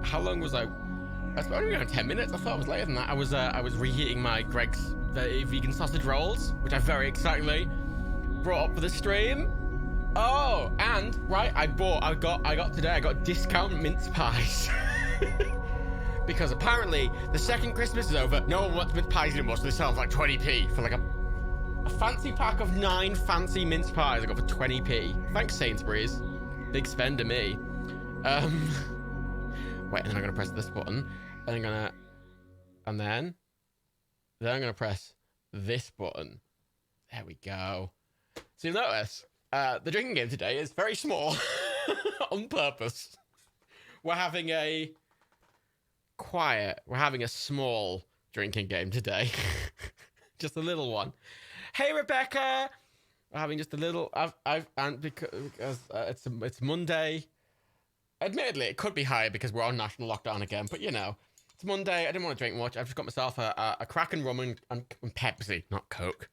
How long was I? It's only around 10 minutes. I thought it was later than that. I was reheating my Greg's vegan sausage rolls, which I very excitingly brought up for the stream. Oh, and right, I got discount mince pies. Because apparently the second Christmas is over, no one wants mince pies anymore, so they sell like 20p for like a fancy pack of 9 fancy mince pies I got for 20p. Thanks, Sainsbury's. Big spender me. Wait, and then I'm gonna press this button, and then I'm gonna press this button. There we go. So you'll notice, the drinking game today is very small, on purpose. We're having a small drinking game today. Just a little one. Hey, Rebecca! We're having just a little, because it's Monday. Admittedly, it could be higher because we're on national lockdown again, but you know, it's Monday. I didn't want to drink much. I've just got myself a Kraken rum and Pepsi, not Coke.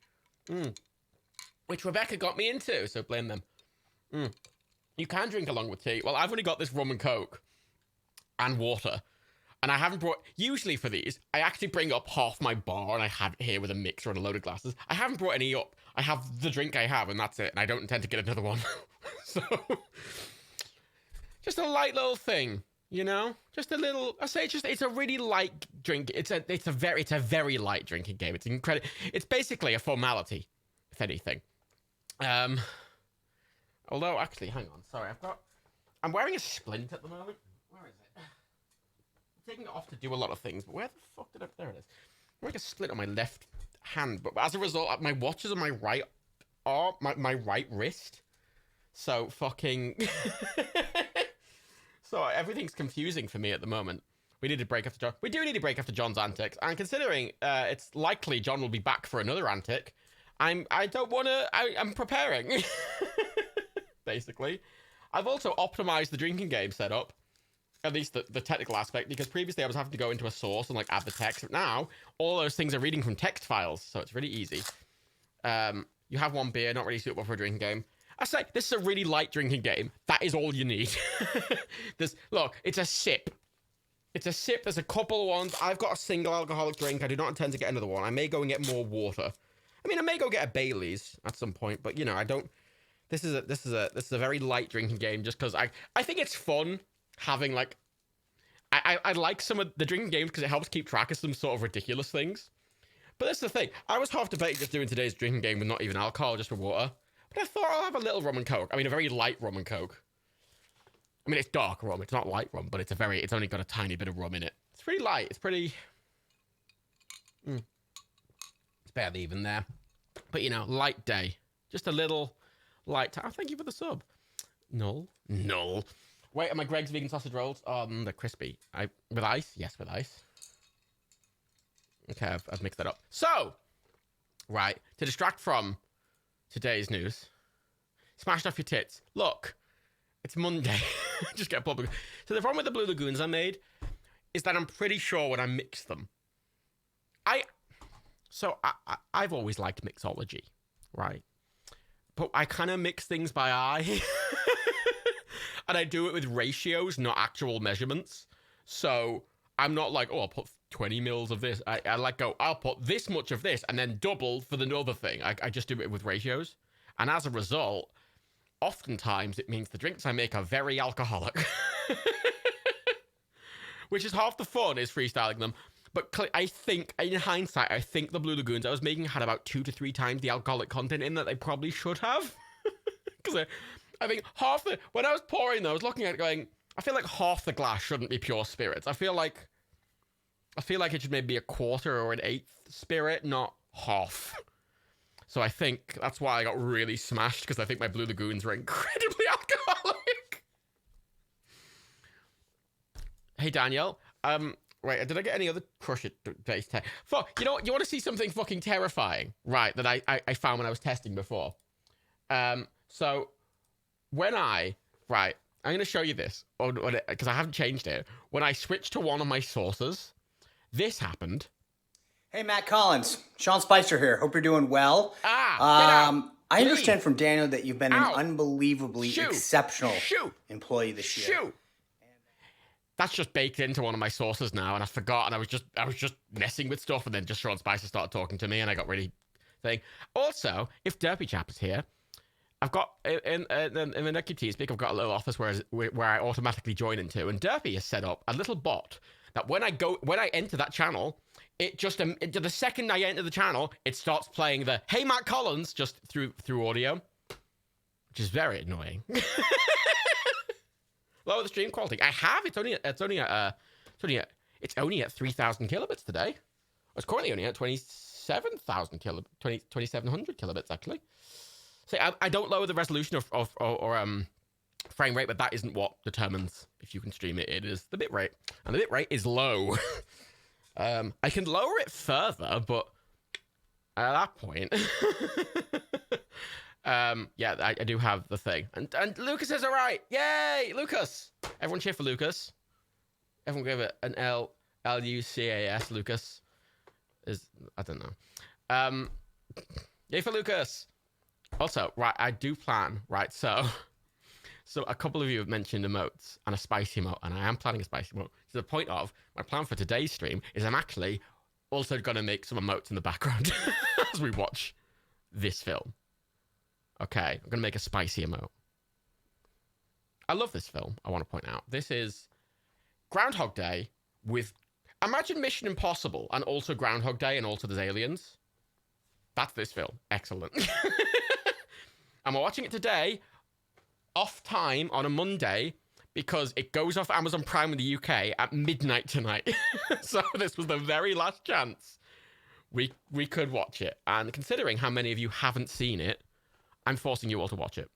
Which Rebecca got me into, so blame them. You can drink along with tea. Well, I've only got this rum and Coke and water, and I haven't brought, usually for these, I actually bring up half my bar and I have it here with a mixer and a load of glasses. I haven't brought any up. I have the drink I have and that's it, and I don't intend to get another one. So, just a light little thing, you know? Just a little, it's a really light drink. It's a very light drinking game. It's incredible. It's basically a formality, if anything. Although, actually, hang on. Sorry, I'm wearing a splint at the moment. Where is it? I'm taking it off to do a lot of things, but where the fuck did there it is. I'm wearing a splint on my left hand, but as a result, my watch is on my right arm, my right wrist. So fucking... So everything's confusing for me at the moment. We need to break after John. We do need to break after John's antics, and considering it's likely John will be back for another antic, I'm preparing. Basically, I've also optimized the drinking game setup, at least the technical aspect, because previously I was having to go into a source and like add the text. But now all those things are reading from text files, so it's really easy. You have one beer, not really suitable for a drinking game. I say this is a really light drinking game. That is all you need. Look, it's a sip. It's a sip. There's a couple of ones. I've got a single alcoholic drink. I do not intend to get another one. I may go and get more water. I mean, I may go get a Bailey's at some point, but you know, I don't. This is a very light drinking game, just because I think it's fun having like. I like some of the drinking games because it helps keep track of some sort of ridiculous things. But that's the thing. I was half debating just doing today's drinking game with not even alcohol, just with water. But I thought I'll have a little rum and Coke. I mean, a very light rum and Coke. I mean, it's dark rum. It's not light rum, but it's only got a tiny bit of rum in it. It's pretty light. It's pretty... It's barely even there. But, you know, light day. Just a little light... Oh, thank you for the sub. Null. Wait, are my Greg's vegan sausage rolls? They're crispy. With ice? Yes, with ice. Okay, I've mixed that up. So, right, to distract from today's news, smashed off your tits. Look, it's Monday. Just get a public. So the problem with the Blue Lagoons I made is that I'm pretty sure when I mix them, I've always liked mixology, right? But I kind of mix things by eye, and I do it with ratios, not actual measurements. So I'm not like, oh, I'll put 20 mils of this. I'll put this much of this and then double for the other thing. I just do it with ratios. And as a result, oftentimes it means the drinks I make are very alcoholic. Which is half the fun, is freestyling them. But I think, in hindsight, the Blue Lagoons I was making had about 2 to 3 times the alcoholic content in that they probably should have. Because I think when I was pouring them, I was looking at it going, I feel like half the glass shouldn't be pure spirits. I feel like it should maybe be a quarter or an eighth spirit, not half. So I think that's why I got really smashed, because I think my Blue Lagoons were incredibly alcoholic. Hey, Danielle. Wait, did I get any other Crush It based tech? Fuck, you know what? You want to see something fucking terrifying, right, that I found when I was testing before? So when I'm going to show you this, because I haven't changed it. When I switched to one of my sources, this happened. Hey, Matt Collins. Sean Spicer here. Hope you're doing well. I understand from Daniel that you've been an unbelievably exceptional employee this year. that's just baked into one of my sources now, and I forgot, and I was just messing with stuff, and then just Sean Spicer started talking to me, and I got really thing. Also, if Derpy Chap is here, I've got in the Nucky Teamspeak, I've got a little office where I automatically join into, and Derpy has set up a little bot that when I enter that channel, it just the second I enter the channel, it starts playing the "Hey Matt Collins" just through audio, which is very annoying. Lower the stream quality. I have. It's only at 3,000 kilobits today. It's currently only at 27,000 kilobits, 2,700 kilobits actually. So I don't lower the resolution or frame rate, but that isn't what determines if you can stream it. It is the bit rate, and the bit rate is low. I can lower it further, but at that point, yeah, I do have the thing. And Lucas is all right. Yay, Lucas! Everyone cheer for Lucas. Everyone give it an Lucas. Lucas is, I don't know. Yay for Lucas. Also, right, I do plan, right, so a couple of you have mentioned emotes and a spicy emote, and I am planning a spicy emote to the point of my plan for today's stream is I'm actually also going to make some emotes in the background as we watch this film. Okay, I'm going to make a spicy emote. I love this film, I want to point out. This is Groundhog Day with, imagine Mission Impossible and also Groundhog Day and also there's aliens. That's this film. Excellent. And we're watching it today, off time on a Monday, because it goes off Amazon Prime in the UK at midnight tonight. So this was the very last chance we could watch it. And considering how many of you haven't seen it, I'm forcing you all to watch it,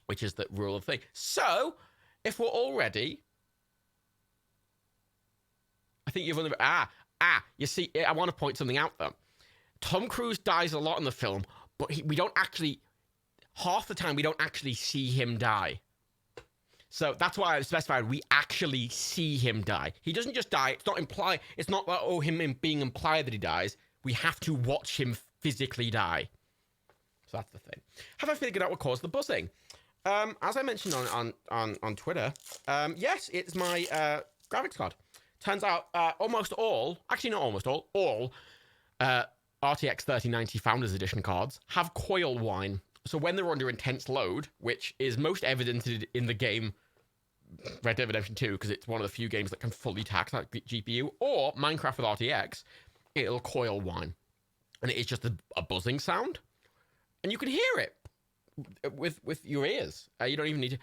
which is the rule of the thing. So, if we're all ready, I think you've only... you see, I want to point something out, though. Tom Cruise dies a lot in the film, but we don't actually... Half the time, we don't actually see him die. So that's why I specified we actually see him die. He doesn't just die. It's not implied. It's not like, him being implied that he dies. We have to watch him physically die. So that's the thing. Have I figured out what caused the buzzing? As I mentioned on Twitter, yes, it's my graphics card. Turns out almost all, actually not almost all RTX 3090 Founders Edition cards have coil whine. So when they're under intense load, which is most evidented in the game Red Dead Redemption 2, because it's one of the few games that can fully tax that GPU, or Minecraft with RTX, it'll coil whine. And it is just a buzzing sound. And you can hear it with your ears. You don't even need to...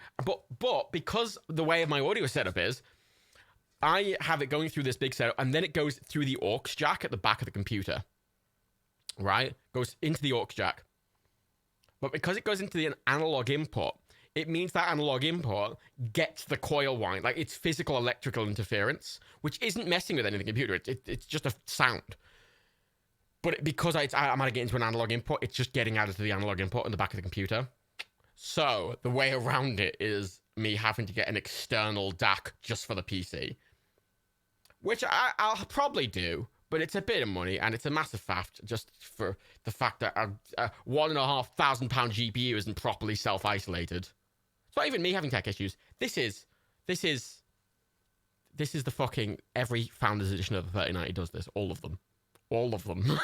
But because the way my audio setup is, I have it going through this big setup, and then it goes through the aux jack at the back of the computer. Right? Goes into the aux jack. But because it goes into the analog input, it means that analog input gets the coil whine. Like, it's physical electrical interference, which isn't messing with anything in the computer. It's just a sound. But because I'm adding it into an analog input, it's just getting added to the analog input in the back of the computer. So the way around it is me having to get an external DAC just for the PC. Which I'll probably do. But it's a bit of money, and it's a massive faff just for the fact that a £1,500 GPU isn't properly self-isolated. It's not even me having tech issues. This is the fucking... Every Founders Edition of the 3090 does this. All of them. All of them.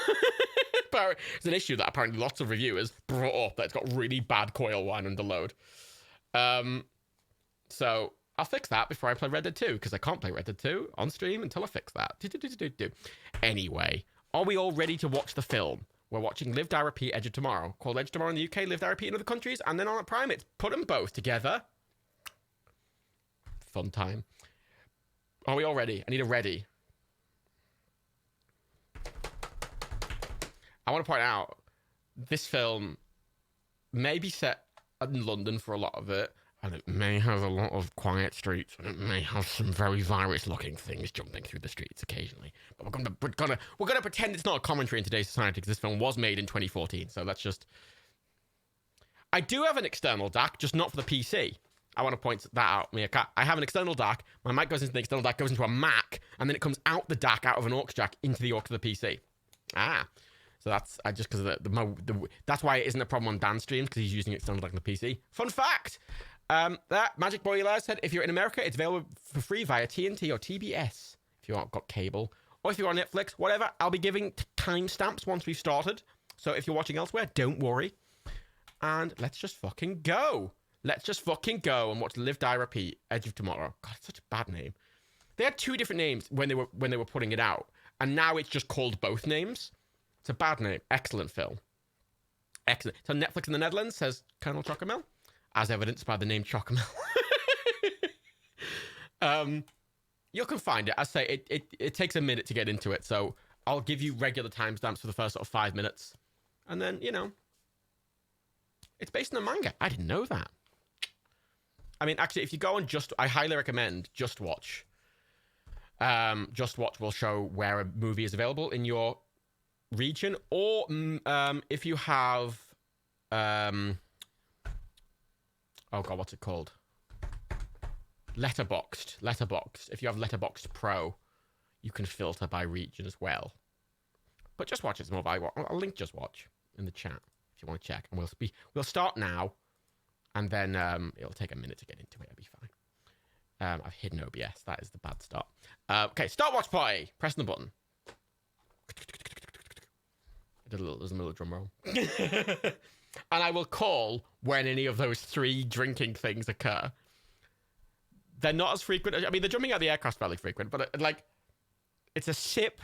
But it's an issue that apparently lots of reviewers brought up, that it's got really bad coil whine under load. So... I'll fix that before I play Red Dead 2, because I can't play Red Dead 2 on stream until I fix that. Anyway, are we all ready to watch the film? We're watching Live, Die, Repeat, Edge of Tomorrow. Called Edge of Tomorrow in the UK, Live, Die, Repeat in other countries, and then on at Prime, it's put them both together. Fun time. Are we all ready? I need a ready. I want to point out, this film may be set in London for a lot of it, and it may have a lot of quiet streets, and it may have some very virus-looking things jumping through the streets occasionally. But we're gonna pretend it's not a commentary in today's society, because this film was made in 2014. So that's just... I do have an external DAC, just not for the PC. I want to point that out. I have an external DAC. My mic goes into the external DAC, goes into a Mac, and then it comes out the DAC out of an aux jack into the aux of the PC. So that's just because that's why it isn't a problem on Dan streams, because he's using external DAC on the PC. Fun fact. That Magic Boy Eli said, if you're in America, it's available for free via TNT or TBS if you haven't got cable. Or if you're on Netflix, whatever, I'll be giving timestamps once we've started. So if you're watching elsewhere, don't worry. And let's just fucking go. Let's just fucking go and watch Live, Die, Repeat, Edge of Tomorrow. God, it's such a bad name. They had 2 different names when they were putting it out. And now it's just called both names. It's a bad name. Excellent film. Excellent. It's on Netflix in the Netherlands, says Colonel Chocomel. As evidenced by the name Chocomel. You can find it. I say it takes a minute to get into it, so I'll give you regular timestamps for the first sort of 5 minutes. And then, you know, it's based on a manga. I didn't know that. I mean, actually, if you go on I highly recommend Just Watch. Just Watch will show where a movie is available in your region, or if you have, oh god, what's it called? Letterboxd. If you have Letterboxd Pro, you can filter by region as well. But Just Watch is more valuable. I'll link Just Watch in the chat if you want to check. And we'll start now, and then it'll take a minute to get into it. It'll be fine. I've hidden OBS. That is the bad start. Okay, start watch party. Pressing the button. There's a little drum roll. And I will call when any of those 3 drinking things occur. They're not as frequent. I mean, the jumping out of the aircraft's fairly frequent, but like, it's a sip,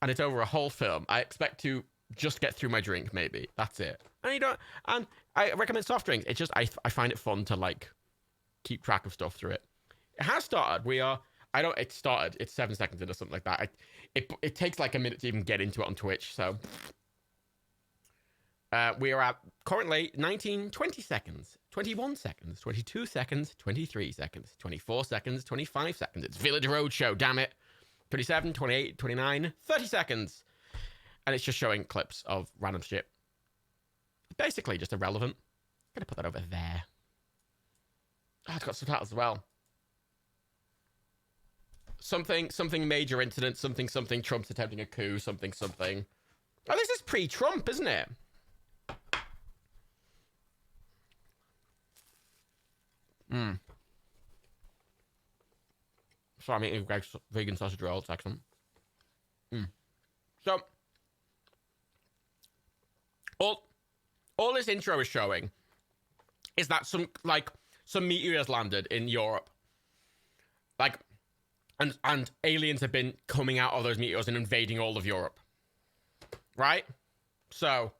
and it's over a whole film. I expect to just get through my drink, maybe. That's it. And I recommend soft drinks. It's just I find it fun to like keep track of stuff through it. It has started. It started. It's 7 seconds in or something like that. It takes like a minute to even get into it on Twitch. So we are at currently 19, 20 seconds, 21 seconds, 22 seconds, 23 seconds, 24 seconds, 25 seconds. It's Village Roadshow, damn it. 27, 28, 29, 30 seconds. And it's just showing clips of random shit. Basically just irrelevant. I'm gonna put that over there. Oh, it's got subtitles as well. Something major incident, something Trump's attempting a coup, something. Oh, this is pre-Trump, isn't it? So I'm eating Greg's vegan sausage roll. It's excellent. So all this intro is showing is that some meteors landed in Europe, like, and aliens have been coming out of those meteors and invading all of Europe, right? So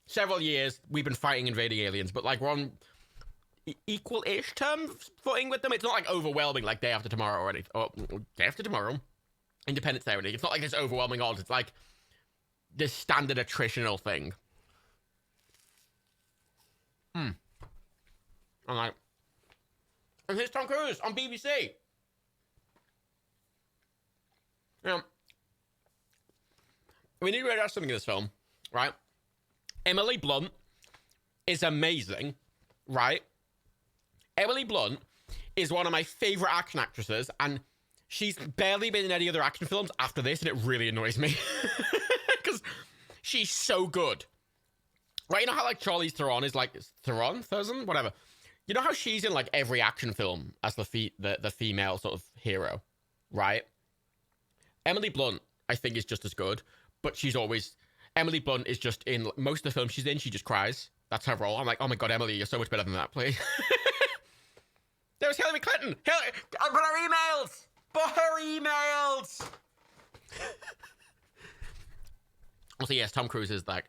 several years we've been fighting invading aliens, but like we're on equal-ish footing with them. It's not like overwhelming like Day After Tomorrow or anything. Or Day After Tomorrow, Independence Day or anything. It's not like this overwhelming odds. It's like this standard attritional thing. I'm like, and here's Tom Cruise on BBC. We need to realize something in this film, right? Emily Blunt is amazing, right? Emily Blunt is one of my favorite action actresses, and she's barely been in any other action films after this, and it really annoys me. Because she's so good. Right, you know how, like, Charlize Theron is, like, Theron? Whatever. You know how she's in, like, every action film as the female sort of hero, right? Emily Blunt, I think, is just as good, but Emily Blunt is just in most of the films she's in, she just cries. That's her role. I'm like, oh my god, Emily, you're so much better than that, please. There's Hillary Clinton. Put her emails. Also, yes, Tom Cruise is like,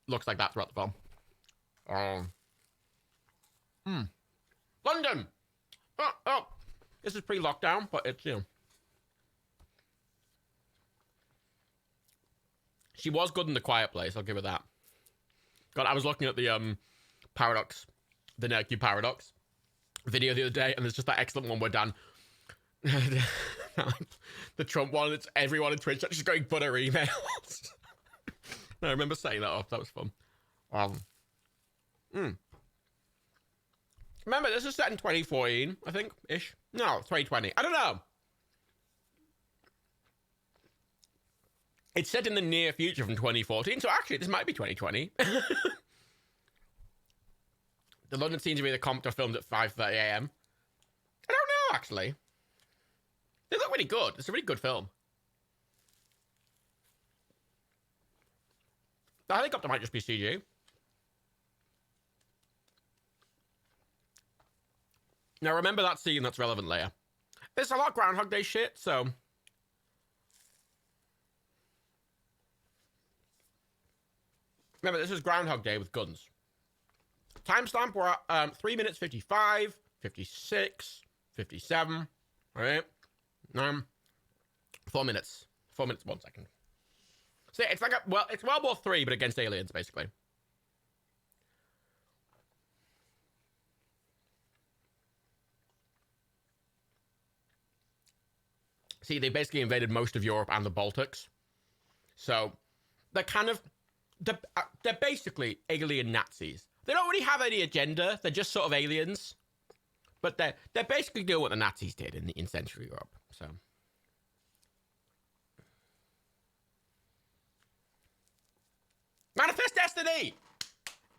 looks like that throughout the film. London. Oh, this is pre-lockdown, but it's, you know. She was good in The Quiet Place, I'll give her that. God, I was looking at the Paradox, the Nerky Paradox video the other day, and there's just that excellent one where Dan, the Trump one, it's everyone on Twitch just going, put her emails. I remember saying that off, that was fun. Remember, this is set in 2014, I think, ish. No, 2020. I don't know. It's set in the near future from 2014, so actually this might be 2020. The London scenes in the Compton are filmed at 5:30 a.m. I don't know, actually. They look really good. It's a really good film. The helicopter might just be CG. Now, remember that scene that's relevant later. There's a lot of Groundhog Day shit, so... Remember, this is Groundhog Day with guns. Timestamp, we're at 3 minutes 55, 56, 57, right? 4 minutes. 4 minutes, 1 second. So it's like it's World War III, but against aliens, basically. See, they basically invaded most of Europe and the Baltics. So, they're kind of... They're basically alien Nazis. They don't really have any agenda. They're just sort of aliens. But they're basically doing what the Nazis did in Central Europe. So... Manifest Destiny!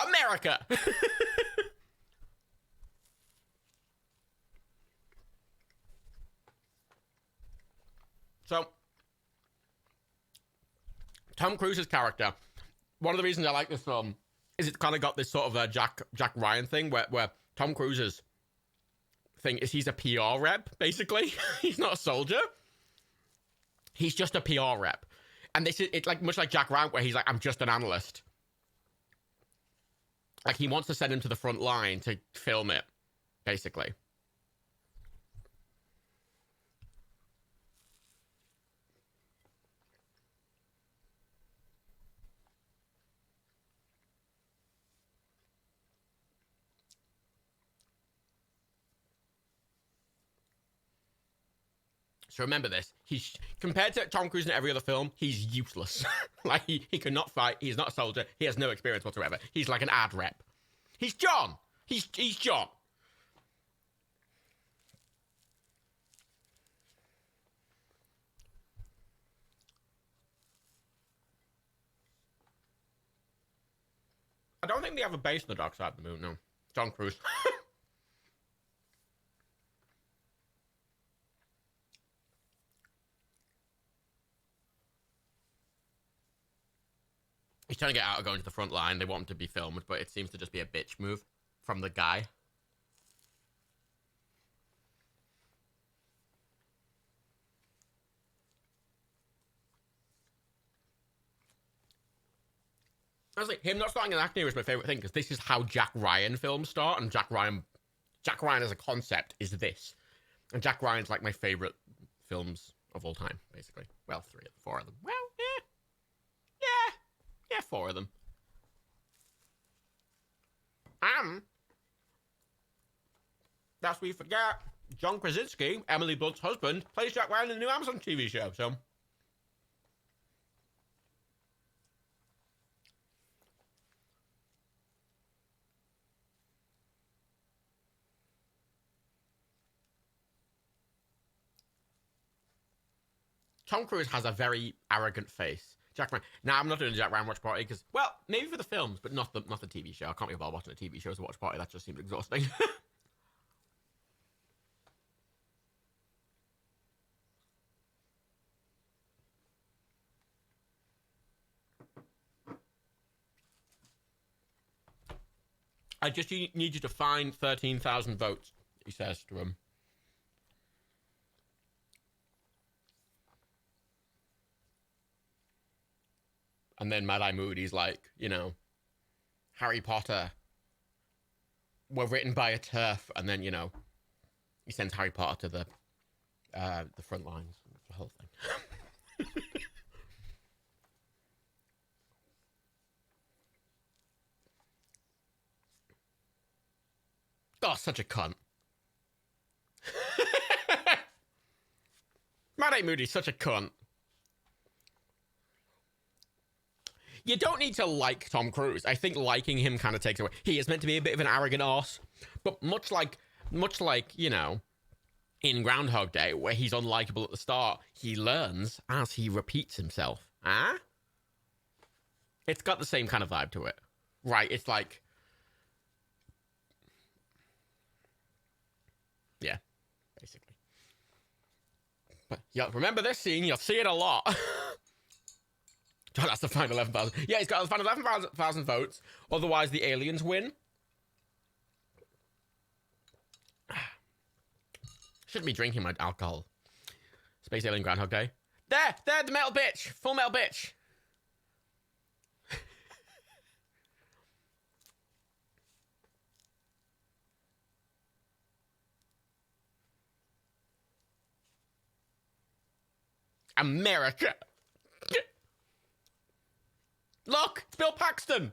America! So, Tom Cruise's character, one of the reasons I like this film is it's kind of got this sort of a Jack Ryan thing where Tom Cruise's thing is he's a PR rep, basically. He's not a soldier. He's just a PR rep. And it's like much like Jack Ryan, where he's like, I'm just an analyst. Like, he wants to send him to the front line to film it, basically. So remember this. He's compared to Tom Cruise in every other film, he's useless. Like, he cannot fight. He's not a soldier. He has no experience whatsoever. He's like an ad rep. He's John. He's John. I don't think they have a base in the Dark Side of the Moon, no. Tom Cruise. He's trying to get out of going to the front line. They want him to be filmed, but it seems to just be a bitch move from the guy. Honestly, him not starting in acting was my favorite thing, because this is how Jack Ryan films start, and Jack Ryan as a concept is this. And Jack Ryan's like my favorite films of all time, basically. Well, 4 of them. Well, yeah, 4 of them. Lest we forget, John Krasinski, Emily Blunt's husband, plays Jack Ryan in the new Amazon TV show, so... Tom Cruise has a very arrogant face. Jack Ryan. Now, I'm not doing a Jack Ryan watch party because, well, maybe for the films, but not the TV show. I can't be involved watching a TV show as a watch party. That just seems exhausting. I just need you to find 13,000 votes, he says to him. And then Mad-Eye Moody's like, you know, Harry Potter were written by a TERF, and then, you know, he sends Harry Potter to the front lines. The whole thing. Oh, such a cunt. Mad-Eye Moody's such a cunt. You don't need to like Tom Cruise. I think liking him kind of takes away. He is meant to be a bit of an arrogant arse, but much like, you know, in Groundhog Day, where he's unlikable at the start, he learns as he repeats himself. Huh? It's got the same kind of vibe to it. Right, it's like... Yeah, remember this scene, you'll see it a lot. John has to find 11,000. Yeah, he's got to find 11,000 votes. Otherwise, the aliens win. Shouldn't be drinking my alcohol. Space Alien Groundhog Day. There, the metal bitch. Full metal bitch. America. Look, it's Bill Paxton.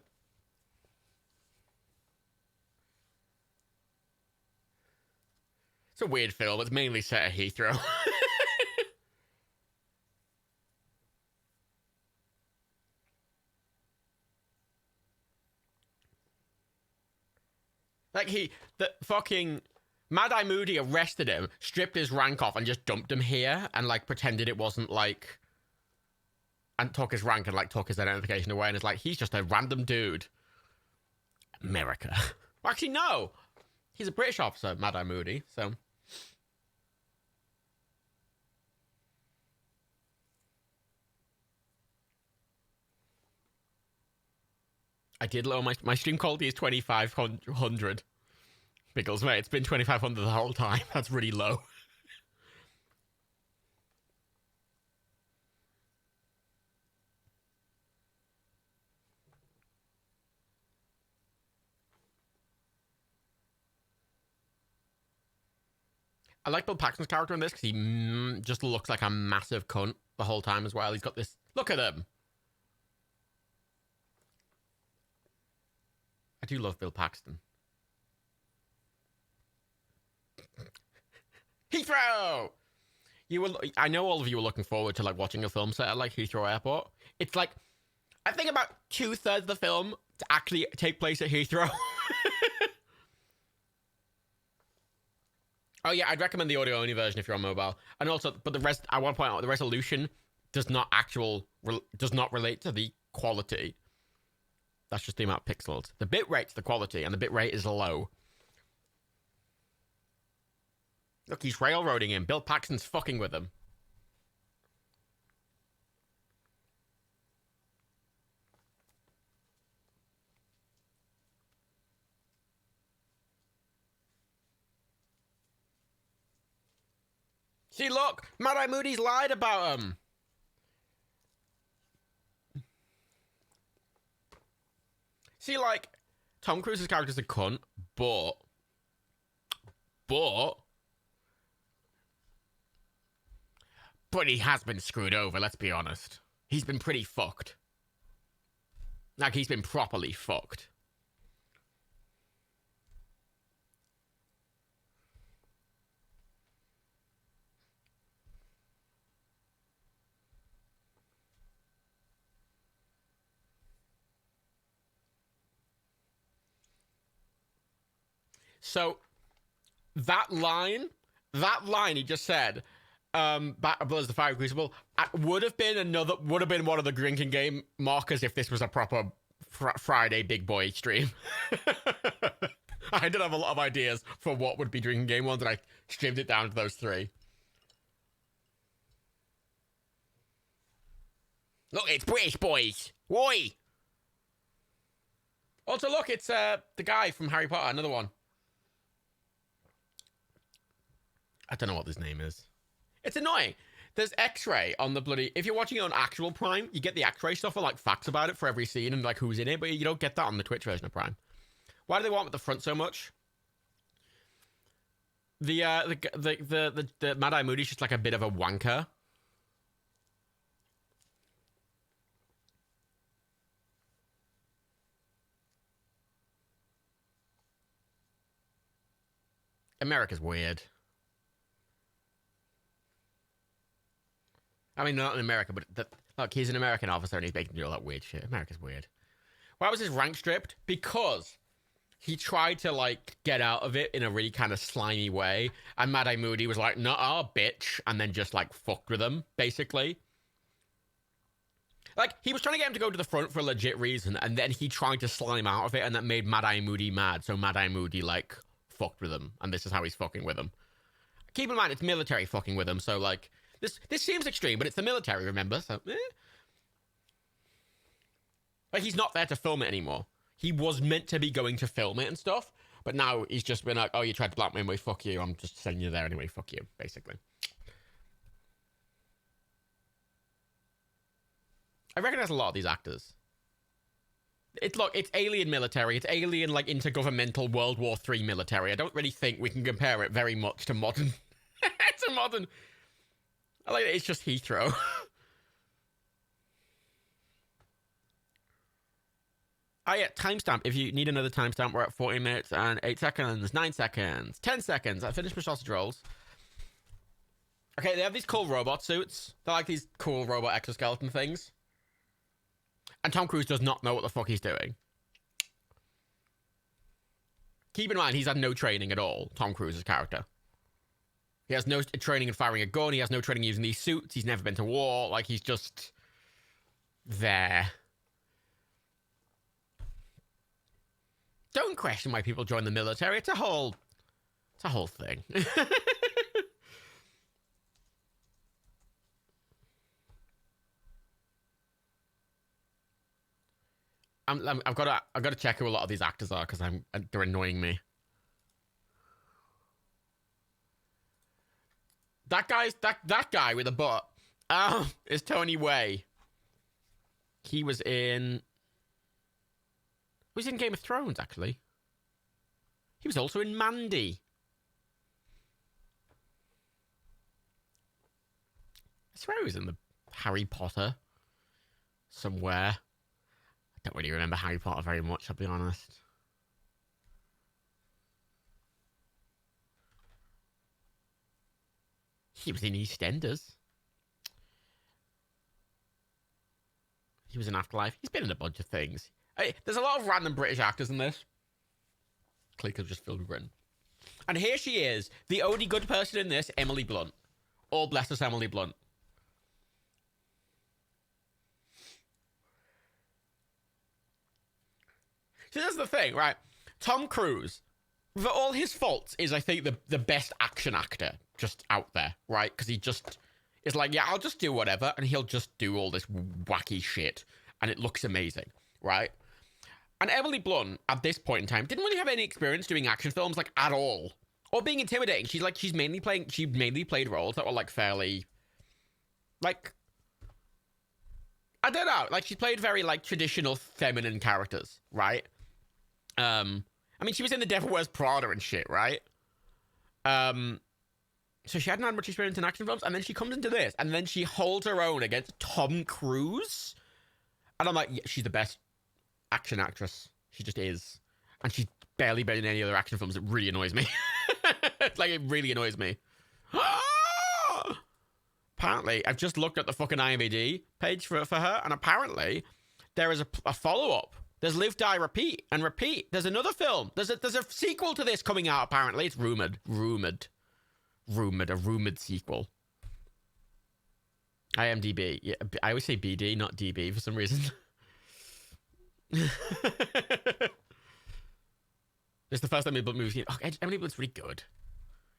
It's a weird film. It's mainly set at Heathrow. Like the fucking Mad-Eye Moody arrested him, stripped his rank off, and just dumped him here, and like pretended it wasn't like, and took his rank and like took his identification away, and it's like he's just a random dude. America. Actually, no, he's a British officer, Mad-Eye Moody. So. I did lower my stream quality is 2,500. Pickles, mate, it's been 2,500 the whole time. That's really low. I like Bill Paxton's character in this because he just looks like a massive cunt the whole time as well. He's got this... Look at him! I do love Bill Paxton. Heathrow! I know all of you were looking forward to like watching a film set at like Heathrow Airport. It's like, I think about 2/3 of the film to actually take place at Heathrow. Oh yeah, I'd recommend the audio only version if you're on mobile. And also, but the rest, I want to point out, the resolution does not relate to the quality. That's just the amount of pixels. The bitrate's the quality, and the bitrate is low. Look, he's railroading him. Bill Paxton's fucking with him. See, look! Mad-Eye Moody's lied about him. See, like, Tom Cruise's character's a cunt, but he has been screwed over, let's be honest. He's been pretty fucked. Like, he's been properly fucked. So, that line he just said, Back Blows the Fire Crucible, would have been one of the drinking game markers if this was a proper Friday big boy stream. I did have a lot of ideas for what would be drinking game ones, and I streamed it down to those 3. Look, it's British boys. Why? Also, look, it's the guy from Harry Potter, another one. I don't know what his name is. It's annoying. There's X-ray on the bloody... If you're watching it on actual Prime, you get the X-ray stuff with, like, facts about it for every scene and, like, who's in it, but you don't get that on the Twitch version of Prime. Why do they want it at the front so much? The Mad-Eye Moody's just, like, a bit of a wanker. America's weird. I mean, not in America, but look, he's an American officer and he's making do all that weird shit. America's weird. Why was his rank stripped? Because he tried to, like, get out of it in a really kind of slimy way, and Mad-Eye Moody was like, "Nuh-uh, bitch," and then just, like, fucked with him, basically. Like, he was trying to get him to go to the front for a legit reason, and then he tried to slime out of it, and that made Mad-Eye Moody mad, so Mad-Eye Moody, like, fucked with him, and this is how he's fucking with him. Keep in mind, it's military fucking with him, so, like, This seems extreme, but it's the military, remember? So, Like, he's not there to film it anymore. He was meant to be going to film it and stuff, but now he's just been like, oh, you tried to blackmail me, fuck you. I'm just sending you there anyway, fuck you, basically. I recognize a lot of these actors. It's alien military. It's alien, like, intergovernmental World War III military. I don't really think we can compare it very much to modern. To modern. I like it. It's just Heathrow. Oh, yeah, timestamp. If you need another timestamp, we're at 40 minutes and 8 seconds, 9 seconds, 10 seconds. I finished my sausage rolls. Okay, they have these cool robot suits. They're like these cool robot exoskeleton things. And Tom Cruise does not know what the fuck he's doing. Keep in mind, he's had no training at all, Tom Cruise's character. He has no training in firing a gun. He has no training using these suits. He's never been to war. Like, he's just there. Don't question why people join the military. It's a whole thing. I've got to check who a lot of these actors are because they're annoying me. That guy with a butt is Tony Way. He was in Game of Thrones, actually. He was also in Mandy. I swear he was in the Harry Potter somewhere. I don't really remember Harry Potter very much, I'll be honest. He was in EastEnders. He was in Afterlife. He's been in a bunch of things. Hey, there's a lot of random British actors in this. Click just filled with Britain. And here she is, the only good person in this, Emily Blunt. All bless us, Emily Blunt. So that's the thing, right? Tom Cruise, for all his faults, is, I think, the best action actor just out there, right? Because he just is like, yeah, I'll just do whatever, and he'll just do all this wacky shit, and it looks amazing, right? And Emily Blunt, at this point in time, didn't really have any experience doing action films, like, at all. Or being intimidating. She mainly played roles that were, like, fairly, like, I don't know. Like, she played very, like, traditional feminine characters, right? I mean, she was in The Devil Wears Prada and shit, right? So she hadn't had much experience in action films, and then she comes into this, and then she holds her own against Tom Cruise. And I'm like, yeah, she's the best action actress. She just is. And she's barely been in any other action films. It really annoys me. Like, it really annoys me. Apparently, I've just looked at the fucking IMDb page for her, and apparently there is a follow-up. There's Live, Die, Repeat, and Repeat. There's another film. There's a sequel to this coming out, apparently. It's rumored. A rumored sequel. IMDb. Yeah, I always say BD, not DB for some reason. It's the first Emily Blunt movie. Oh, Emily Blunt's really good.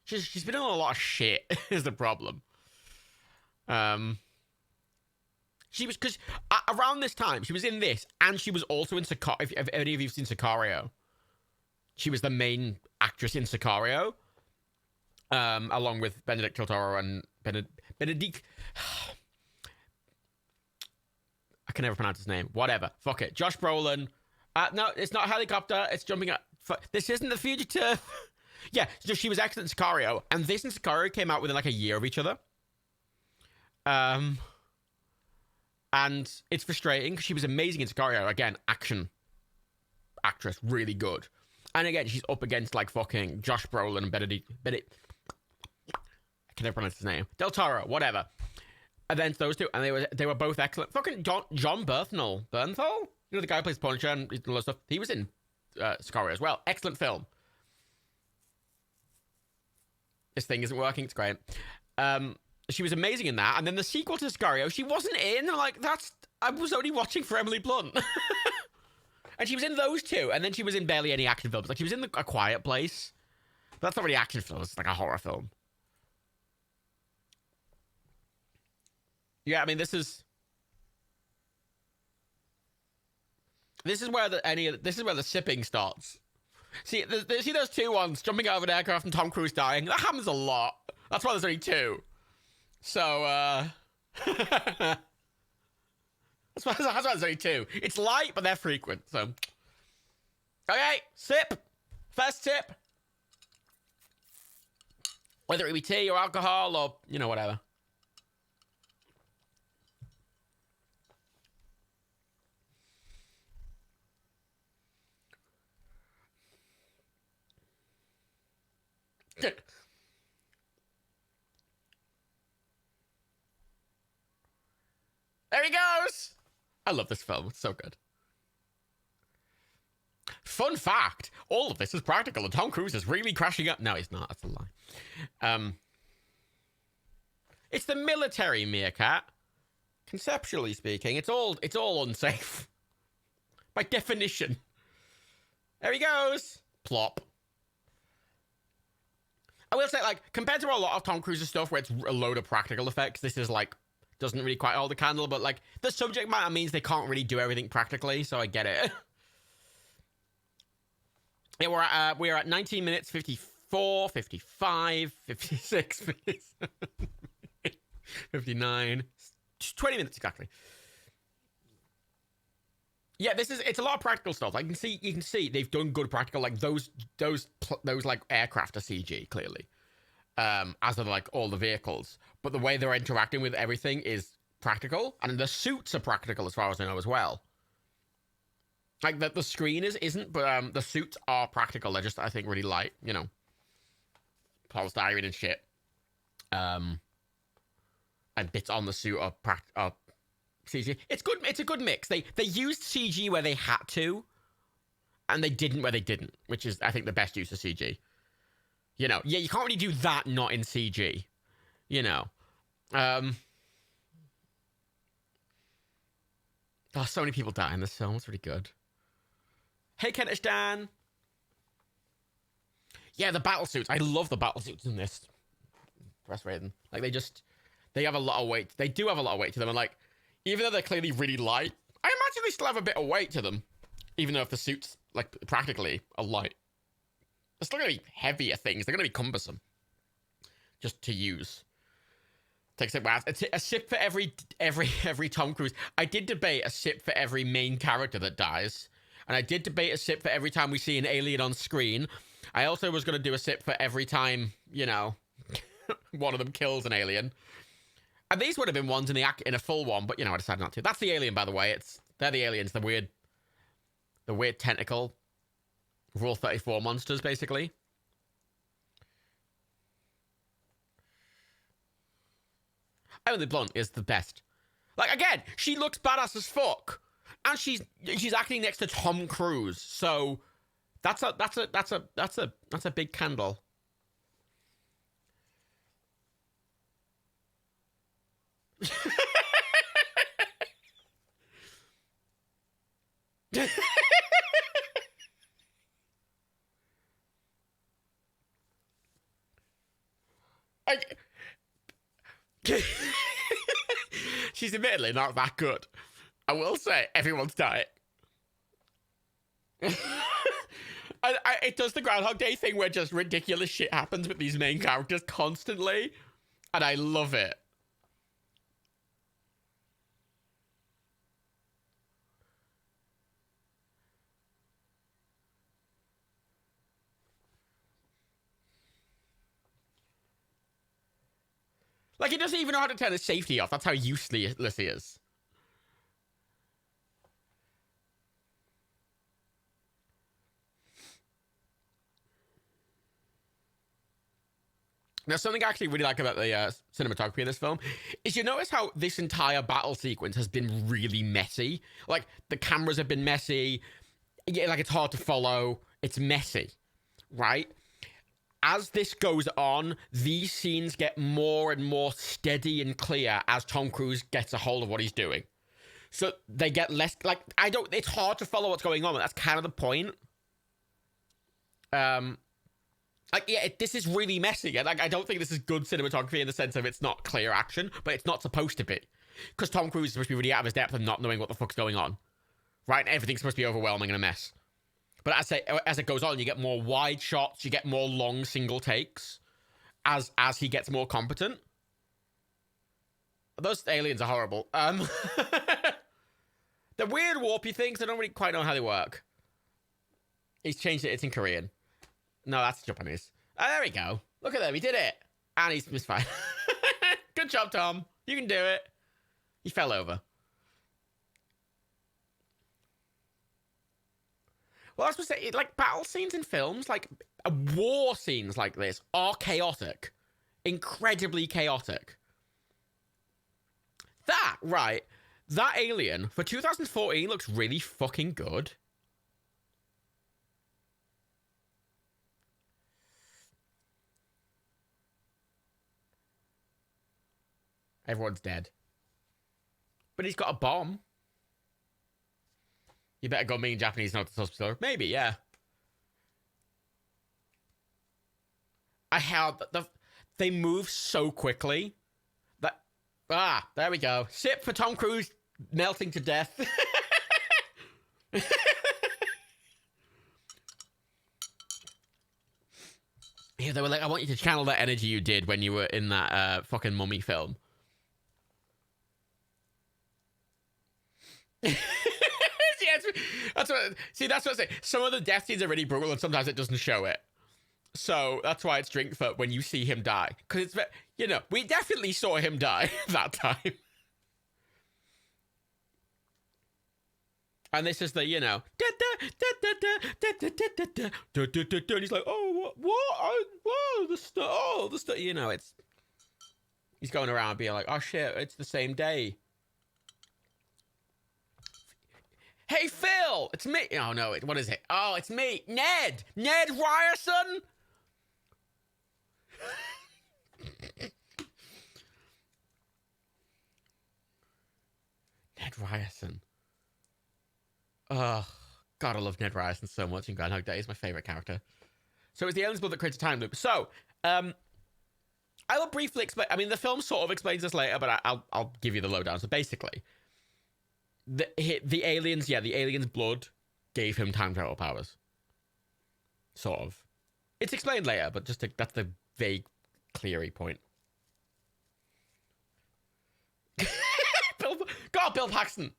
She's been in a lot of shit, is the problem. She was, because around this time, she was in this, and she was also in Sicario. If any of you have seen Sicario, she was the main actress in Sicario, along with Benedict Del Toro and Benedict. I can never pronounce his name. Whatever. Fuck it. Josh Brolin. No, it's not Helicopter. It's jumping up. This isn't The Fugitive. Yeah, so she was excellent in Sicario, and this and Sicario came out within like a year of each other. And it's frustrating because she was amazing in Sicario. Again, action actress, really good. And again, she's up against like fucking Josh Brolin and Benedict. I can never pronounce his name. Del Toro, whatever. Against those two, and they were both excellent. Fucking John Bernthal, you know, the guy who plays Punisher and all that stuff. He was in Sicario as well. Excellent film. This thing isn't working. It's great. She was amazing in that, and then the sequel to Sicario, she wasn't in. Like, I was only watching for Emily Blunt. And she was in those two, and then she was in barely any action films. Like, she was in A Quiet Place. But that's not really action films. It's like a horror film. Yeah, I mean, this is where the shipping starts. See those two ones jumping out of an aircraft and Tom Cruise dying? That happens a lot. That's why there's only two. So, that's why there's only two. It's light, but they're frequent, so. Okay, sip. First sip. Whether it be tea or alcohol or, whatever. There he goes! I love this film. It's so good. Fun fact, all of this is practical and Tom Cruise is really crashing up. No, he's not. That's a lie. It's the military, Meerkat. Conceptually speaking, it's all unsafe. By definition. There he goes. Plop. I will say, like, compared to a lot of Tom Cruise's stuff where it's a load of practical effects, this is, like, doesn't really quite hold the candle, but, like, the subject matter means they can't really do everything practically, so I get it. Yeah, we're at 19 minutes, 54, 55, 56, 57, 59, 20 minutes exactly. Yeah, it's a lot of practical stuff. You can see they've done good practical, like those like aircraft are CG clearly, as are like all the vehicles. But the way they're interacting with everything is practical, and the suits are practical as far as I know as well. Like the screen isn't, but the suits are practical. They're just, I think, really light, polystyrene and shit. And bits on the suit are CG. It's good. It's a good mix. They used CG where they had to, and they didn't where they didn't, which is, I think, the best use of CG. Yeah, you can't really do that not in CG. Oh, so many people die in this film. It's really good. Hey, Kentish Dan. Yeah, the battle suits. I love the battle suits in this. Press Raiden. Like, they have a lot of weight. They do have a lot of weight to them. And, like, even though they're clearly really light, I imagine they still have a bit of weight to them. Even though if the suits, like, practically are light. They're still going to be heavier things. They're going to be cumbersome. Just to use. Takes it back. A sip for every Tom Cruise. I did debate a sip for every main character that dies. And I did debate a sip for every time we see an alien on screen. I also was going to do a sip for every time, one of them kills an alien. And these would have been ones in a full one, but, I decided not to. That's the alien, by the way. They're the aliens, the weird tentacle Rule 34 monsters, basically. Emily Blunt is the best. Like, again, she looks badass as fuck. And she's acting next to Tom Cruise. So that's a big candle. She's admittedly not that good. I will say, everyone's dying. It does the Groundhog Day thing where just ridiculous shit happens with these main characters constantly. And I love it. Like, he doesn't even know how to turn his safety off. That's how useless he is. Now, something I actually really like about the cinematography in this film is you notice how this entire battle sequence has been really messy. Like, the cameras have been messy. Yeah, like, it's hard to follow. It's messy, right? As this goes on, these scenes get more and more steady and clear as Tom Cruise gets a hold of what he's doing. So they get less, like, it's hard to follow what's going on, but that's kind of the point. Like, yeah, this is really messy. Like, I don't think this is good cinematography in the sense of it's not clear action, but it's not supposed to be. Because Tom Cruise is supposed to be really out of his depth and not knowing what the fuck's going on. Right? And everything's supposed to be overwhelming and a mess. But as it goes on, you get more wide shots, you get more long single takes as he gets more competent. Those aliens are horrible. The weird warpy things, I don't really quite know how they work. He's changed it. It's in Korean. No, that's Japanese. Oh, there we go. Look at them. He did it. And he's misfired. Good job, Tom. You can do it. He fell over. Well, I was supposed to say, like, battle scenes in films, like, war scenes like this are chaotic. Incredibly chaotic. That alien for 2014 looks really fucking good. Everyone's dead. But he's got a bomb. You better go mean Japanese, not the hospital. Maybe, yeah. They move so quickly. There we go. Sip for Tom Cruise melting to death. Yeah, they were like, I want you to channel that energy you did when you were in that fucking Mummy film. That's what I say. Some of the death scenes are really brutal and sometimes it doesn't show it. So that's why it's drink for when you see him die. Because it's, you know, we definitely saw him die that time. And this is the, you know, and he's like, oh, what? The stuff, you know, it's, he's going around being like, oh shit, it's the same day. Hey, Phil, it's me. Oh, no, what is it? Oh, it's me, Ned Ryerson. Ned Ryerson. Oh, God, I love Ned Ryerson so much in Groundhog Day. He's my favorite character. So it's the alien's blood that creates a time loop. So, I will briefly explain. I mean, the film sort of explains this later, but I'll give you the lowdown. So basically, the alien's blood gave him time travel powers. Sort of. It's explained later, but that's the vague, cleary point. Bill Paxton.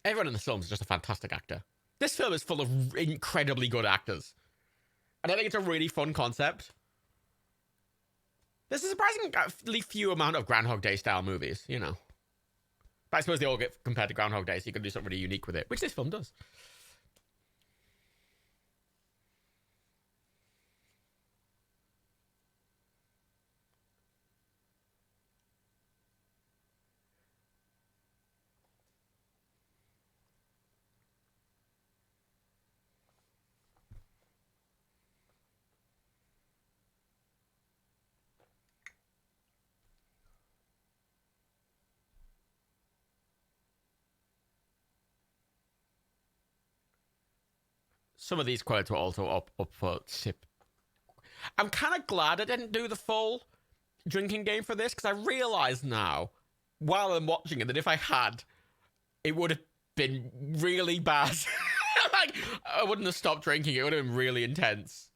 Everyone in the film is just a fantastic actor. This film is full of incredibly good actors. And I think it's a really fun concept. There's a surprisingly few amount of Groundhog Day style movies, you know. But I suppose they all get compared to Groundhog Day, so you can do something really unique with it, which this film does. Some of these quotes were also up for sip. I'm kind of glad I didn't do the full drinking game for this, because I realize now, while I'm watching it, that if I had, it would have been really bad. Like, I wouldn't have stopped drinking. It would have been really intense.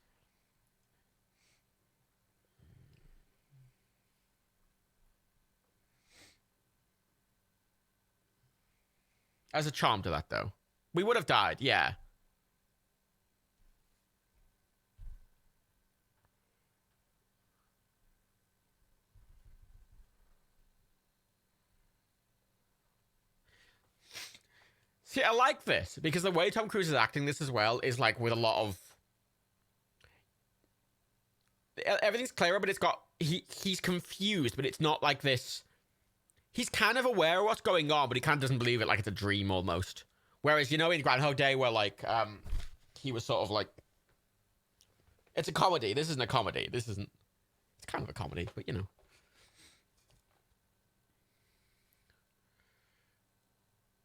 There's a charm to that, though. We would have died, yeah. See, I like this, because the way Tom Cruise is acting this as well is like with a lot of... Everything's clearer, but it's got... He's confused, but it's not like this... He's kind of aware of what's going on, but he kind of doesn't believe it, like it's a dream almost. Whereas, you know, in Groundhog Day, where like, he was sort of like... It's a comedy. This isn't a comedy. This isn't... It's kind of a comedy, but you know.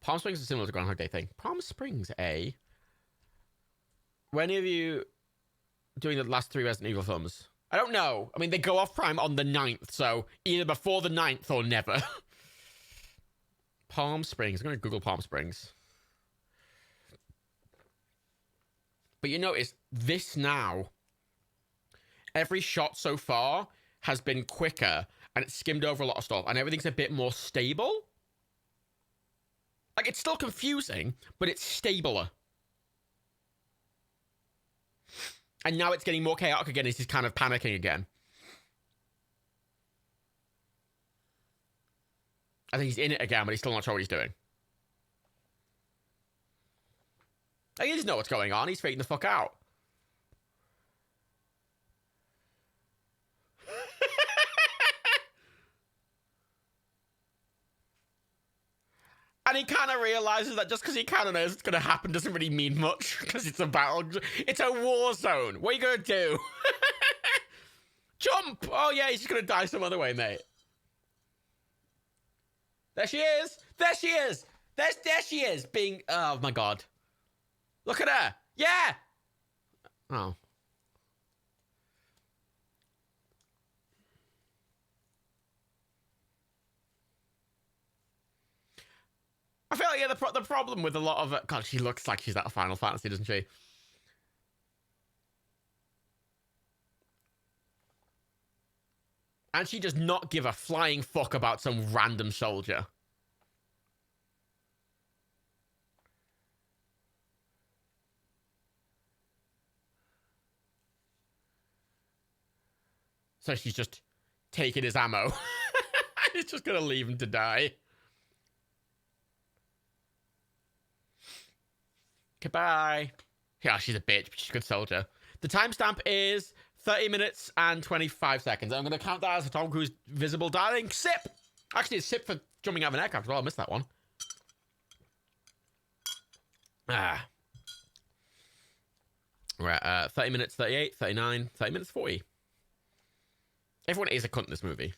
Palm Springs is similar to Groundhog Day thing. Palm Springs, Were any of you doing the last 3 Resident Evil films? I don't know. I mean, they go off Prime on the 9th, so either before the 9th or never. Palm Springs. I'm going to Google Palm Springs. But you notice this now, every shot so far has been quicker and it's skimmed over a lot of stuff and everything's a bit more stable. Like, it's still confusing, but it's stabler. And now it's getting more chaotic again as he's kind of panicking again. I think he's in it again, but he's still not sure what he's doing. He doesn't know what's going on. He's freaking the fuck out. And he kind of realizes that just because he kind of knows it's going to happen doesn't really mean much. Because it's a battle. It's a war zone. What are you going to do? Jump! Oh, yeah, he's just going to die some other way, mate. There she is. There she is. There she is. Being... Oh, my God. Look at her. Yeah. Oh. I feel like, yeah, the problem with a lot of... God, she looks like she's out of Final Fantasy, doesn't she? And she does not give a flying fuck about some random soldier. So she's just taking his ammo. He's just gonna leave him to die. Goodbye. Yeah, she's a bitch, but she's a good soldier. The timestamp is 30 minutes and 25 seconds. I'm going to count that as a Tom Cruise visible diving. Sip! Actually, it's sip for jumping out of an aircraft as well. I missed that one. Ah. Right, 30 minutes 38, 39, 30 minutes 40. Everyone is a cunt in this movie.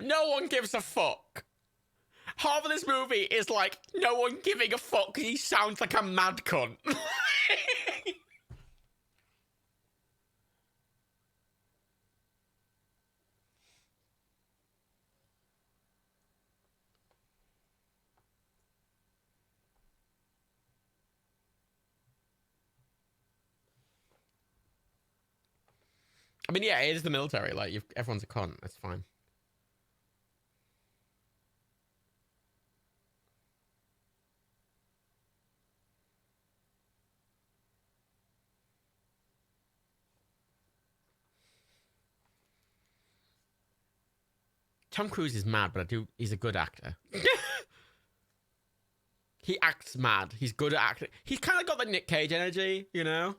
No one gives a fuck. Half of this movie is like no one giving a fuck because he sounds like a mad cunt. I mean, yeah, it is the military. Like, everyone's a cunt. That's fine. Tom Cruise is mad, but he's a good actor. He acts mad. He's good at acting. He's kind of got the Nick Cage energy, you know?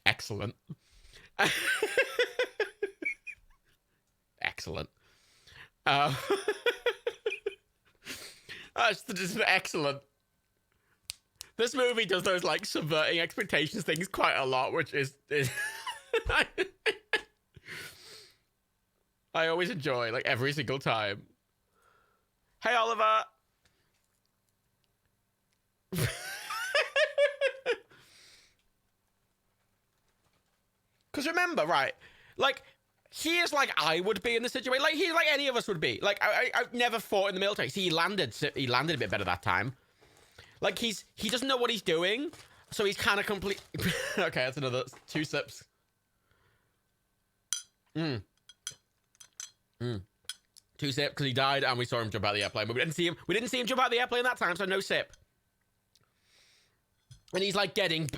Excellent. Excellent. That's just excellent. This movie does those like subverting expectations things quite a lot, which is I always enjoy like every single time. Hey, Oliver. Because remember, right, like, he is like I would be in the situation. Like, he's like any of us would be. Like, I've never fought in the military. See, he landed a bit better that time. Like, he doesn't know what he's doing, so he's kind of complete... Okay, that's another 2 sips. 2 sip, because he died, and we saw him jump out of the airplane, but we didn't see him jump out of the airplane that time, so no sip. And he's like getting...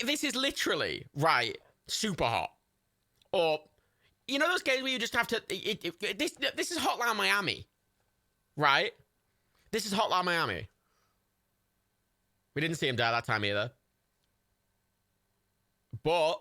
This is literally, right, super hot. Or, you know those games where you just have to... This is Hotline Miami, right? This is Hotline Miami. We didn't see him die that time either. But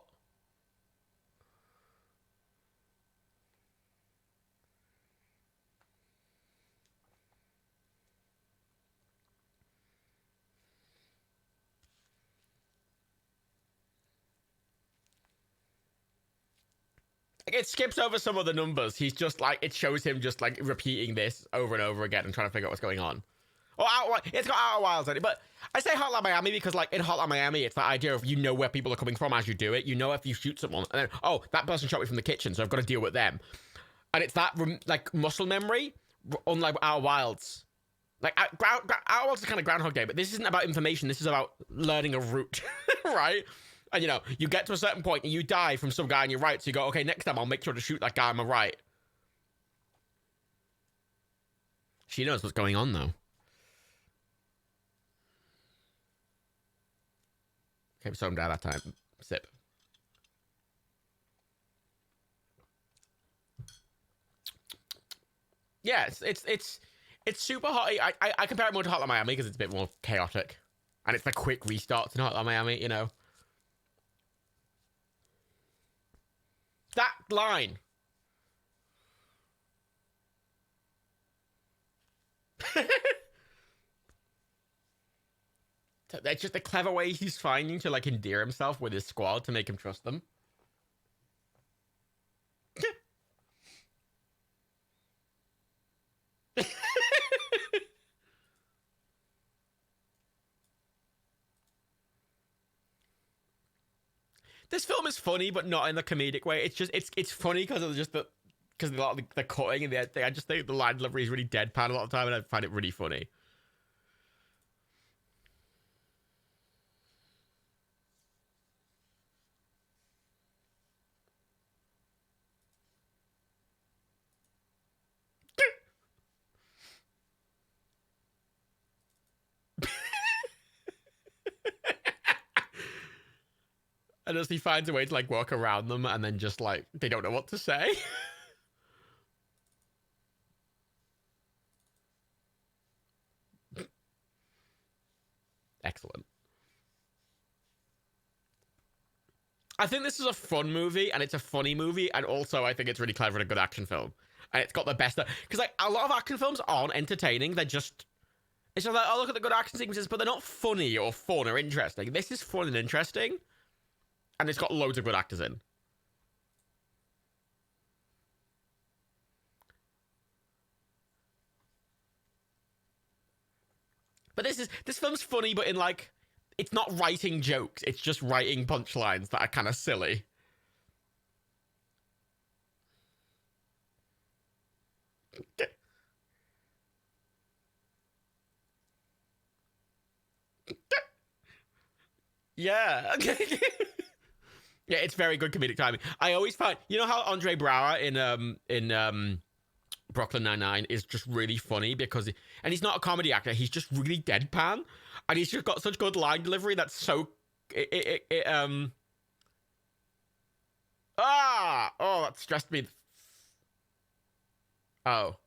it skips over some of the numbers. He's just like, it shows him just like repeating this over and over again and trying to figure out what's going on. Oh, it's got Outer Wilds in it, but I say Hotline Miami because, like, in Hotline Miami, it's that idea of you know where people are coming from as you do it. You know if you shoot someone, and then, oh, that person shot me from the kitchen, so I've got to deal with them. And it's that, like, muscle memory, unlike Outer Wilds. Like, Outer Wilds is kind of Groundhog Day, but this isn't about information. This is about learning a route, right? And, you know, you get to a certain point and you die from some guy on your right, so you go, okay, next time I'll make sure to shoot that guy on my right. She knows what's going on, though. Okay, we saw him die that time. Sip. Yeah, it's super hot. I compare it more to Hotline Miami because it's a bit more chaotic, and it's the quick restarts in Hotline Miami. You know, that line. That's just a clever way he's finding to, like, endear himself with his squad to make him trust them. This film is funny, but not in the comedic way. It's just it's funny because of just because a lot of the cutting and I just think the line delivery is really deadpan a lot of the time, and I find it really funny. And as he finds a way to, like, walk around them, and then just, like, they don't know what to say. Excellent. I think this is a fun movie, and it's a funny movie, and also I think it's really clever and a good action film. And it's got the best... Because, like, a lot of action films aren't entertaining. They're just... It's just like, oh, look at the good action sequences, but they're not funny or fun or interesting. This is fun and interesting. And it's got loads of good actors in. But this film's funny, but in, like, it's not writing jokes. It's just writing punchlines that are kind of silly. Yeah. Yeah, it's very good comedic timing. I always find, you know how Andre Braugher in Brooklyn Nine-Nine is just really funny because, and he's not a comedy actor, he's just really deadpan, and he's just got such good line delivery that's so, oh, that stressed me. Oh,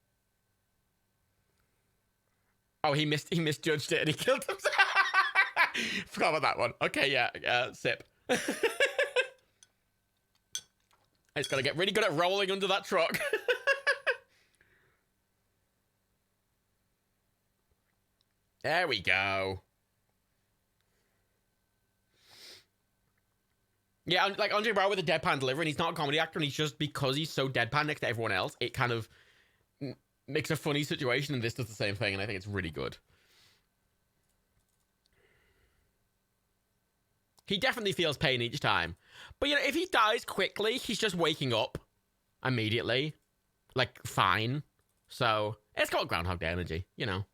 he misjudged it and he killed himself. Forgot about that one. Okay, yeah, sip. It's got to get really good at rolling under that truck. There we go. Yeah, like Andre Braugher with a deadpan delivery, and he's not a comedy actor, and he's just, because he's so deadpan next to everyone else, it kind of makes a funny situation, and this does the same thing, and I think it's really good. He definitely feels pain each time. But, you know, if he dies quickly, he's just waking up immediately. Like, fine. So, it's got Groundhog Day energy, you know.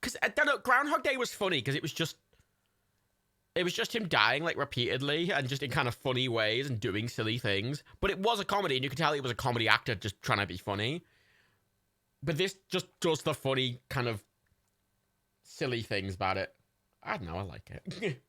Because, I don't know, Groundhog Day was funny because it was just him dying, like, repeatedly and just in kind of funny ways and doing silly things. But it was a comedy, and you could tell he was a comedy actor just trying to be funny. But this just does the funny kind of silly things about it. I don't know, I like it.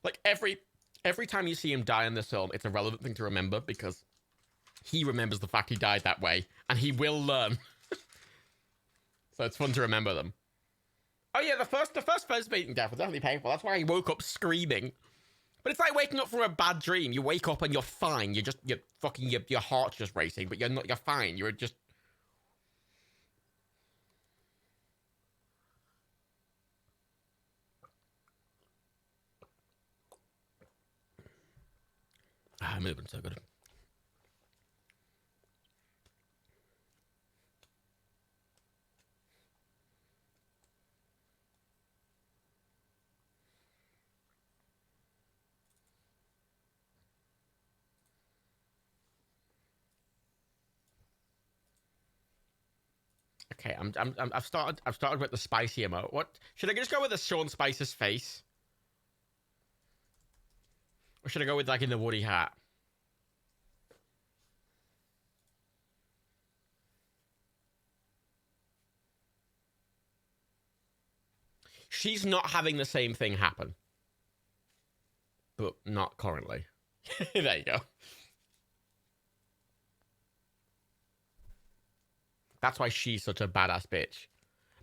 Like every time you see him die in this film, it's a relevant thing to remember because he remembers the fact he died that way, and he will learn. So it's fun to remember them. Oh yeah, the first beating death was definitely painful. That's why he woke up screaming. But it's like waking up from a bad dream. You wake up and you're fine. Your heart's just racing, but you're fine. You're just. Ah, moving so good. Okay, I've started with the spicy emote. What should I just go with the Sean Spicer's face, or should I go with like in the Woody hat? She's not having the same thing happen, but not currently. There you go. That's why she's such a badass bitch.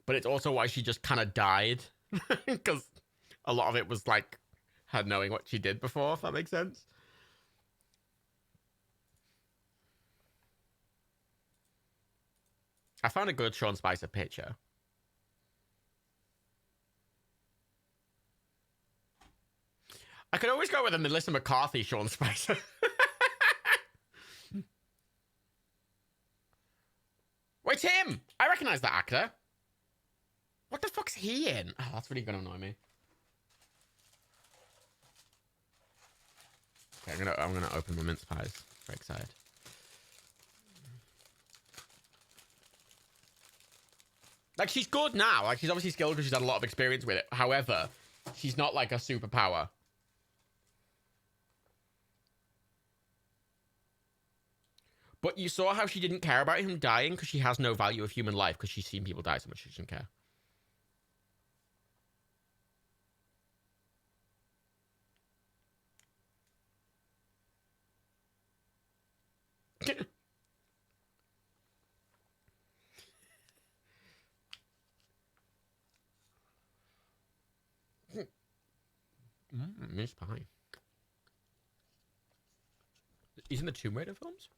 But it's also why she just kind of died. Because a lot of it was like her knowing what she did before, if that makes sense. I found a good Sean Spicer picture. I could always go with a Melissa McCarthy Sean Spicer. Wait, him! I recognize that actor. What the fuck's he in? Oh, that's really gonna annoy me. Okay, I'm gonna open my mince pies. Very excited. Like, she's good now. Like, she's obviously skilled because she's had a lot of experience with it. However, she's not like a superpower. But you saw how she didn't care about him dying because she has no value of human life because she's seen people die so much she doesn't care. Mince pie. He's in the Tomb Raider films?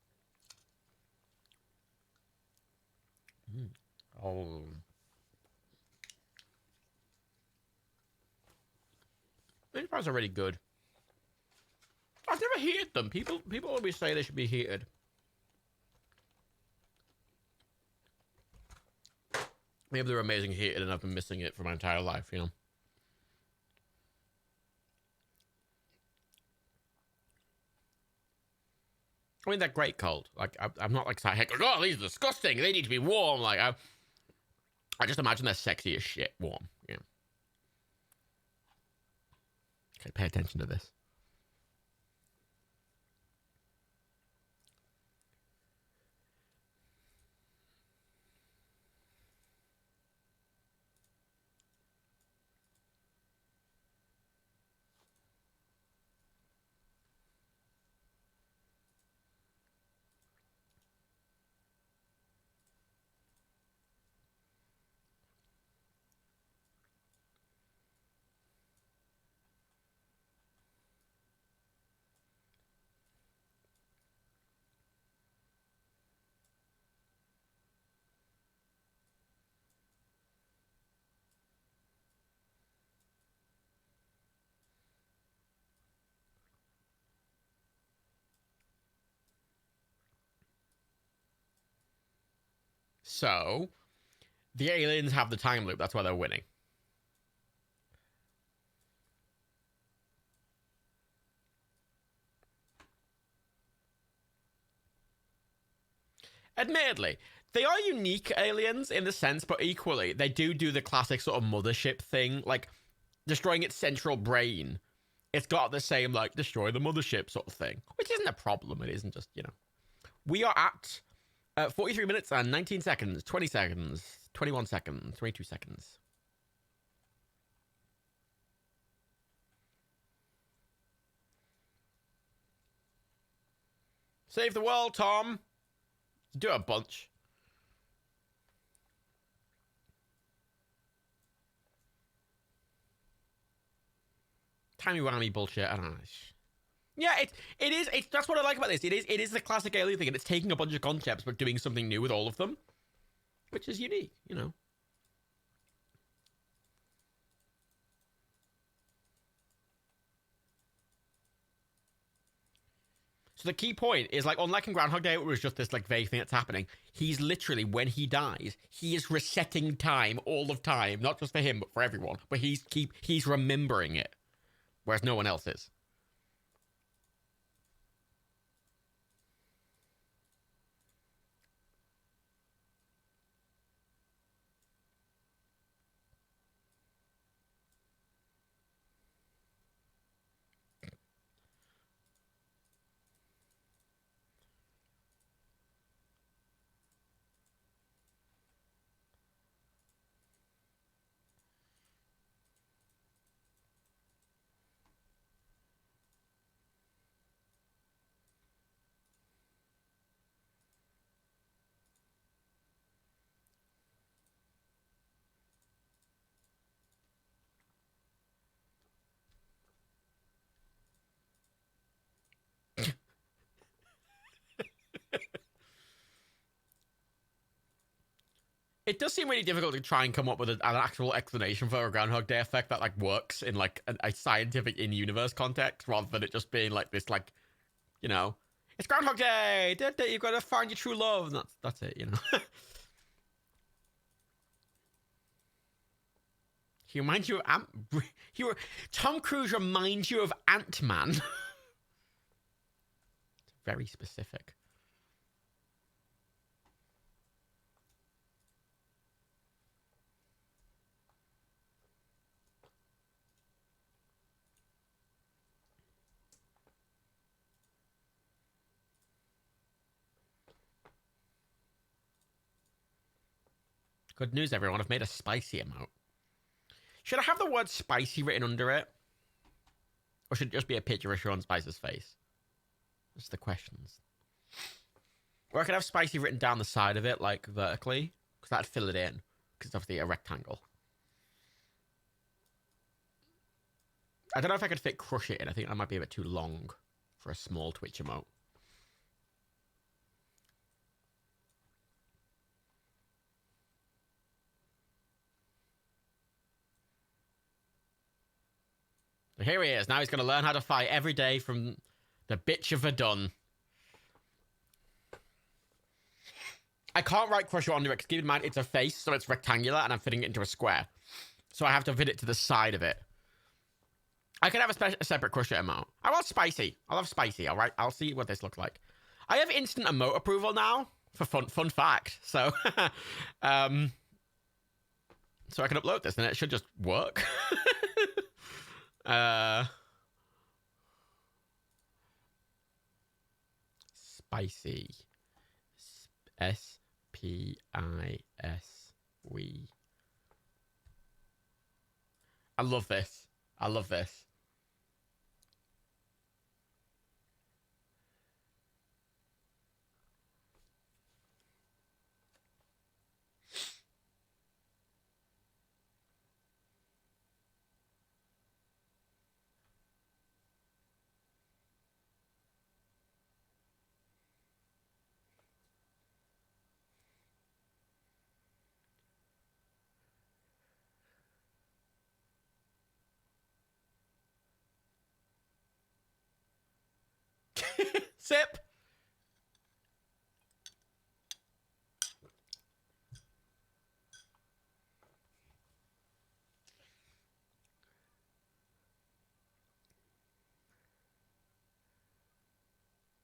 Oh. Mince pies are really good. I've never heated them. People always say they should be heated. Maybe they're amazing heated and I've been missing it for my entire life, you know? I mean, they're great cold. Like, I'm not like sat here, oh, these are disgusting. They need to be warm. Like, I just imagine they're sexy as shit warm. Yeah. Okay, pay attention to this. So, the aliens have the time loop. That's why they're winning. Admittedly, they are unique aliens in the sense, but equally, they do the classic sort of mothership thing, like destroying its central brain. It's got the same, like, destroy the mothership sort of thing, which isn't a problem. It isn't just, you know. We are at 43 minutes and 19 seconds, 20 seconds, 21 seconds, 22 seconds. Save the world, Tom. Do a bunch. Timey-wimey bullshit. I don't know. Yeah, it is. That's what I like about this. It is the classic Alien thing, and it's taking a bunch of concepts but doing something new with all of them, which is unique, you know. So the key point is, like, unlike in Groundhog Day, it was just this like vague thing that's happening. He's literally, when he dies, he is resetting time all of time, not just for him but for everyone. But he's remembering it, whereas no one else is. It does seem really difficult to try and come up with an actual explanation for a Groundhog Day effect that like works in like a scientific in-universe context, rather than it just being like this, like, you know, it's Groundhog Day. You've got to find your true love. And that's it, you know. He reminds you of Tom Cruise reminds you of Ant-Man. It's very specific. Good news, everyone. I've made a spicy emote. Should I have the word spicy written under it? Or should it just be a picture of Sean Spicer's face? That's the questions. Or I could have spicy written down the side of it, like vertically, because that'd fill it in, because it's obviously a rectangle. I don't know if I could fit crush it in. I think that might be a bit too long for a small Twitch emote. So here he is. Now he's going to learn how to fight every day from the bitch of Verdun. I can't write Crusher onto it, because keep in mind, it's a face, so it's rectangular, and I'm fitting it into a square. So I have to fit it to the side of it. I could have a separate Crusher emote. I want spicy. I'll have spicy, all right? I'll see what this looks like. I have instant emote approval now, for fun fact. So, so I can upload this, and it should just work. Spicy. SPIS. We. I love this. I love this. Sip.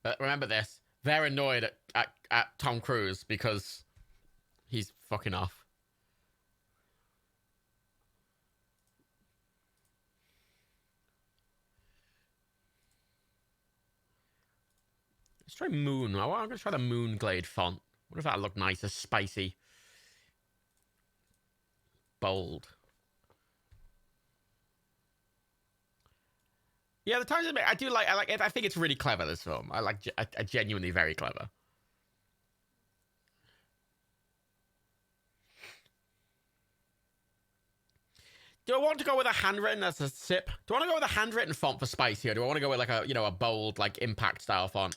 But remember this. They're annoyed at Tom Cruise because he's fucking off. Let's try Moon. I'm going to try the Moonglade font. What if that looked nice, as spicy? Bold. Yeah, the times I do like. I like it. I think it's really clever. This film. I like. I genuinely very clever. Do I want to go with a handwritten as a sip? Do I want to go with a handwritten font for spice here? Do I want to go with like a a bold like impact style font?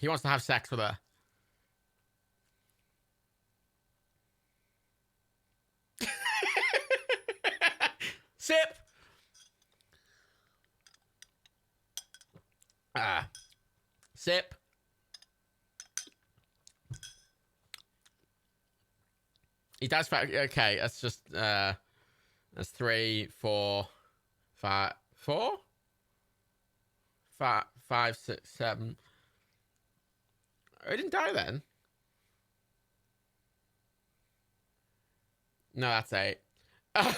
He wants to have sex with her. Sip. Sip. He does. Okay, that's just that's 3, 4, 5, 4, 5, 5, 6, 7. Oh, he didn't die then. No, that's 8. I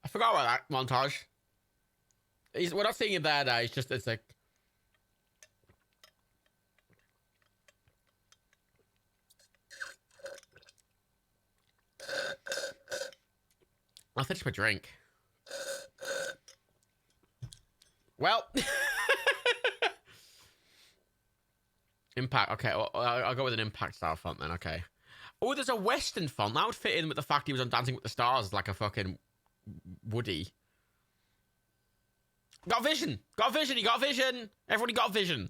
forgot about that montage. We're not seeing it there now. It's like. I'll finish my drink. Well. Impact. Okay, well, I'll go with an impact style font then. Okay. Oh, there's a Western font. That would fit in with the fact he was on Dancing with the Stars like a fucking Woody. Got vision. Got vision. He got vision. Everybody got vision.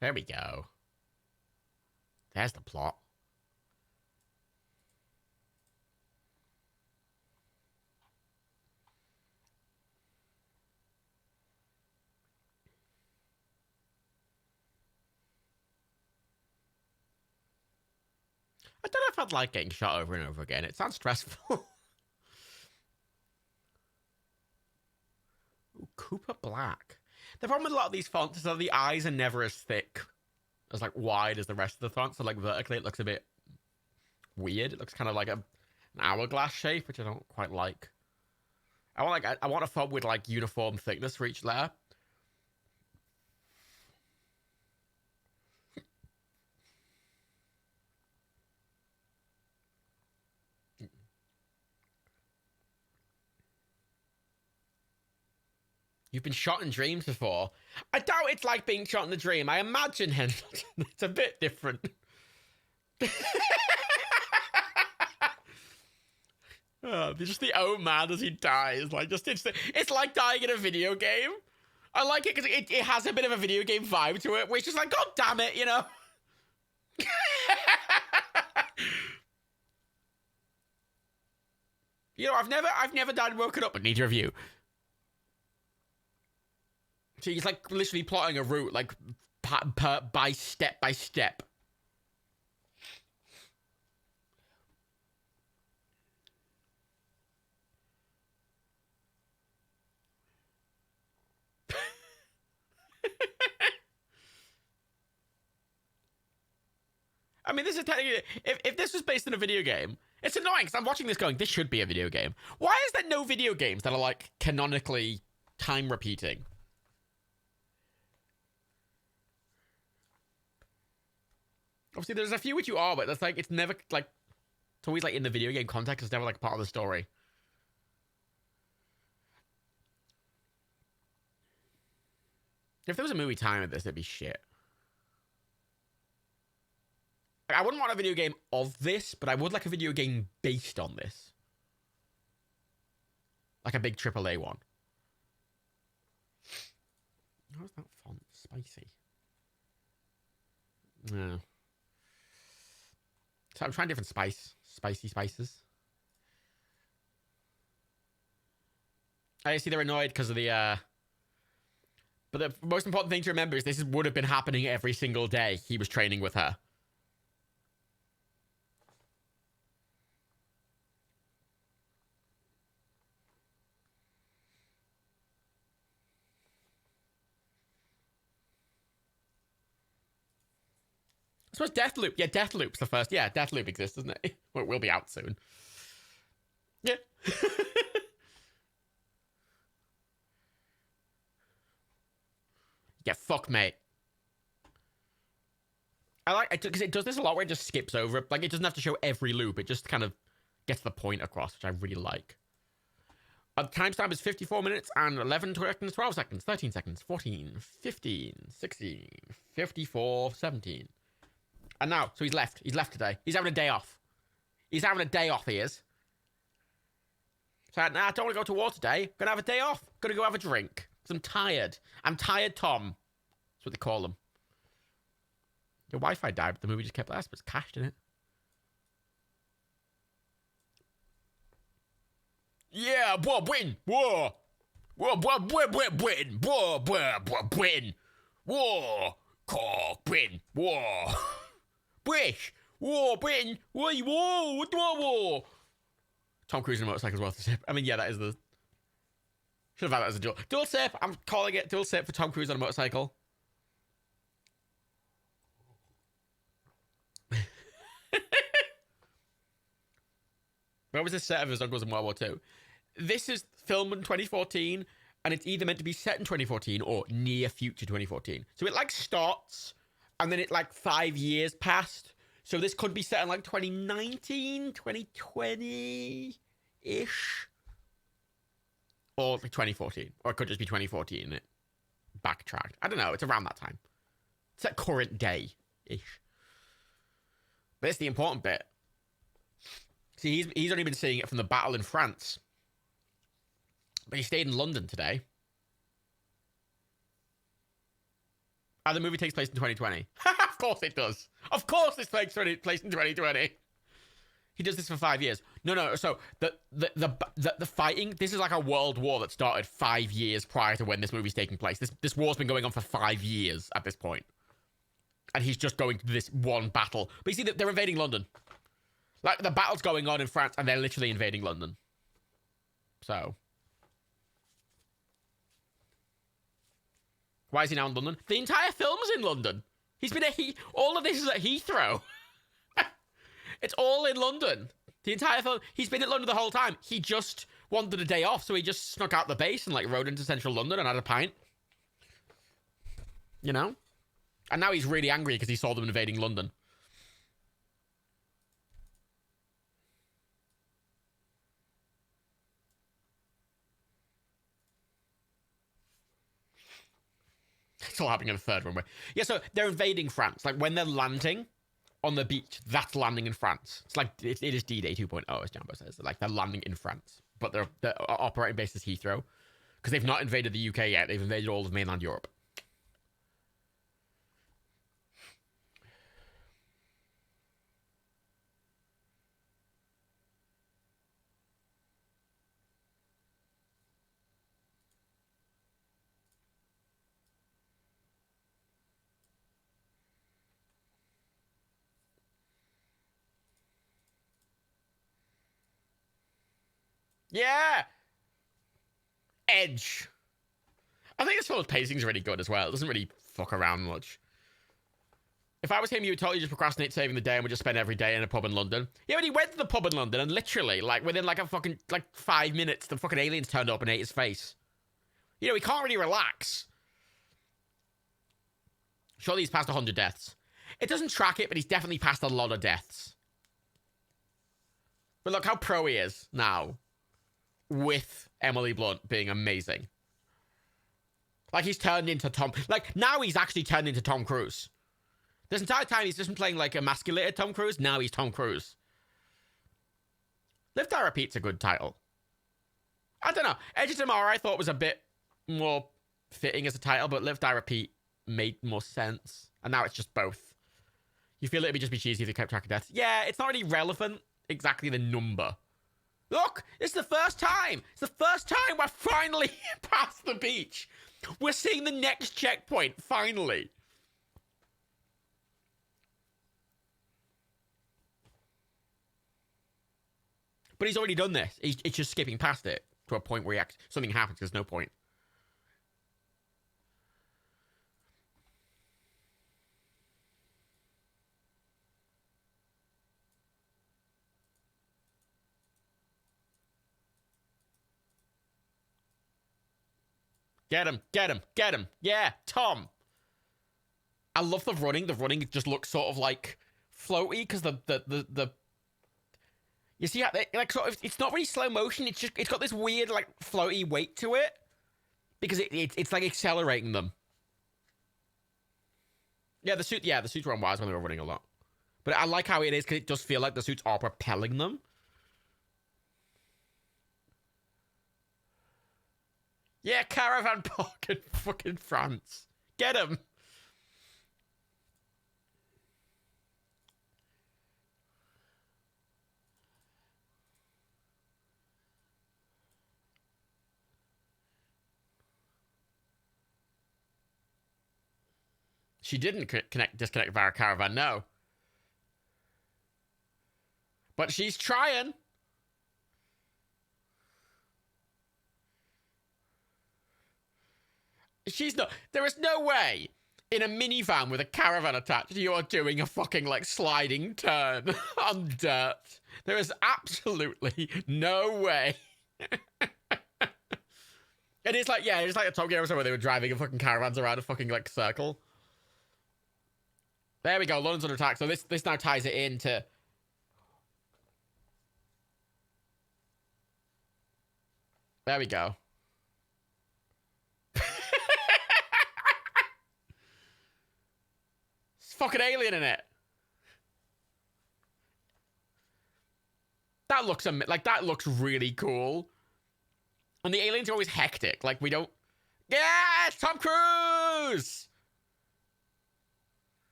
There we go. There's the plot. I don't know if I'd like getting shot over and over again. It sounds stressful. Ooh, Cooper Black. The problem with a lot of these fonts is that the eyes are never as thick, as like wide as the rest of the font. So like vertically, it looks a bit weird. It looks kind of like an hourglass shape, which I don't quite like. I want a font with like uniform thickness for each layer. You've been shot in dreams before. I doubt it's like being shot in a dream. I imagine it's a bit different. Just the oh man as he dies. Like it's like dying in a video game. I like it because it has a bit of a video game vibe to it, which is like, God damn it, you know. You know, I've never died and woken up, but need to review. So he's like literally plotting a route, like by step by step. I mean, this is technically, if this was based on a video game, it's annoying because I'm watching this going, this should be a video game. Why is there no video games that are like canonically time repeating? Obviously, there's a few which you are, but that's like, it's never like, it's always like in the video game context. It's never like part of the story. If there was a movie time of this, it'd be shit. I wouldn't want a video game of this, but I would like a video game based on this. Like a big AAA one. How's that font? Spicy. No. So I'm trying different spicy spices. I see they're annoyed because of the, but the most important thing to remember is this would have been happening every single day he was training with her. I suppose Deathloop. Yeah, Deathloop's the first. Yeah, Deathloop exists, doesn't it? Well, it will be out soon. Yeah. Yeah, fuck, mate. I like it because it does this a lot where it just skips over it. Like, it doesn't have to show every loop. It just kind of gets the point across, which I really like. Timestamp is 54 minutes and 11 seconds, 12 seconds, 13 seconds, 14, 15, 16, 54, 17. And now, so he's left. He's left today. He's having a day off. He's having a day off, he is. So, nah, I don't want to go to war today. Gonna have a day off. Gonna go have a drink. Because I'm tired. I'm tired, Tom. That's what they call them. Your Wi-Fi died, but the movie just kept last, but it's cached in it. Yeah, boy, Britain. War. War, Britain. War, Britain. War. Call Britain. War. British. War, Britain. War. Tom Cruise in a motorcycle as well to sip. I mean, yeah, that is the... Should have had that as a dual. Dual sip. I'm calling it dual sip for Tom Cruise on a motorcycle. Where was this set of his uncles in World War II? This is filmed in 2014, and it's either meant to be set in 2014 or near future 2014. So it like starts, and then it like 5 years passed. So this could be set in like 2019, 2020-ish. Or like 2014. Or it could just be 2014 and it backtracked. I don't know. It's around that time. It's at current day-ish. But it's the important bit. See, he's only been seeing it from the battle in France. But he stayed in London today. And the movie takes place in 2020. Of course it does. Of course this takes place in 2020. He does this for 5 years. No. So the fighting, this is like a world war that started 5 years prior to when this movie's taking place. This war's been going on for 5 years at this point. And he's just going to this one battle. But you see, they're invading London. Like, the battle's going on in France, and they're literally invading London. So. Why is he now in London? The entire film's in London. He's been all of this is at Heathrow. It's all in London. The entire film. He's been in London the whole time. He just wanted a day off, so he just snuck out the base and, like, rode into central London and had a pint. You know? And now he's really angry because he saw them invading London. It's all happening in the third runway. Yeah, so they're invading France. Like, when they're landing on the beach, that's landing in France. It's like, it is D-Day 2.0, as Jambo says. Like, they're landing in France. But their operating base is Heathrow. Because they've not invaded the UK yet. They've invaded all of mainland Europe. Yeah! Edge. I think this film's pacing's really good as well. It doesn't really fuck around much. If I was him, you would totally just procrastinate saving the day and would just spend every day in a pub in London. Yeah, but he went to the pub in London and literally, like, within like a fucking, like, 5 minutes, the fucking aliens turned up and ate his face. You know, he can't really relax. Surely he's passed 100 deaths. It doesn't track it, but he's definitely passed a lot of deaths. But look how pro he is now. With Emily Blunt being amazing. Like, he's turned into Tom... Like, now he's actually turned into Tom Cruise. This entire time, he's just been playing, like, emasculated Tom Cruise. Now he's Tom Cruise. Live Die Repeat's a good title. I don't know. Edge of Tomorrow I thought was a bit more fitting as a title, but Live Die Repeat made more sense. And now it's just both. You feel it would just be cheesy if they kept track of deaths. Yeah, it's not really relevant, exactly the number. Look, it's the first time. It's the first time we're finally past the beach. We're seeing the next checkpoint, finally. But he's already done this. It's just skipping past it to a point where something happens. There's no point. Get him, get him, get him. Yeah, Tom. I love the running. The running just looks sort of like floaty because the you see how they, like sort of it's not really slow motion. It's got this weird like floaty weight to it because it's like accelerating them. Yeah, the suits were on wires when they were running a lot, but I like how it is because it does feel like the suits are propelling them. Yeah, caravan park in fucking France. Get him. She didn't disconnect via caravan, no. But she's trying. She's not. There is no way in a minivan with a caravan attached you are doing a fucking like sliding turn on dirt. There is absolutely no way. And it's like, yeah, it's like a Top Gear episode where they were driving a fucking caravans around a fucking like circle. There we go. London's under attack. So this now ties it into. There we go. It's fucking alien in it. That looks really cool. And the aliens are always hectic. Like we don't. Yes, Tom Cruise.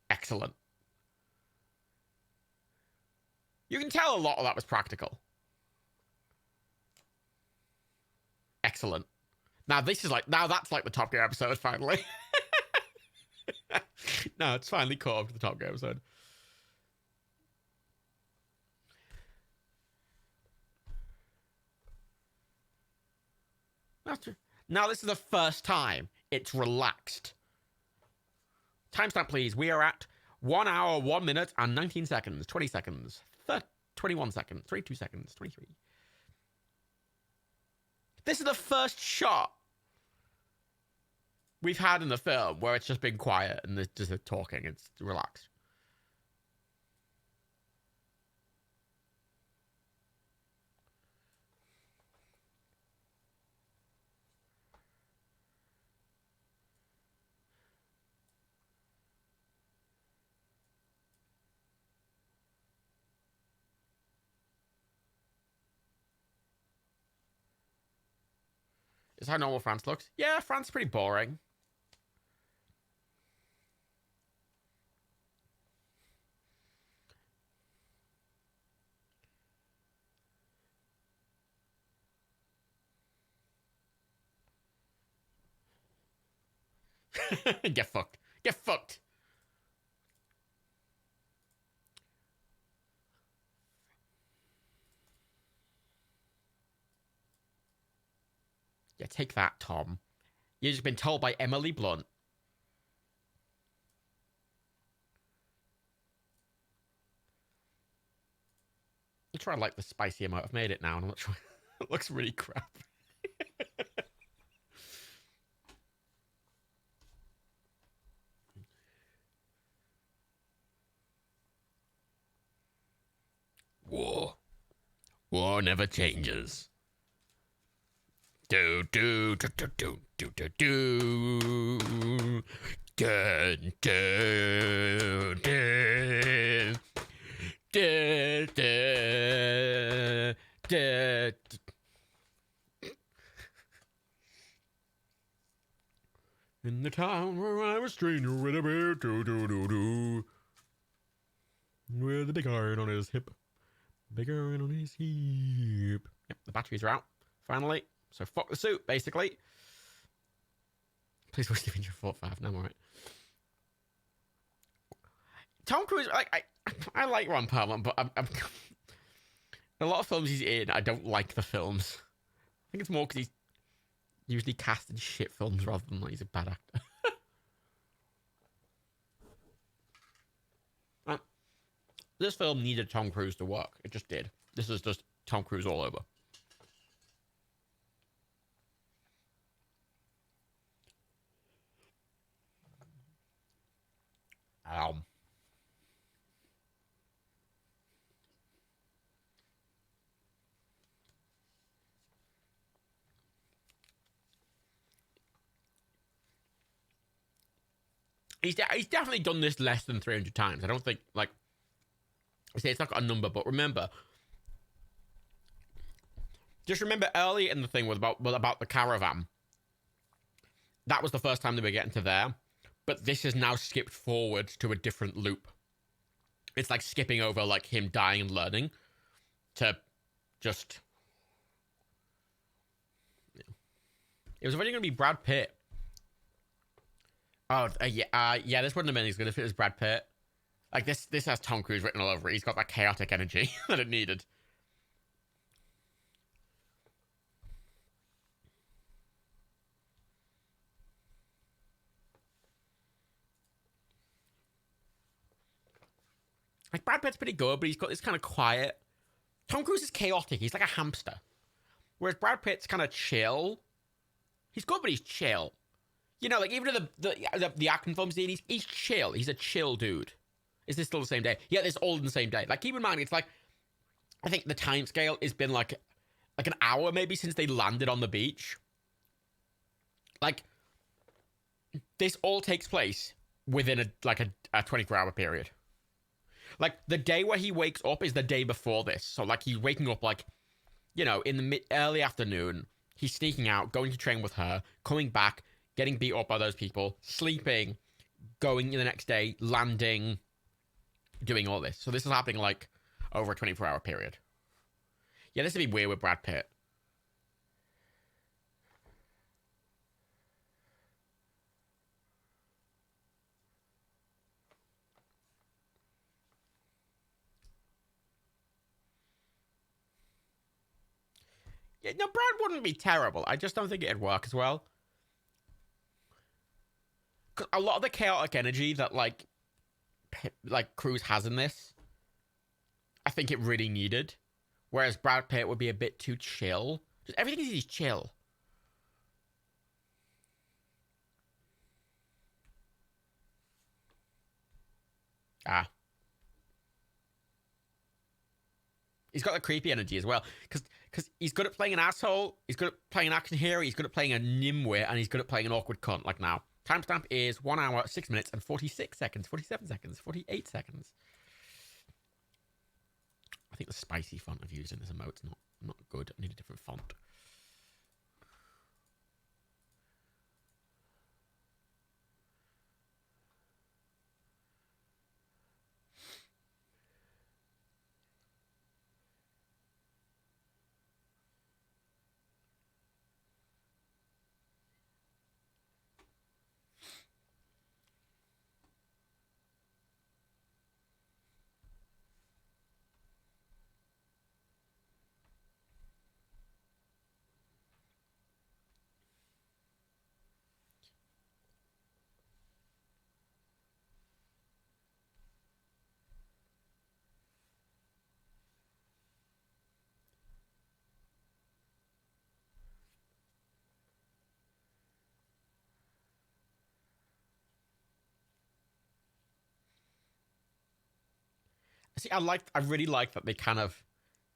Excellent. You can tell a lot of that was practical. Excellent. Now that's like the Top Gear episode finally. No, it's finally caught up to the Top Gear episode. That's true. Now this is the first time it's relaxed. Timestamp, please. We are at 1 hour, 1 minute, and 19 seconds. 20 seconds. 21 seconds. 22 seconds. 23. This is the first shot we've had in the film where it's just been quiet and there's just talking. It's relaxed. Is how normal France looks? Yeah, France is pretty boring. Get fucked. Get fucked. Yeah, take that, Tom. You've just been told by Emily Blunt. I'm trying to like the spicy I might have made it now, and I'm not sure. It looks really crap. War never changes. Do do do do do do do do. Dun, dun, dun. Dun, dun, dun. In the town where I was stranger with a bear, do do do do. With a big iron on his hip. Bigger on his hip. Yep, the batteries are out, finally. So fuck the suit, basically. Please watch the Avenger 4-5. No, I'm alright. Tom Cruise, like, I like Ron Perlman, but I'm a lot of films he's in, I don't like the films. I think it's more because he's usually cast in shit films rather than like he's a bad actor. This film needed Tom Cruise to work. It just did. This is just Tom Cruise all over. He's definitely done this less than 300 times. I don't think, like, I say it's not got a number, but remember, just remember early in the thing was about the caravan. That was the first time they were getting to there, but this is now skipped forward to a different loop. It's like skipping over like him dying and learning to just. It was originally going to be Brad Pitt. Oh, yeah, this wouldn't have been as good if it was Brad Pitt. Like, this has Tom Cruise written all over it. He's got that chaotic energy that it needed. Like, Brad Pitt's pretty good, but he's got this kind of quiet. Tom Cruise is chaotic. He's like a hamster. Whereas Brad Pitt's kind of chill. He's good, but he's chill. You know, like, even in the action films he's chill. He's a chill dude. Is this still the same day? Yeah, it's all in the same day. Like, keep in mind, it's like, I think the time scale has been like an hour maybe since they landed on the beach. Like, this all takes place within a 24-hour period. Like, the day where he wakes up is the day before this. So, like, he's waking up, like, you know, in the early afternoon. He's sneaking out, going to train with her, coming back, getting beat up by those people, sleeping, going the next day, landing, doing all this. So this is happening, like, over a 24-hour period. Yeah, this would be weird with Brad Pitt. Yeah, no, Brad wouldn't be terrible. I just don't think it'd work as well. Because a lot of the chaotic energy that, like Cruise has in this, I think it really needed. Whereas Brad Pitt would be a bit too chill. Just everything is chill. Ah. He's got the creepy energy as well. Because he's good at playing an asshole, he's good at playing an action hero, he's good at playing a nimwit, and he's good at playing an awkward cunt, like now. Timestamp is 1 hour, 6 minutes, and 46 seconds, 47 seconds, 48 seconds. I think the spicy font I've used in this emote's not good. I need a different font. See, I really like that they kind of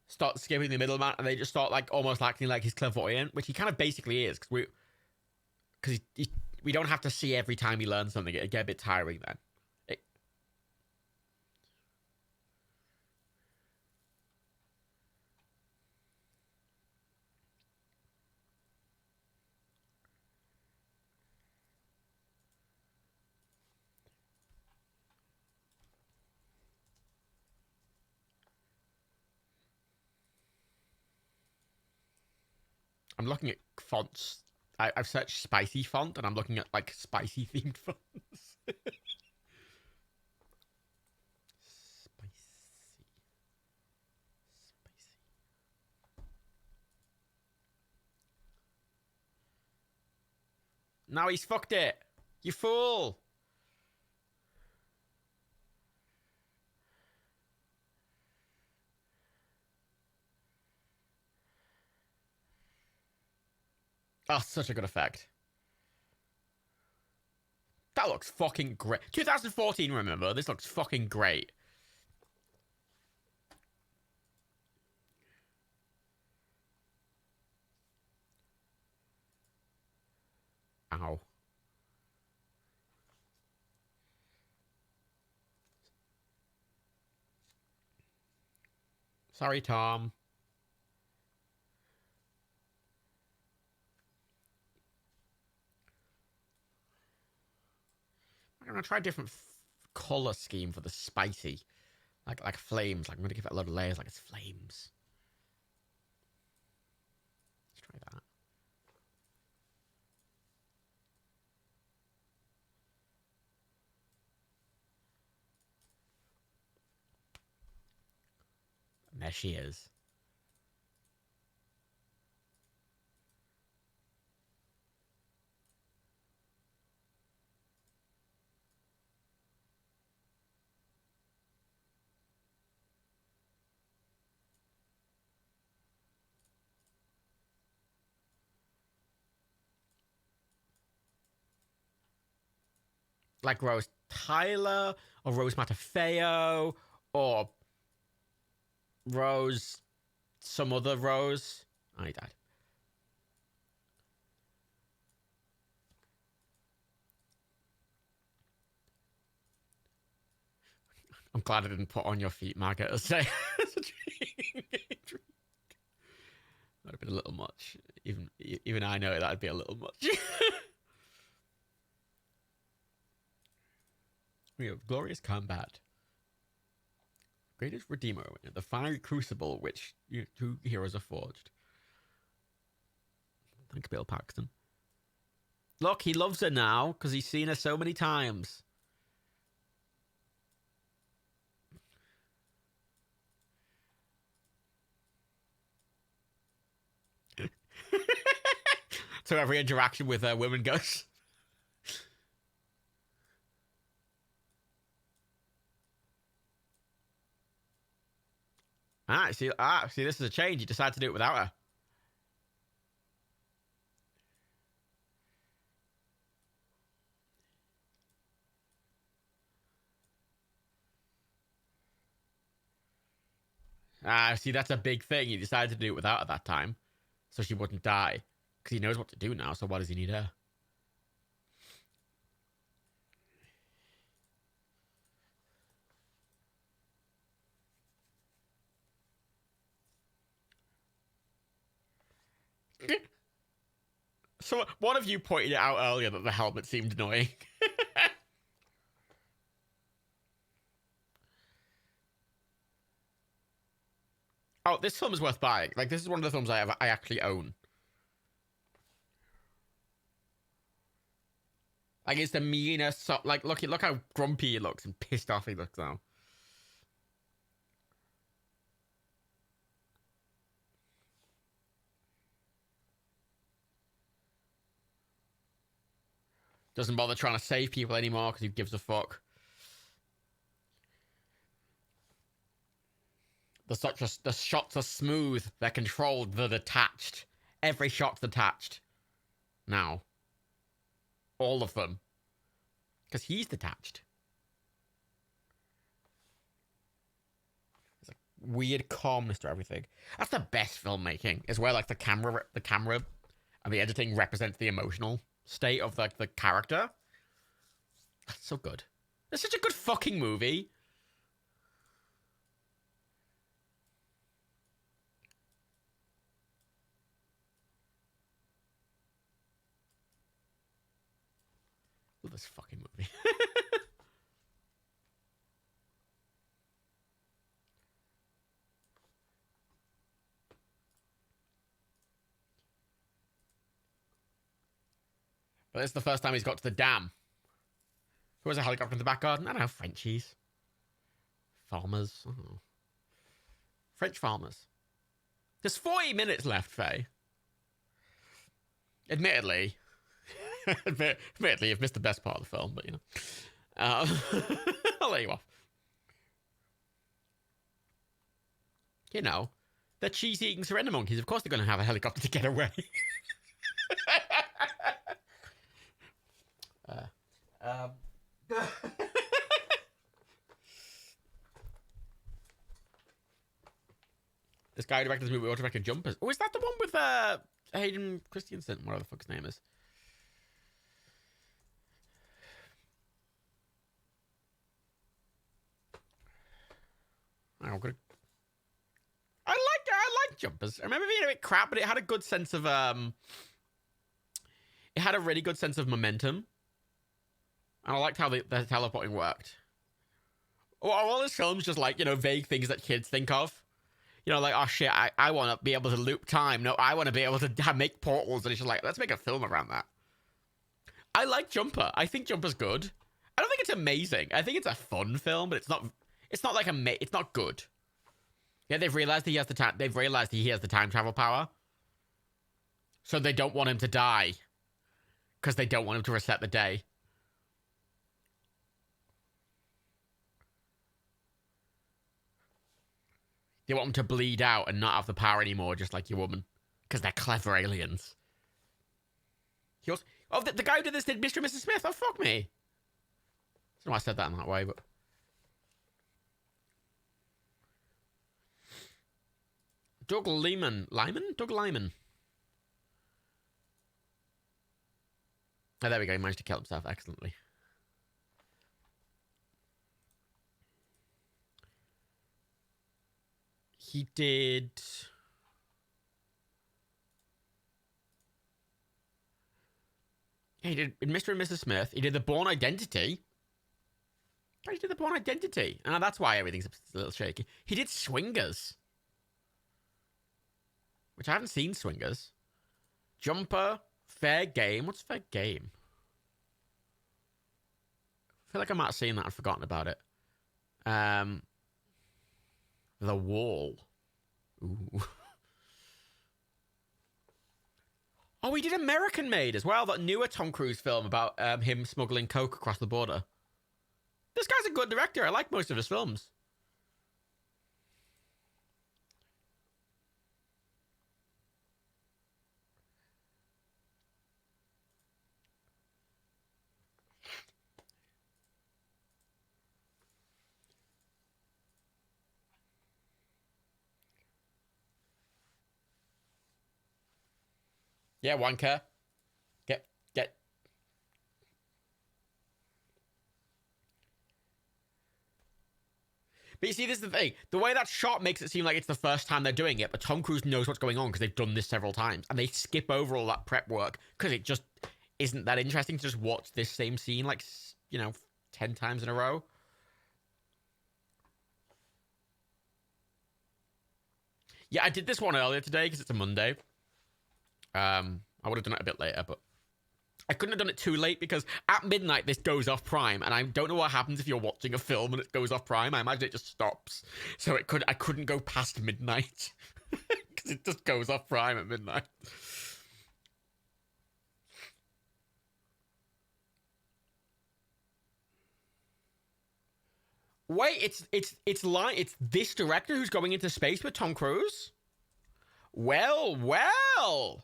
start skipping the middleman and they just start like almost acting like he's clairvoyant, which he kind of basically is, because we don't have to see every time he learns something. It'd get a bit tiring then. I'm looking at fonts. I've searched spicy font, and I'm looking at like spicy themed fonts. Now he's fucked it. You fool. Oh, such a good effect. That looks fucking great. 2014, remember? This looks fucking great. Ow. Sorry, Tom. I'm gonna try a different color scheme for the spicy, like flames. Like I'm gonna give it a lot of layers, like it's flames. Let's try that. And there she is. Like Rose Tyler or Rose Matafeo or Rose, some other Rose. Oh, he died. I'm glad I didn't put on your feet, Margaret. That'd have been a little much. Even I know that'd be a little much. We have glorious combat. Greatest Redeemer, the fiery crucible which two heroes are forged. Thank Bill Paxton. Look, he loves her now because he's seen her so many times. So every interaction with women goes. See, this is a change. You decide to do it without her. See, that's a big thing. He decided to do it without her that time, so she wouldn't die. Because he knows what to do now, so why does he need her? So one of you pointed it out earlier that the helmet seemed annoying. Oh, this film is worth buying. Like, this is one of the films I actually own. Like, it's the meanest. So, like, look how grumpy he looks and pissed off he looks now. Doesn't bother trying to save people anymore because he gives a fuck. The shots are smooth. They're controlled. They're detached. Every shot's detached. Now. All of them. Because he's detached. There's a weird calmness to everything. That's the best filmmaking. Is where like the camera and the editing represents the emotional state of like the character. That's so good. It's such a good fucking movie. Love this fucking movie. But it's the first time he's got to the dam. Who has a helicopter in the back garden? I don't know, Frenchies. Farmers. Oh. French farmers. There's 40 minutes left, Faye. Admittedly, you've missed the best part of the film, but you know. I'll let you off. You know, they're cheese-eating surrender monkeys. Of course they're going to have a helicopter to get away. This guy who directed this movie, also directed Jumpers. Oh, is that the one with Hayden Christensen? Whatever the fuck his name is. I like Jumpers. I remember being a bit crap, but it had a good sense of it had a really good sense of momentum. And I liked how the teleporting worked. Or are all his films just like, you know, vague things that kids think of? You know, like, oh shit, I want to be able to loop time. No, I want to be able to make portals. And it's just like, let's make a film around that. I like Jumper. I think Jumper's good. I don't think it's amazing. I think it's a fun film, but it's not like it's not good. Yeah, they've realized he has the time. They've realized he has the time travel power. So they don't want him to die. Because they don't want him to reset the day. They want him to bleed out and not have the power anymore, just like your woman. Because they're clever aliens. He also, oh, the guy who did this did Mr. and Mrs. Smith. Oh, fuck me. I don't know why I said that in that way, but... Doug Liman. Doug Liman. Oh, there we go. He managed to kill himself excellently. He did... Yeah, he did Mr. and Mrs. Smith. He did The Bourne Identity. Oh, he did The Bourne Identity. And that's why everything's a little shaky. He did Swingers. Which I haven't seen Swingers. Jumper. Fair Game. What's Fair Game? I feel like I might have seen that and forgotten about it. The Wall. Ooh. Oh, he did American Made as well. That newer Tom Cruise film about him smuggling coke across the border. This guy's a good director. I like most of his films. Yeah, wanker. Get. But you see, this is the thing. The way that shot makes it seem like it's the first time they're doing it, but Tom Cruise knows what's going on because they've done this several times. And they skip over all that prep work because it just isn't that interesting to just watch this same scene like, you know, 10 times in a row. Yeah, I did this one earlier today because it's a Monday. I would have done it a bit later, but I couldn't have done it too late because at midnight this goes off Prime, and I don't know what happens if you're watching a film and it goes off Prime. I imagine it just stops. So I couldn't go past midnight because it just goes off Prime at midnight. Wait, it's this director who's going into space with Tom Cruise? Well.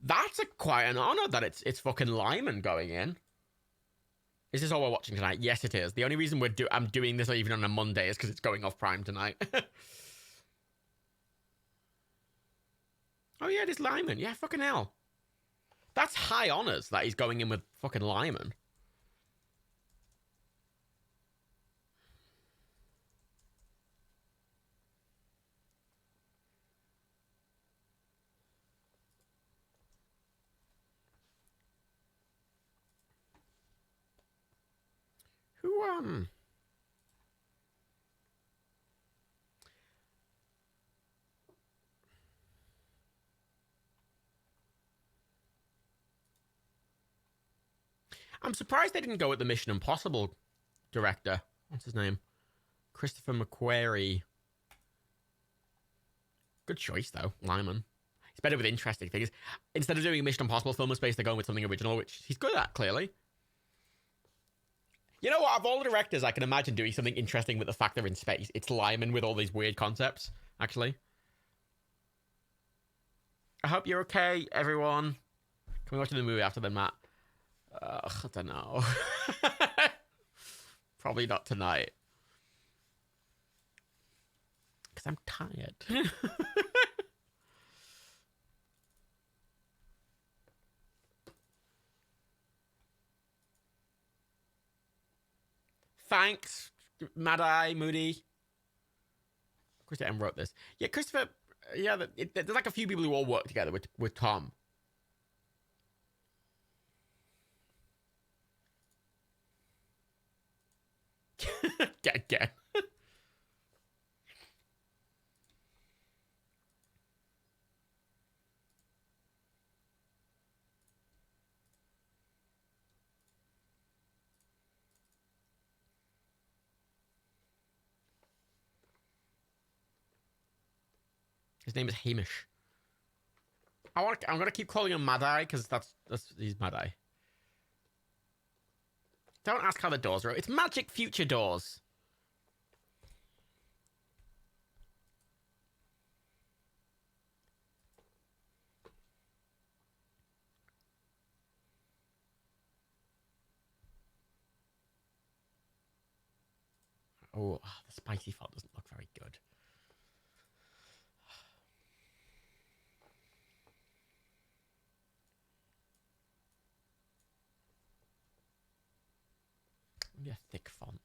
That's quite an honor that it's fucking Lyman going in. Is this all we're watching tonight? Yes, it is. The only reason I'm doing this even on a Monday is because it's going off Prime tonight. Oh yeah, it is Lyman. Yeah, fucking hell. That's high honors that he's going in with fucking Lyman. Who, I'm surprised they didn't go with the Mission Impossible director. What's his name? Christopher McQuarrie. Good choice, though. Lyman. He's better with interesting things. Instead of doing a Mission Impossible film in space, they're going with something original, which he's good at, clearly. You know what? Of all the directors I can imagine doing something interesting with the fact they're in space, it's Lyman with all these weird concepts, actually. I hope you're okay, everyone. Can we watch the movie after then, Matt? I don't know. Probably not tonight. Because I'm tired. Thanks, Mad Eye, Moody. Christopher M wrote this. Yeah, Christopher. Yeah, there's like a few people who all work together with Tom. Get. His name is Hamish. I'm gonna keep calling him Mad Eye because he's Mad Eye. Don't ask how the doors are. It's magic future doors. Oh, the spicy font doesn't look very good. Maybe a thick font.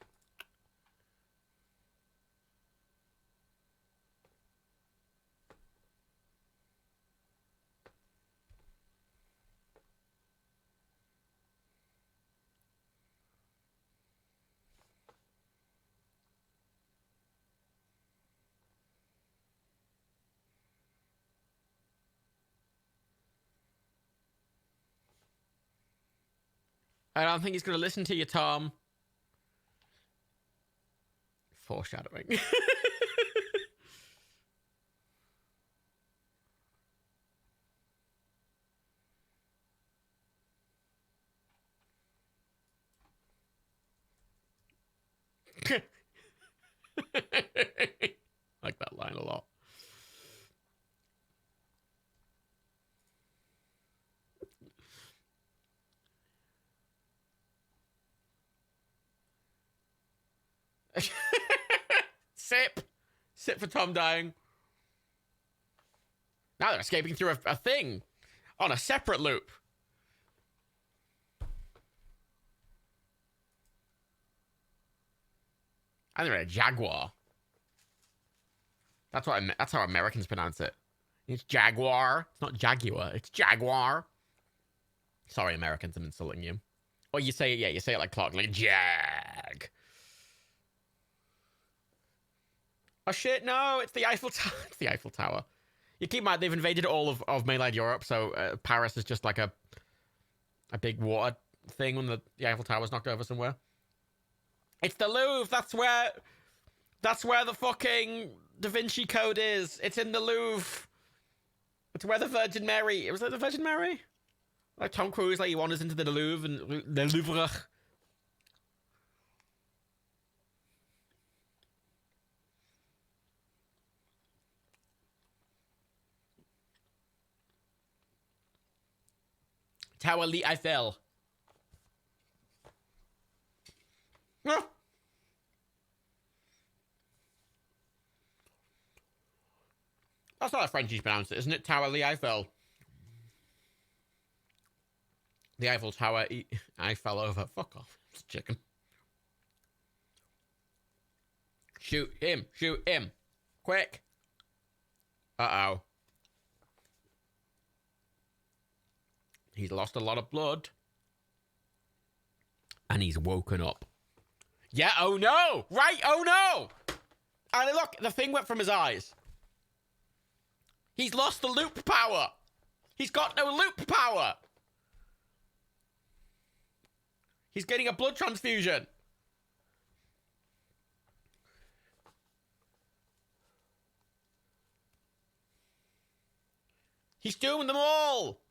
I don't think he's going to listen to you, Tom. Foreshadowing. Like that line a lot. Sip for Tom dying. Now they're escaping through a thing on a separate loop. And they're in a Jaguar. That's how Americans pronounce it. It's Jaguar. It's not Jaguar. It's Jaguar. Sorry, Americans, I'm insulting you. Or you say it like Clark, like Jag. Oh shit, no, it's the Eiffel Tower. It's the Eiffel Tower. You keep in mind, they've invaded all of mainland Europe, so Paris is just like a big water thing when the Eiffel Tower's knocked over somewhere. It's the Louvre. That's where the fucking Da Vinci Code is. It's in the Louvre. It's where the Virgin Mary. Was it the Virgin Mary? Like Tom Cruise, like he wanders into the Louvre and the Louvre. Tower Eiffel. No. That's not how French you pronounce it, isn't it? Tower Eiffel. The Eiffel Tower. I fell over. Fuck off. It's chicken. Shoot him. Shoot him. Quick. Uh-oh. He's lost a lot of blood. And he's woken up. Yeah, oh no! Right, oh no! And look, the thing went from his eyes. He's lost the loop power. He's got no loop power. He's getting a blood transfusion. He's doing them all.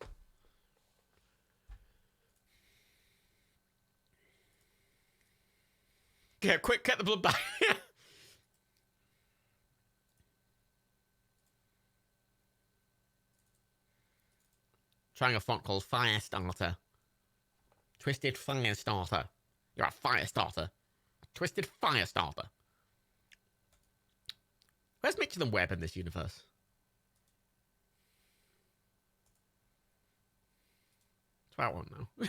Yeah, quick, get the blood back. Trying a font called Firestarter. Twisted Firestarter. You're a Firestarter. Twisted Firestarter. Where's Mitchell and Webb in this universe? That's what I want now.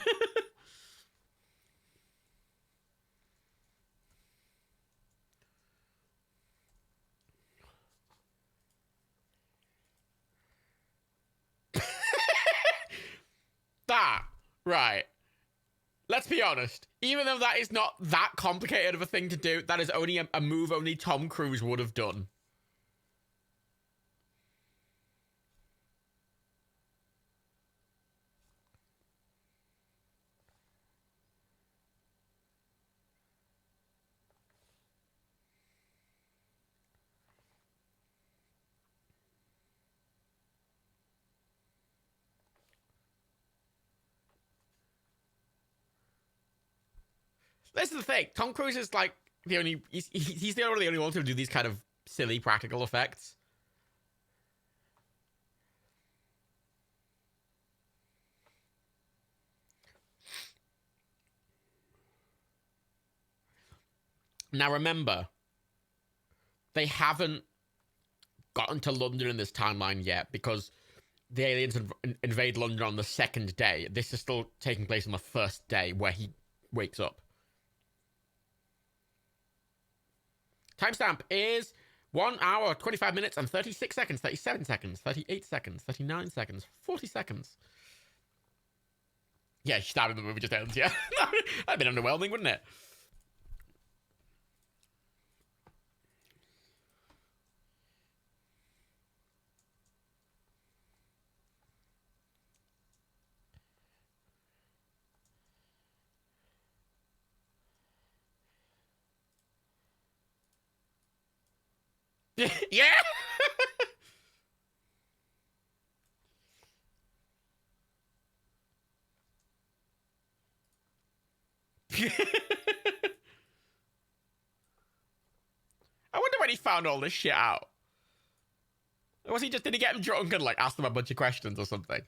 Right. Let's be honest. Even though that is not that complicated of a thing to do, that is only a move only Tom Cruise would have done. This is the thing. Tom Cruise is like the only... He's the only one to do these kind of silly practical effects. Now remember, they haven't gotten to London in this timeline yet because the aliens invade London on the second day. This is still taking place on the first day where he wakes up. Timestamp is 1 hour, 25 minutes, and 36 seconds, 37 seconds, 38 seconds, 39 seconds, 40 seconds. Yeah, she started the movie just ends, yeah. That'd been underwhelming, wouldn't it? Yeah. I wonder when he found all this shit out. Or was he just, did he get him drunk and like ask them a bunch of questions or something?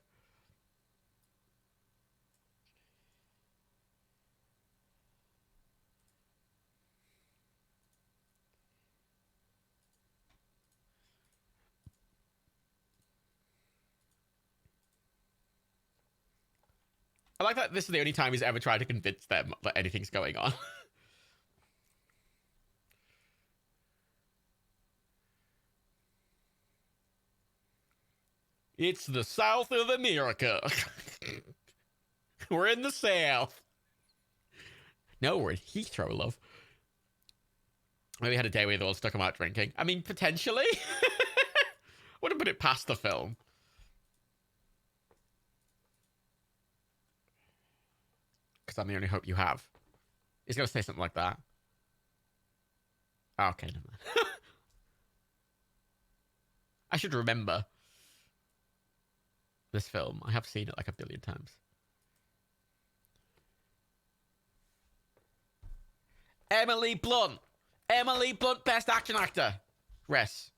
I like that this is the only time he's ever tried to convince them that anything's going on. It's the South of America. We're in the South. No, we're in Heathrow, love. Maybe had a day where they all stuck him out drinking. I mean, potentially. Wouldn't put it past the film. Because I'm the only hope you have. He's going to say something like that. Oh, okay, never mind. I should remember this film. I have seen it like a billion times. Emily Blunt. Emily Blunt, Best Action Actor. Actress.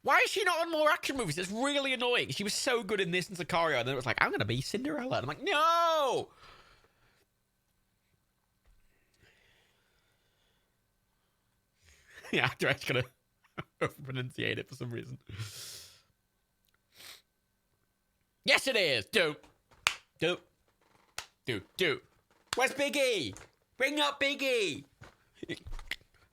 Why is she not on more action movies? It's really annoying. She was so good in this and Sicario, and then it was like, I'm going to be Cinderella. And I'm like, no! The actor is going to pronunciate it for some reason. Yes, it is. Do. Where's Biggie? Bring up Biggie.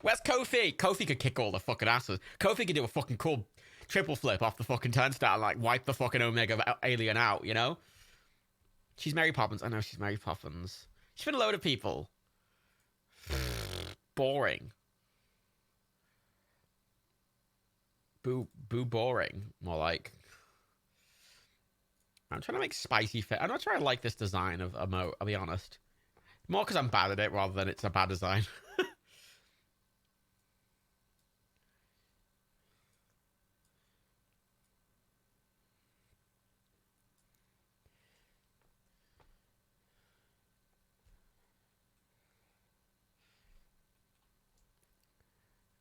Where's Kofi? Kofi could kick all the fucking asses. Kofi could do a fucking cool triple flip off the fucking turnstile and like wipe the fucking Omega alien out, you know? She's Mary Poppins. I know she's Mary Poppins. She's been a load of people. Boring. Boo boring. More like. I'm trying to make spicy fit. I'm not sure I like this design of emote, I'll be honest. More because I'm bad at it rather than it's a bad design.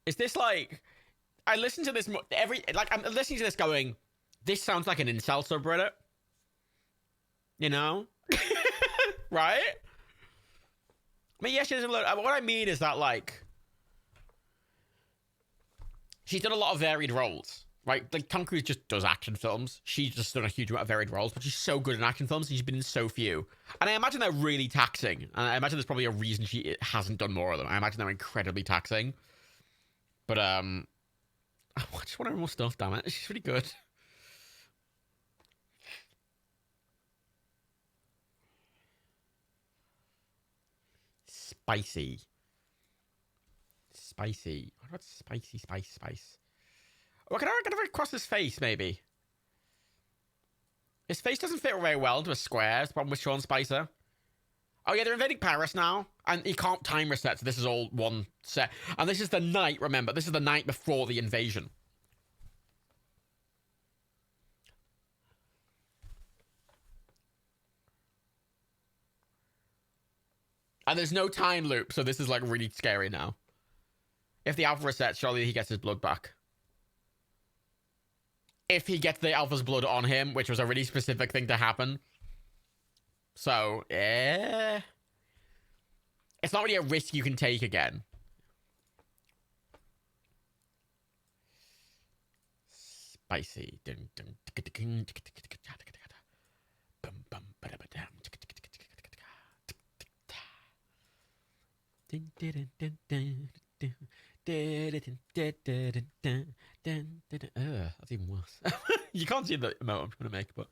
Is this like... I listen to this I'm listening to this going, this sounds like an incel subreddit. You know? Right? I mean, yes, she doesn't look... What I mean is that, like... She's done a lot of varied roles, right? Like, Tom Cruise just does action films. She's just done a huge amount of varied roles, but she's so good in action films, and she's been in so few. And I imagine they're really taxing. And I imagine there's probably a reason she hasn't done more of them. I imagine they're incredibly taxing. But, I just want her more stuff, damn it. She's really good. Spicy. Spicy. What about spicy, spice? Oh, can I get across his face, maybe? His face doesn't fit very well into a square. It's the problem with Sean Spicer. Oh, yeah, they're invading Paris now. And he can't time reset, so this is all one set. And this is the night, remember. This is the night before the invasion. And there's no time loop, so this is, like, really scary now. If the alpha resets, surely he gets his blood back. If he gets the alpha's blood on him, which was a really specific thing to happen. So, it's not really a risk you can take again. Spicy. That's even worse. You can't see the emote I'm trying to make, but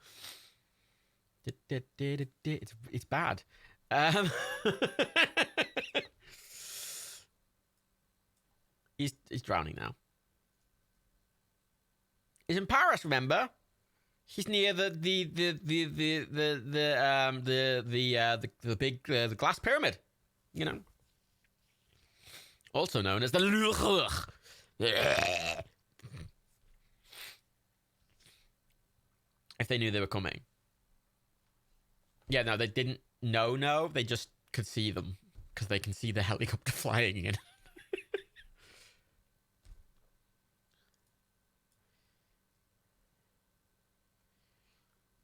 it's bad. He's drowning now. He's in Paris, remember? He's near the big glass pyramid, you know. Also known as the Louvre. If they knew they were coming. Yeah, no, they didn't know, no. They just could see them. Because they can see the helicopter flying in.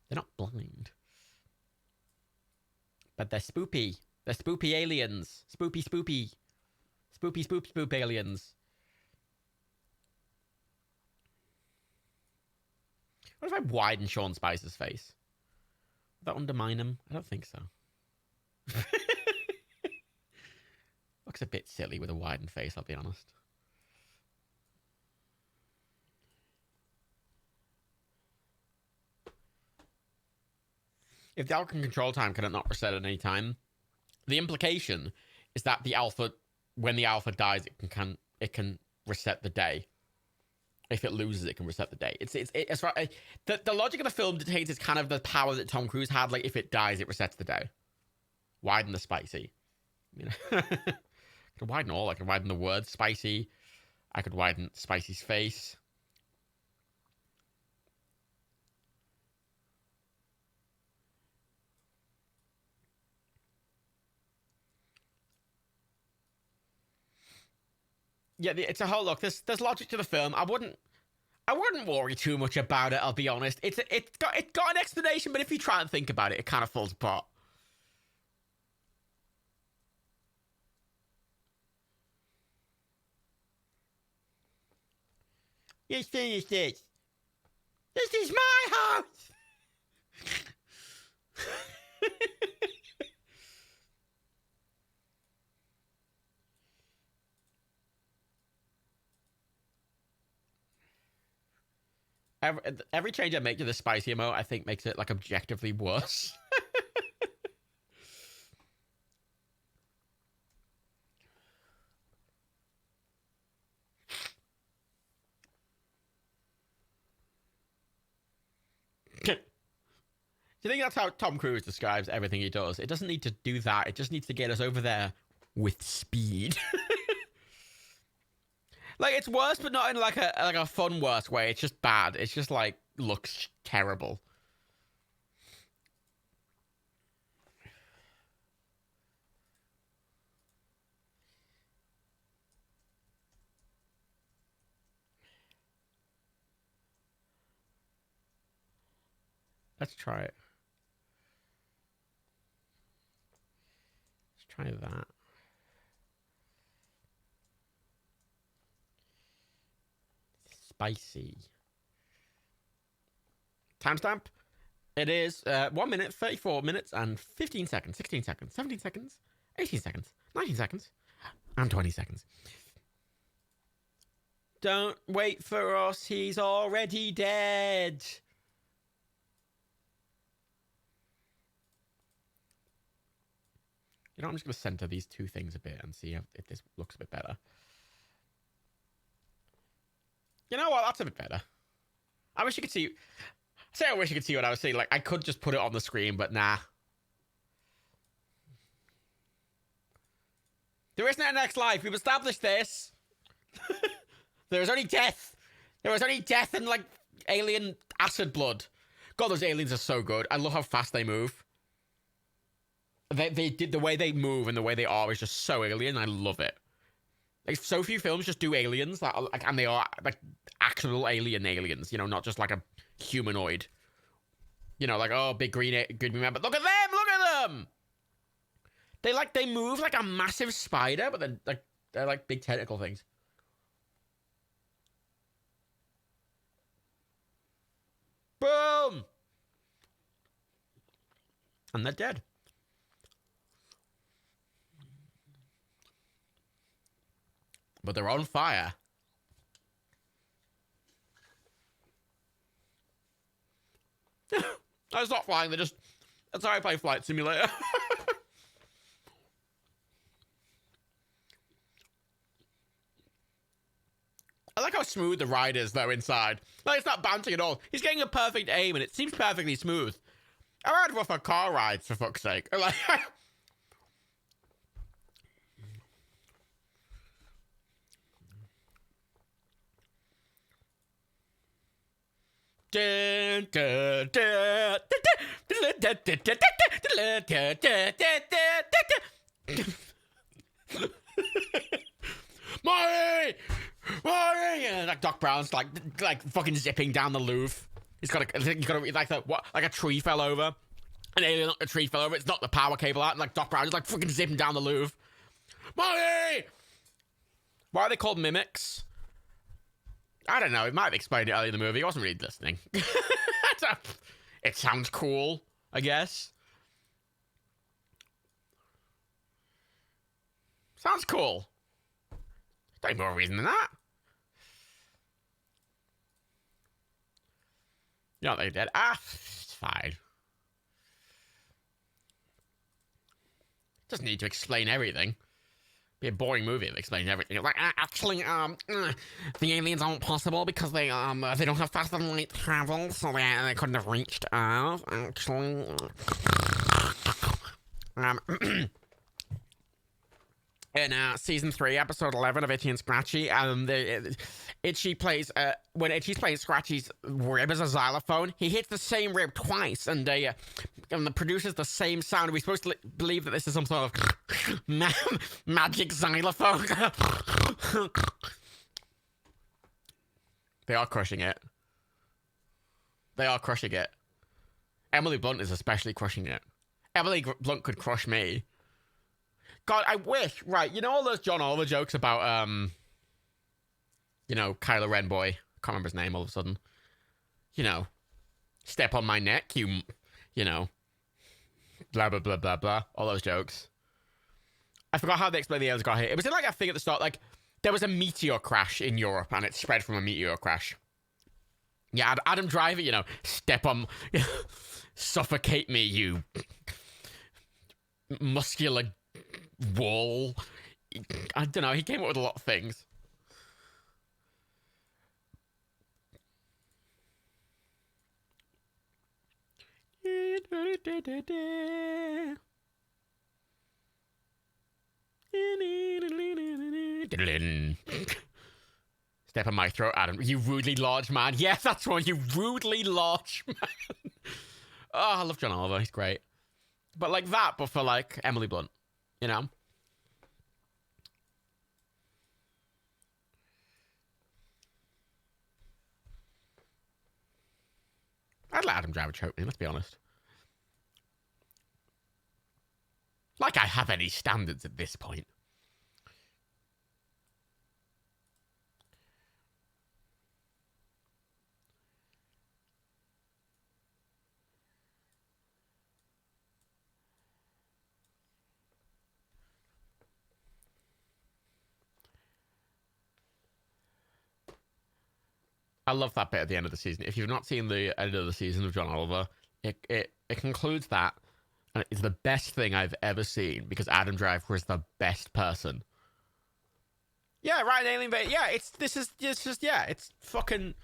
They're not blind. But they're spoopy. They're spoopy aliens. Spoopy. Spoop aliens. What if I widen Sean Spicer's face? Would that undermine him? I don't think so. Looks a bit silly with a widened face, I'll be honest. If the alpha can control time, can it not reset at any time? The implication is that the alpha, when the alpha dies, it can reset the day. If it loses, it can reset the day. It's right. The logic of the film dictates it's kind of the power that Tom Cruise had. Like, if it dies, it resets the day. Widen the spicy. You know, I could widen all. I could widen the word spicy. I could widen Spicy's face. Yeah, it's a whole look. There's logic to the film. I wouldn't worry too much about it. I'll be honest. It's got an explanation, but if you try and think about it, it kind of falls apart. Yes, finish this. This is my house. Every change I make to the spicy emote, I think makes it like objectively worse. Do you think that's how Tom Cruise describes everything he does? It doesn't need to do that. It just needs to get us over there with speed. Like, it's worse, but not in like a fun worse way. It's just bad. It's just like looks terrible. Let's try it. Let's try that. Spicy. Timestamp. It is 1 minute, 34 minutes, and 15 seconds, 16 seconds, 17 seconds, 18 seconds, 19 seconds, and 20 seconds. Don't wait for us, he's already dead. You know, I'm just going to center these two things a bit and see if this looks a bit better. You know what? That's a bit better. I wish you could see... I wish you could see what I was saying. Like, I could just put it on the screen, but nah. There isn't a next life. We've established this. There is only death. There is only death and, like, alien acid blood. God, those aliens are so good. I love how fast they move. They did the way they move and the way they are is just so alien. I love it. Like, so few films just do aliens, like, and they are like actual aliens. You know, not just like a humanoid. You know, like, oh, big green man. But look at them! Look at them! They move like a massive spider, but then they're like big tentacle things. Boom! And they're dead. But they're on fire. It's not flying, they're just... That's how I play Flight Simulator. I like how smooth the ride is, though, inside. Like, it's not bouncing at all. He's getting a perfect aim, and it seems perfectly smooth. I ride rougher car rides, for fuck's sake. Like... Marty! Marty! And like Doc Brown's like fucking zipping down the Louvre. He's got like a tree fell over. An alien, a tree fell over. It's not the power cable out. And like Doc Brown is like fucking zipping down the Louvre. Marty! Why are they called mimics? I don't know. It might have explained it earlier in the movie. I wasn't really listening. It sounds cool, I guess. Sounds cool. Don't more reason than that. You know, they did. It's fine. Doesn't need to explain everything. Be a boring movie that explains everything. Like, actually, the aliens aren't possible because they don't have faster than light travel, so they couldn't have reached Earth. Actually, in season 3, episode 11 of Itchy and Scratchy, Itchy plays when Itchy's playing Scratchy's rib as a xylophone, he hits the same rib twice, and the producer's the same sound. We're supposed to believe that this is some sort of magic xylophone. They are crushing it. They are crushing it. Emily Blunt is especially crushing it. Emily Blunt could crush me. God, I wish, right, you know all those John Oliver jokes about, you know, Kylo Ren boy, can't remember his name all of a sudden, you know, step on my neck, you know, blah, blah, blah, blah, blah, all those jokes. I forgot how they explained the aliens got here. It was in like a thing at the start, like, there was a meteor crash in Europe, and it spread from a meteor crash. Yeah, Adam Driver, you know, step on, suffocate me, you muscular wall. I don't know, he came up with a lot of things. Step on my throat, Adam. You rudely large man. Yes, that's one. You rudely large man. Oh, I love John Oliver. He's great. But like that, but for like Emily Blunt, you know? I'd let Adam Driver choke me, let's be honest. Like I have any standards at this point. I love that bit at the end of the season. If you've not seen the end of the season of John Oliver, it concludes that, and it's the best thing I've ever seen because Adam Driver is the best person. Yeah, right, alien bait. Yeah, it's fucking.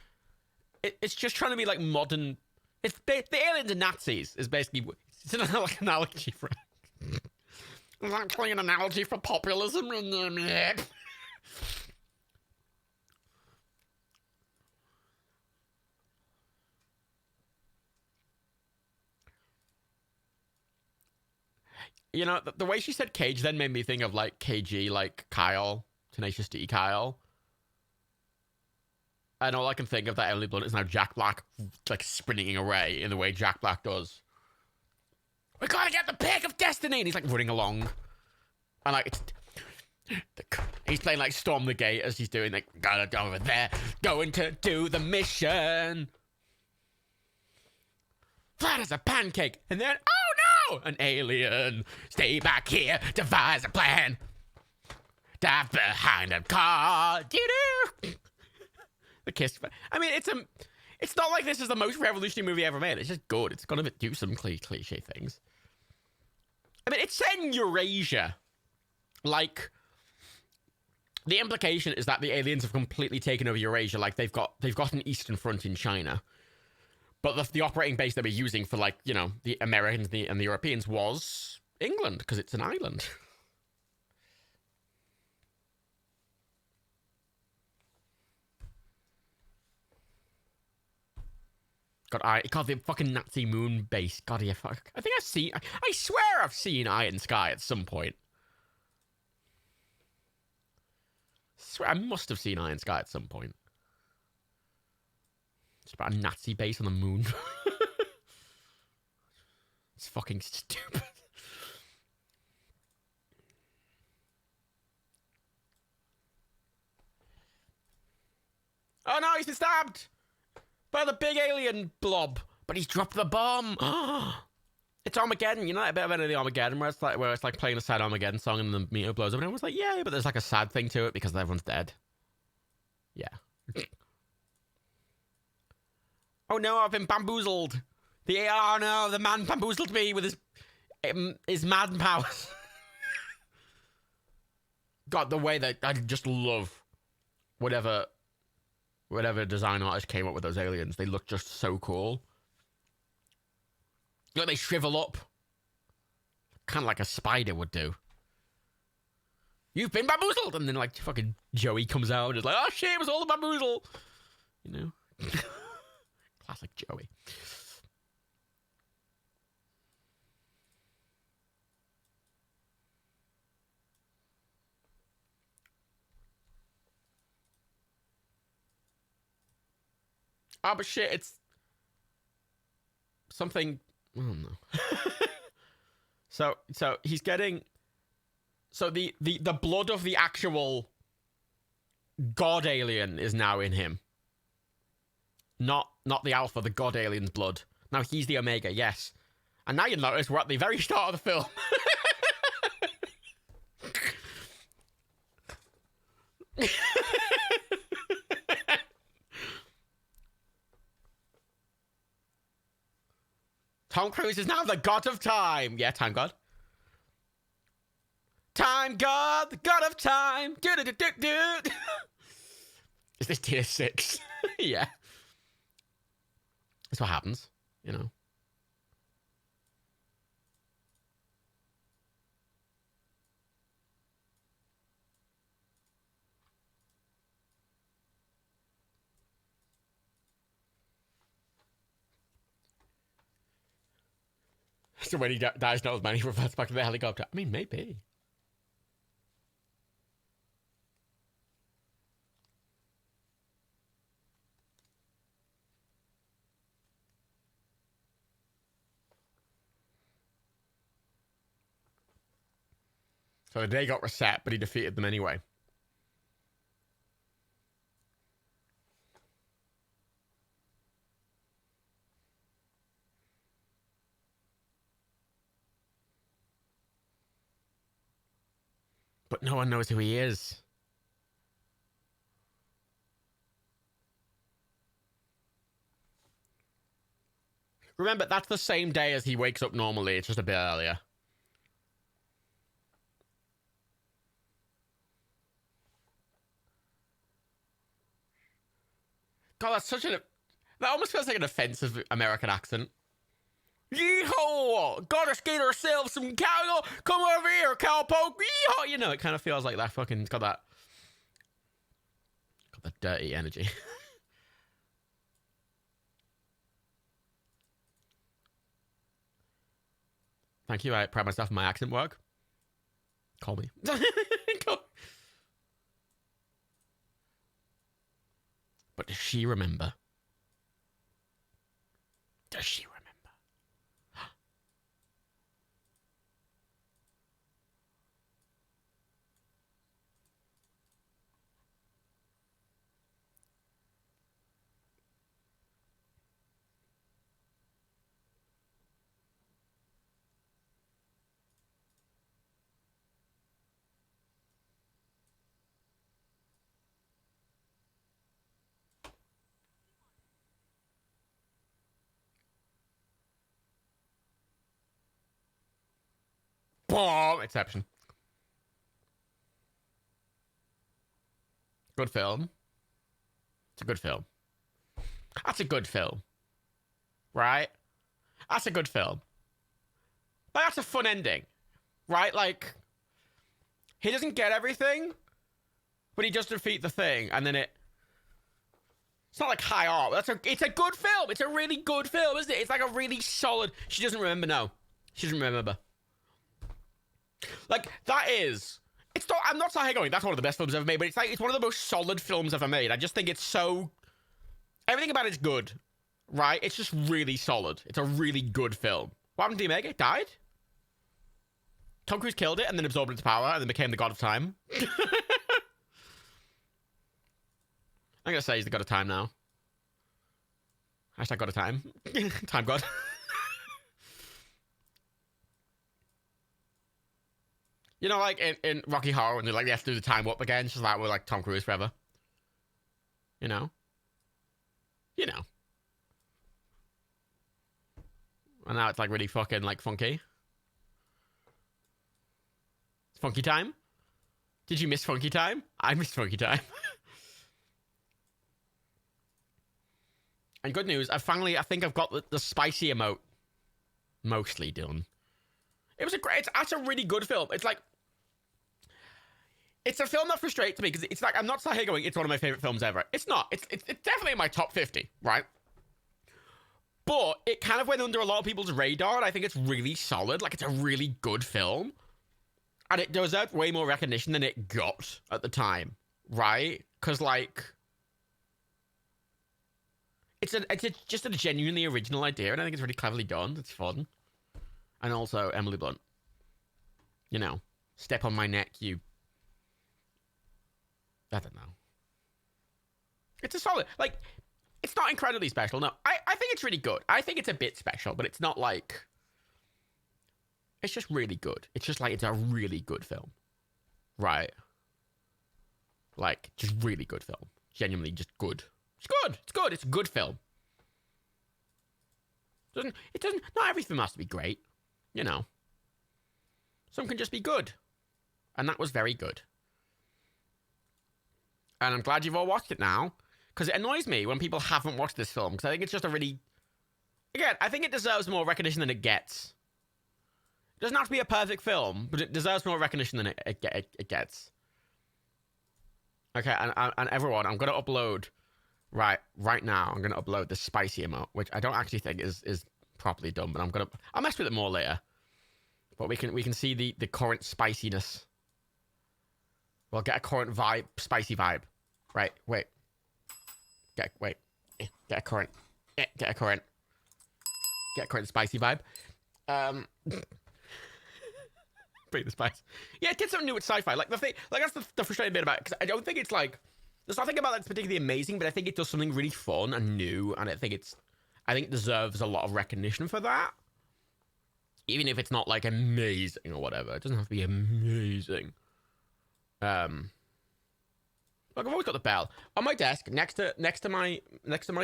It's just trying to be like modern. It's the aliens and Nazis is basically it's an analogy for. It's actually an analogy for populism. You know, the way she said Cage then made me think of, like, KG, like, Kyle, Tenacious D Kyle. And all I can think of that Emily Blunt is now Jack Black, like, sprinting away in the way Jack Black does. We gotta get the pick of destiny! And he's, like, running along. And, like, he's playing, like, Storm the Gate as he's doing, like, gotta go over there, going to do the mission. Flat as a pancake. And then, oh no! An alien. Stay back here, devise a plan. Dive behind a car. The kiss. I mean, it's not like this is the most revolutionary movie ever made. It's just good. It's gonna do some cliche things. I mean, it's set in Eurasia. Like, the implication is that the aliens have completely taken over Eurasia. Like, they've got an Eastern Front in China. But the operating base they were using for, like, you know, the Americans and the Europeans was England, because it's an island. God, the fucking Nazi moon base. God, yeah, fuck. I think I swear I've seen Iron Sky at some point. I must have seen Iron Sky at some point. It's about a Nazi base on the moon. It's fucking stupid. Oh no, he's been stabbed by the big alien blob, but he's dropped the bomb. It's Armageddon, you know that bit of the Armageddon where it's like playing a sad Armageddon song and the meteor blows up and everyone's like, yeah, but there's like a sad thing to it because everyone's dead. Yeah. Oh no, I've been bamboozled. The man bamboozled me with his mad powers. God, the way that I just love whatever design artist came up with those aliens. They look just so cool. Like they shrivel up. Kind of like a spider would do. You've been bamboozled! And then like fucking Joey comes out and is like, oh shit, it was all a bamboozle. You know? Classic Joey. Oh, but shit, it's something. I don't know. So he's getting. So the blood of the actual god alien is now in him. Not the alpha, the god alien's blood. Now he's the omega, yes. And now you notice we're at the very start of the film. Tom Cruise is now the god of time. Yeah, time god. Time god, the god of time. Is this tier 6? Yeah. That's what happens, you know. So when he dies, knows man, he reverts back to the helicopter. I mean, maybe. So they got reset, but he defeated them anyway. But no one knows who he is. Remember, that's the same day as he wakes up normally. It's just a bit earlier. God, that's such an... That almost feels like an offensive American accent. Yeehaw! Gotta get ourselves some cow. Come over here, cowpoke. Yeehaw! You know, it kind of feels like that fucking... Got that dirty energy. Thank you. I pride myself on my accent work. Call me. But does she remember? Does she remember? Boom! Exception. Good film. It's a good film. That's a good film. Right? That's a good film. But that's a fun ending. Right? Like, he doesn't get everything, but he just defeat the thing, and then it's not like high art. It's a good film. It's a really good film, isn't it? It's like a really solid... She doesn't remember, no. She doesn't remember. Like, that is... It's not... I'm not saying going, that's one of the best films ever made, but it's like, it's one of the most solid films ever made. I just think it's so... Everything about it's good, right? It's just really solid. It's a really good film. What happened to Omega? It died? Tom Cruise killed it and then absorbed its power and then became the god of time. I'm gonna say he's the god of time now. Hashtag god of time. Time god. You know, like in Rocky Horror, when they have to do the time warp again, it's just like we're like Tom Cruise forever. You know? You know. And now it's like really fucking like funky. It's funky time? Did you miss funky time? I missed funky time. And good news, I think I've got the spicy emote mostly done. That's a really good film. It's like, it's a film that frustrates me because it's like, I'm not sat here going, it's one of my favorite films ever. It's not. It's definitely in my top 50, right? But it kind of went under a lot of people's radar, and I think it's really solid. Like, it's a really good film. And it deserved way more recognition than it got at the time, right? Because, like, it's just a genuinely original idea, and I think it's really cleverly done. It's fun. And also, Emily Blunt. You know, step on my neck, you... I don't know. It's a solid... Like, it's not incredibly special. No, I think it's really good. I think it's a bit special, but it's not like... It's just really good. It's just like, it's a really good film. Right? Like, just really good film. Genuinely just good. It's good. It's good. It's a good film. It doesn't... Not every film has to be great. You know. Some can just be good. And that was very good. And I'm glad you've all watched it now. Because it annoys me when people haven't watched this film. Because I think it's just a really... Again, I think it deserves more recognition than it gets. It doesn't have to be a perfect film, but it deserves more recognition than it gets. Okay, and everyone, I'm going to upload... Right now, I'm going to upload the spicy emote, which I don't actually think is properly done, but I'll mess with it more later. But we can see the current spiciness. We'll get a current vibe, spicy vibe. Right, wait. Get a current. Get a current spicy vibe. Bring the spice. Yeah, it did something new with sci-fi. Like that's the frustrating bit about it, because I don't think it's like, there's nothing about that's particularly amazing, but I think it does something really fun and new, and I think it deserves a lot of recognition for that. Even if it's not like amazing or whatever, it doesn't have to be amazing. Look, I've always got the bell on my desk next to my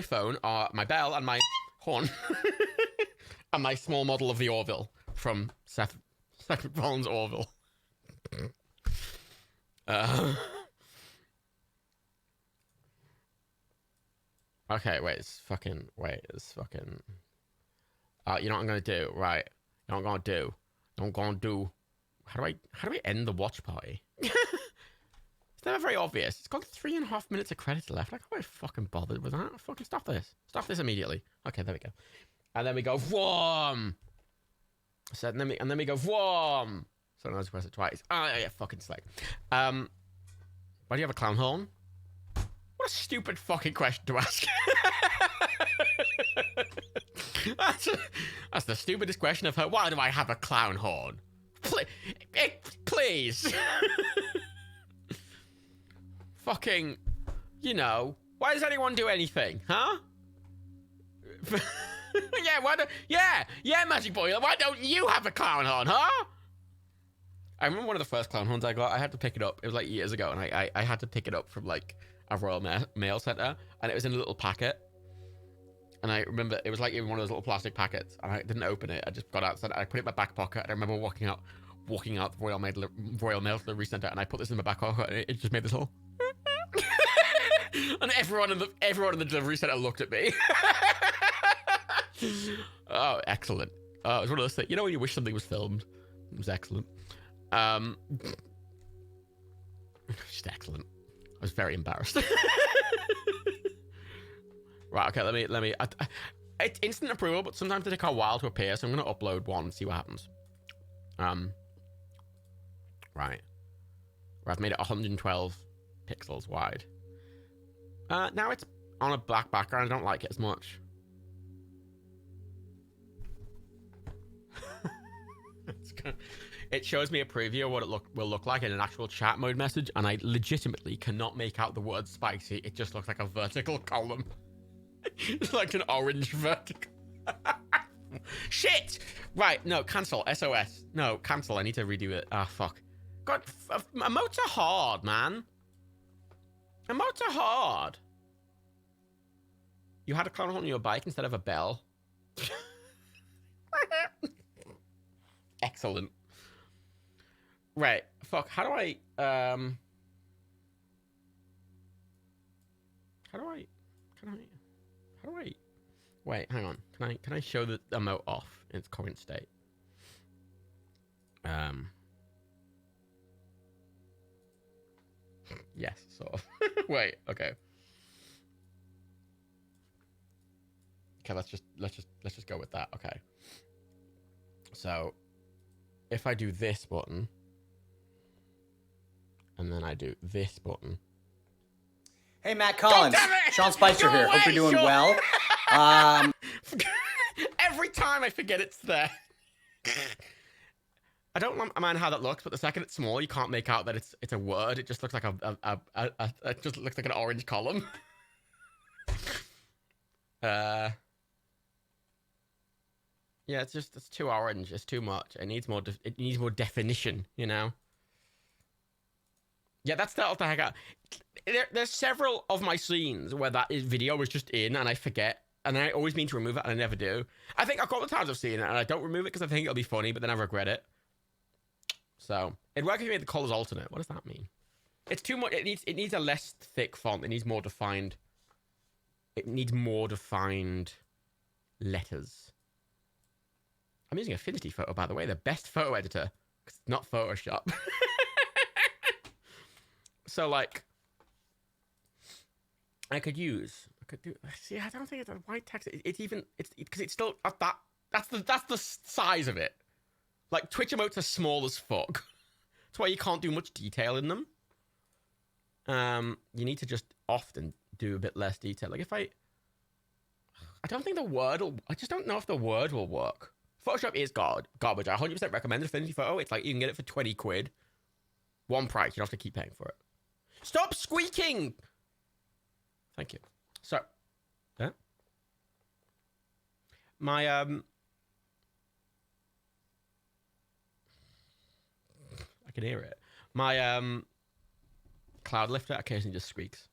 phone are my bell and my horn and my small model of the Orville from Seth MacFarlane's Orville. Okay, it's fucking. You know what I'm gonna do, right? You know what I'm gonna do. How do I end the watch party? It's never very obvious. It's got 3.5 minutes of credits left. I can't be fucking bothered with that. Fucking stop this. Stop this immediately. Okay, there we go. And then we go whom. So and then we go whom. So now I just press it twice. Oh yeah, fucking slay. Why do you have a clown horn? What a stupid fucking question to ask. That's the stupidest question I've heard. Why do I have a clown horn? Please. Fucking, you know, why does anyone do anything, huh? Yeah, Magic Boy, why don't you have a clown horn, huh? I remember one of the first clown horns I got, I had to pick it up, it was like years ago, and I had to pick it up from like a Royal Mail Centre, and it was in a little packet. And I remember it was like in one of those little plastic packets, and I didn't open it. I just got outside, I put it in my back pocket, and I remember walking out the Royal Mail Delivery Centre, and I put this in my back pocket, and it just made this whole... And everyone in the delivery center looked at me. Oh, excellent. Oh, it was one of those things. You know when you wish something was filmed? It was excellent. Just excellent. I was very embarrassed. Right, okay, let me. It's instant approval, but sometimes they take a while to appear, so I'm gonna upload one and see what happens. Right. I've made it 112 pixels wide. Now it's on a black background. I don't like it as much. It shows me a preview of what it will look like in an actual chat mode message, and I legitimately cannot make out the word spicy. It just looks like a vertical column. It's like an orange vertical. Shit! Right, no, cancel. SOS. No, cancel. I need to redo it. Ah, fuck. God, emotes are hard, man. Emotes are hard. You had a clown horn on your bike instead of a bell. Excellent. Right. Fuck. How do I wait, hang on. Can I show the emote off in its current state? Yes, sort of. Wait, okay. Okay, let's just go with that. Okay. So, if I do this button, and then I do this button. Hey, Matt Collins. Sean Spicer here. Hope you're doing well. Every time I forget it's there. I don't mind how that looks, but the second it's small, you can't make out that it's a word. It just looks like it just looks like an orange column. Yeah, it's too orange. It's too much. It needs more definition, you know. Yeah, that's the heck out. There's several of my scenes where that video was just in, and I forget, and I always mean to remove it, and I never do. I think a couple of times I've seen it, and I don't remove it because I think it'll be funny, but then I regret it. So it'd work if you made the colors alternate. What does that mean? It's too much. It needs a less thick font. It needs more defined. It needs more defined letters. I'm using Affinity Photo, by the way, the best photo editor. It's not Photoshop. So, like, I could do. See, I don't think it's a white text. It's because it's still at that That's the size of it. Like, Twitch emotes are small as fuck. That's why you can't do much detail in them. You need to just often do a bit less detail. Like, if I don't think the word will... I just don't know if the word will work. Photoshop is garbage. I 100% recommend Affinity Photo. It's like, you can get it for 20 quid. One price. You don't have to keep paying for it. Stop squeaking! Thank you. So, yeah. My, I can hear it. My, cloud lifter occasionally just squeaks.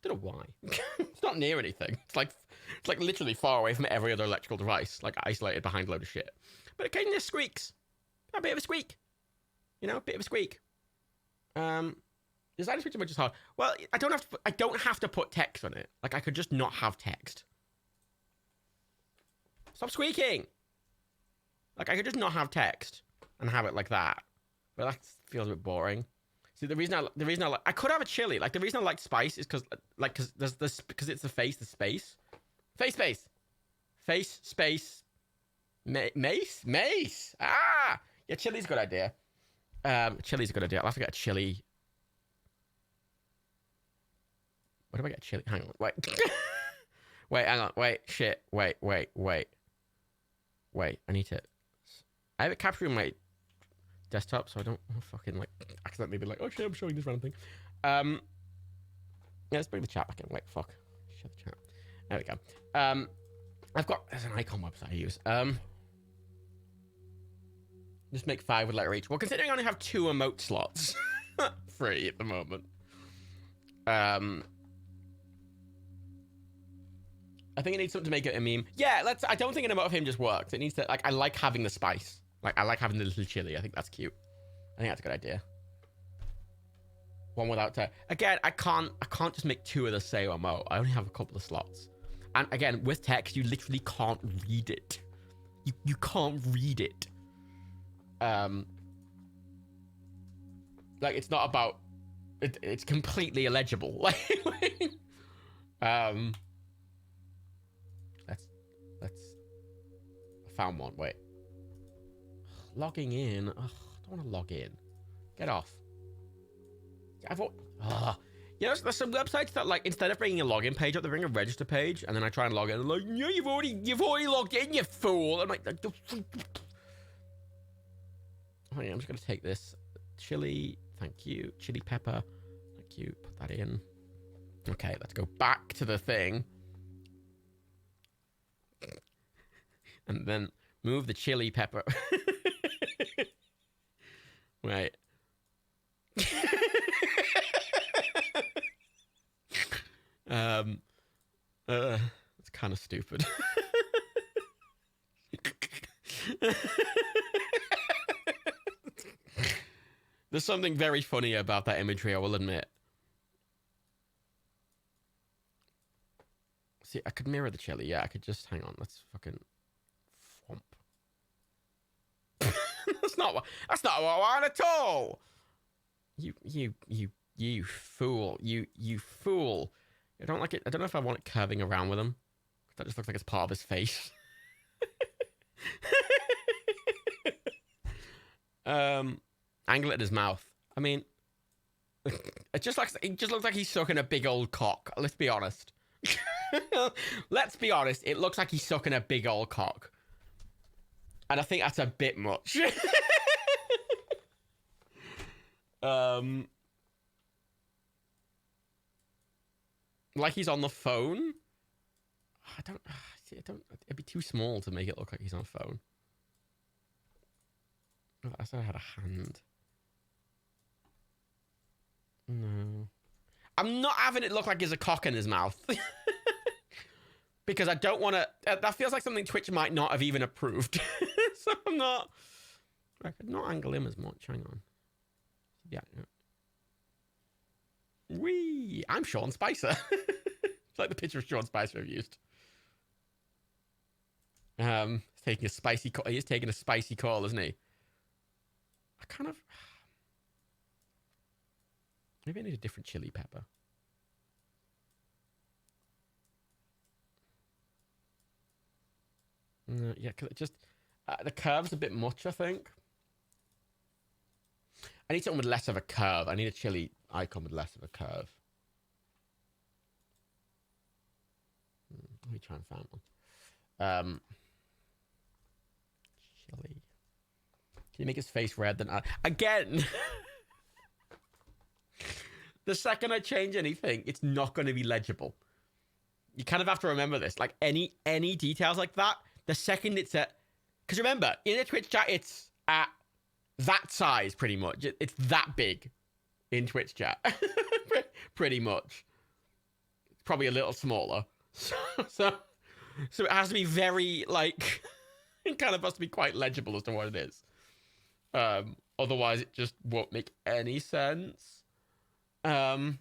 Don't know why. It's not near anything. It's like literally far away from every other electrical device, like isolated behind a load of shit. But occasionally it squeaks. A bit of a squeak. You know, a bit of a squeak. Design switch image is hard. Well, I don't have to put text on it. Like, I could just not have text. Stop squeaking. Like, I could just not have text and have it like that. But that feels a bit boring. See, the reason I like, I could have a chili. Like, the reason I like spice is because there's this, because it's the face, the space. Face space. Mace. Ah, yeah, chili's a good idea. Chili's a good idea. I'll have to get a chili. Where do I get a chili? Hang on, wait. Wait, hang on, wait, shit, wait. Wait, I need to... I have it captured in my desktop, so I don't fucking, like, accidentally be like, oh shit, I'm showing this random thing. Yeah, let's bring the chat back in. Wait, fuck. Shut the chat. There we go. I've got... There's an icon website I use. Just make 5 with letter each. Well, considering I only have 2 emote slots free at the moment. I think it needs something to make it a meme. Yeah, I don't think an emote of him just works. It needs to, like, I like having the spice. Like, I like having the little chili. I think that's cute. I think that's a good idea. One without text. Again, I can't just make 2 of the same emote. I only have a couple of slots. And again, with text, you literally can't read it. You can't read it. Like, it's not about... It's completely illegible. Let's I found one. Wait. Logging in. Ugh, I don't want to log in. Get off. You know, there's some websites that, like, instead of bringing a login page up, they bring a register page, and then I try and log in, and like, yeah, you've already logged in, you fool. I'm like, I'm just gonna take this chili. Thank you. Chili pepper. Thank you. Put that in. Okay, let's go back to the thing. And then move the chili pepper. Right. It's kind of stupid. There's something very funny about that imagery, I will admit. See, I could mirror the chili. Yeah, I could just... Hang on, let's fucking... Thwomp. That's not what I want at all! You fool. You fool. I don't like it. I don't know if I want it curving around with him. That just looks like it's part of his face. Angle it in his mouth. I mean, it just looks like he's sucking a big old cock. Let's be honest. Let's be honest. It looks like he's sucking a big old cock, and I think that's a bit much. Like he's on the phone. I don't. It'd be too small to make it look like he's on a phone. I said I had a hand. No. I'm not having it look like there's a cock in his mouth. Because I don't want to... that feels like something Twitch might not have even approved. So I'm not... I could not angle him as much. Hang on. Yeah. Wee! I'm Sean Spicer. It's like the picture of Sean Spicer I've used. He's taking a spicy call. He is taking a spicy call, isn't he? I kind of... Maybe I need a different chili pepper. Yeah, because it just the curve's a bit much, I think. I need something with less of a curve. I need a chili icon with less of a curve. Let me try and find one. Chili. Can you make his face red? Then again. The second I change anything, it's not going to be legible. You kind of have to remember this. Like any details like that, the second it's at, because remember in a Twitch chat, it's at that size pretty much. It's that big in Twitch chat, pretty much. It's probably a little smaller. So it has to be very like, it kind of has to be quite legible as to what it is. Otherwise, it just won't make any sense. Maybe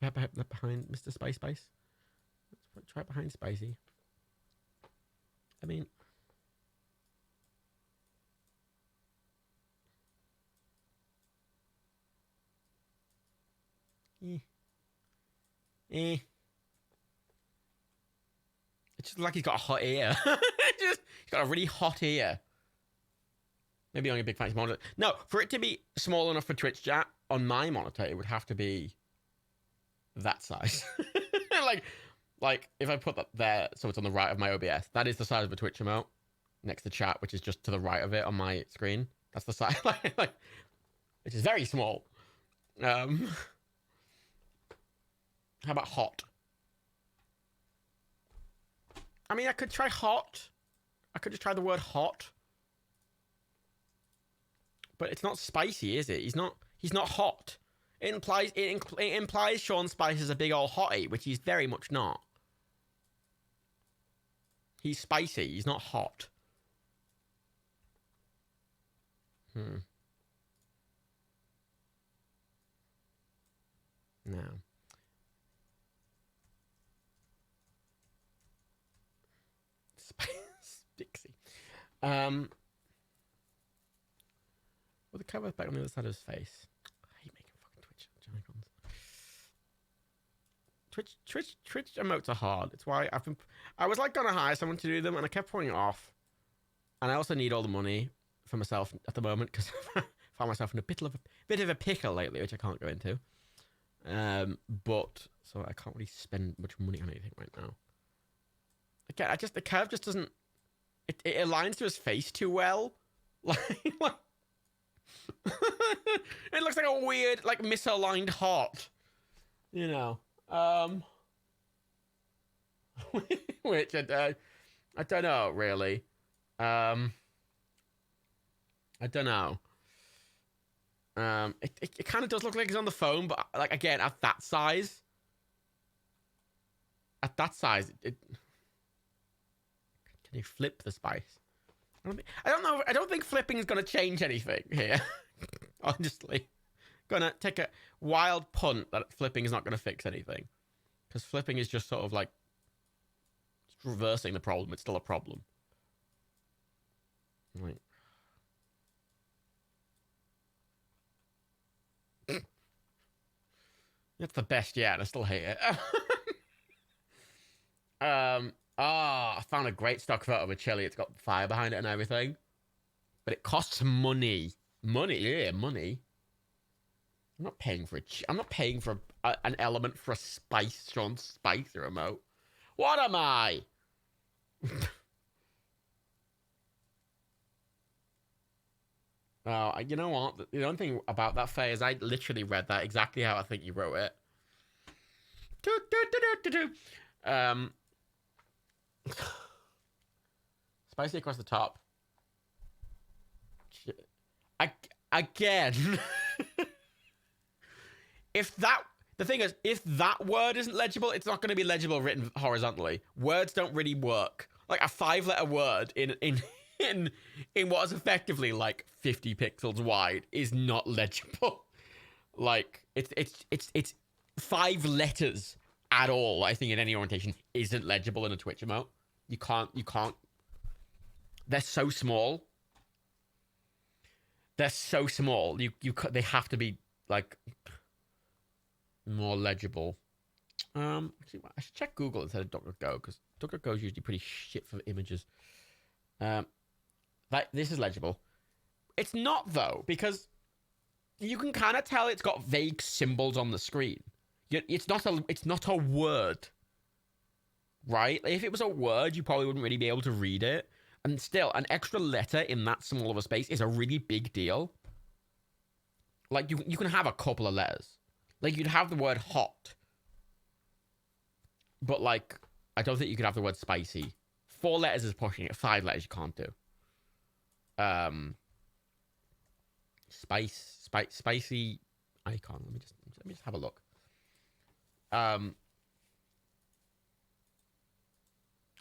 behind Mr. Spice. Let's try it behind Spicy. I mean, it's just like he's got a hot ear. He's got a really hot ear. Maybe only a big fancy monitor. No, for it to be small enough for Twitch chat on my monitor, it would have to be that size. like if I put that there, so it's on the right of my OBS, that is the size of a Twitch emote next to chat, which is just to the right of it on my screen. That's the size, which is very small. How about hot? I mean, I could try hot. I could just try the word hot. But it's not spicy, is it? He's not hot. It implies Sean Spice is a big old hottie, which he's very much not. He's spicy. He's not hot. No. Spice Dixie. Well, the cover's back on the other side of his face. I hate making fucking Twitch icons. Twitch emotes are hard. It's why I was like gonna hire someone to do them, and I kept putting it off. And I also need all the money for myself at the moment because I found myself in a bit of a pickle lately, which I can't go into. But so I can't really spend much money on anything right now. Again, the curve just doesn't. It aligns to his face too well. Like it looks like a weird, like misaligned heart. You know. Which I don't know really. I don't know. It kind of does look like he's on the phone, but like again at that size. Can you flip the Spice? I don't know. I don't think flipping is gonna change anything here. Honestly, gonna take a wild punt that flipping is not gonna fix anything, because flipping is just sort of like reversing the problem. It's still a problem. Like, that's the best yet. I still hate it. I found a great stock photo of a chili. It's got fire behind it and everything, but it costs money. Money. I'm not paying for I'm not paying for an element for a Sean Spicer emote. What am I? Oh, you know what? The only thing about that, Faye, is I literally read that exactly how I think you wrote it. Spicy across the top. Again. The thing is, if that word isn't legible, it's not going to be legible written horizontally. Words don't really work. Like a 5-letter word in what is effectively like 50 pixels wide is not legible. Like it's 5 letters at all. I think in any orientation isn't legible in a Twitch emote. You can't. They're so small. They have to be like more legible. Actually, I should check Google instead of DuckDuckGo because DuckDuckGo is usually pretty shit for images. Like this is legible. It's not though because you can kind of tell it's got vague symbols on the screen. It's not a word, right? If it was a word, you probably wouldn't really be able to read it. And still, an extra letter in that small of a space is a really big deal. Like you can have a couple of letters. Like you'd have the word hot. But like I don't think you could have the word spicy. 4 letters is pushing it. 5 letters you can't do. Spicy icon. Let me just have a look. I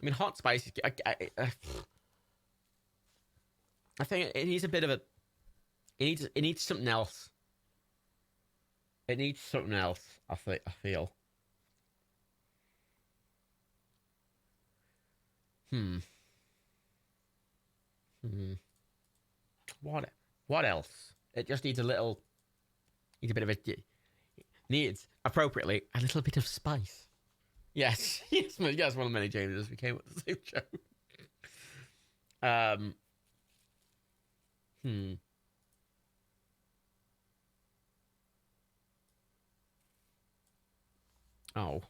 mean, hot spicy. I think it needs a bit of a. It needs something else. It needs something else. I feel. What else? It just needs a little. Needs a bit of a. Needs appropriately a little bit of spice. Yes, yes, one of the many changes we came up with the same joke. Oh.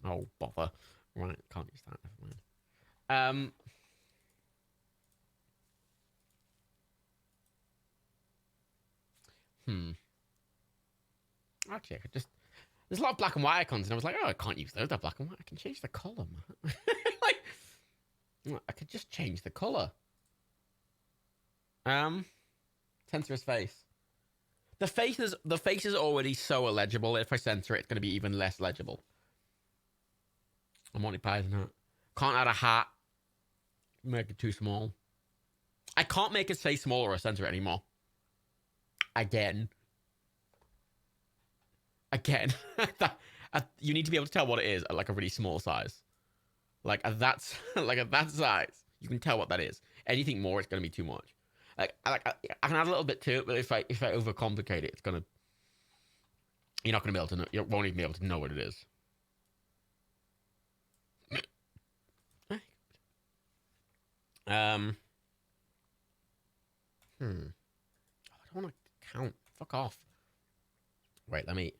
Oh, bother. Right, can't use that. Never mind. Actually, I could just. There's a lot of black and white icons, and I was like, oh, I can't use those. They're black and white. I can change the color, man. Like, I could just change the color. Censor his face. The face is already so illegible. If I censor it, it's going to be even less legible. I'm Monty Python. Can't add a hat. Make it too small. I can't make his face smaller or censor it anymore. Again. You need to be able to tell what it is at like a really small size. Like at that size, you can tell what that is. Anything more, it's going to be too much. I can add a little bit to it, but if I overcomplicate it, it's gonna. You're not gonna be able to know. You won't even be able to know what it is. I don't want to count. Fuck off. Wait, let me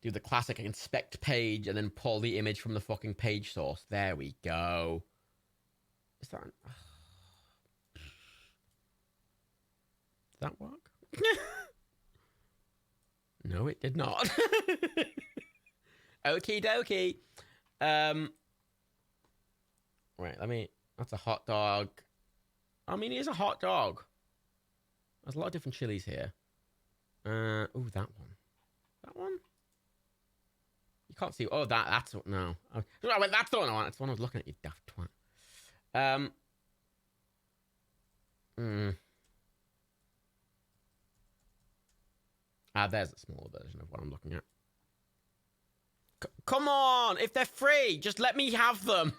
do the classic inspect page and then pull the image from the fucking page source. There we go. Is that? Did that work? No, it did not. Okie dokie. Right, that's a hot dog. I mean, it is a hot dog. There's a lot of different chilies here. Ooh, that one. That one? You can't see. Oh, that's what. No. Oh, wait, that's the one I want. That's the one I was looking at, you daft twat. There's a smaller version of what I'm looking at. Come on! If they're free, just let me have them!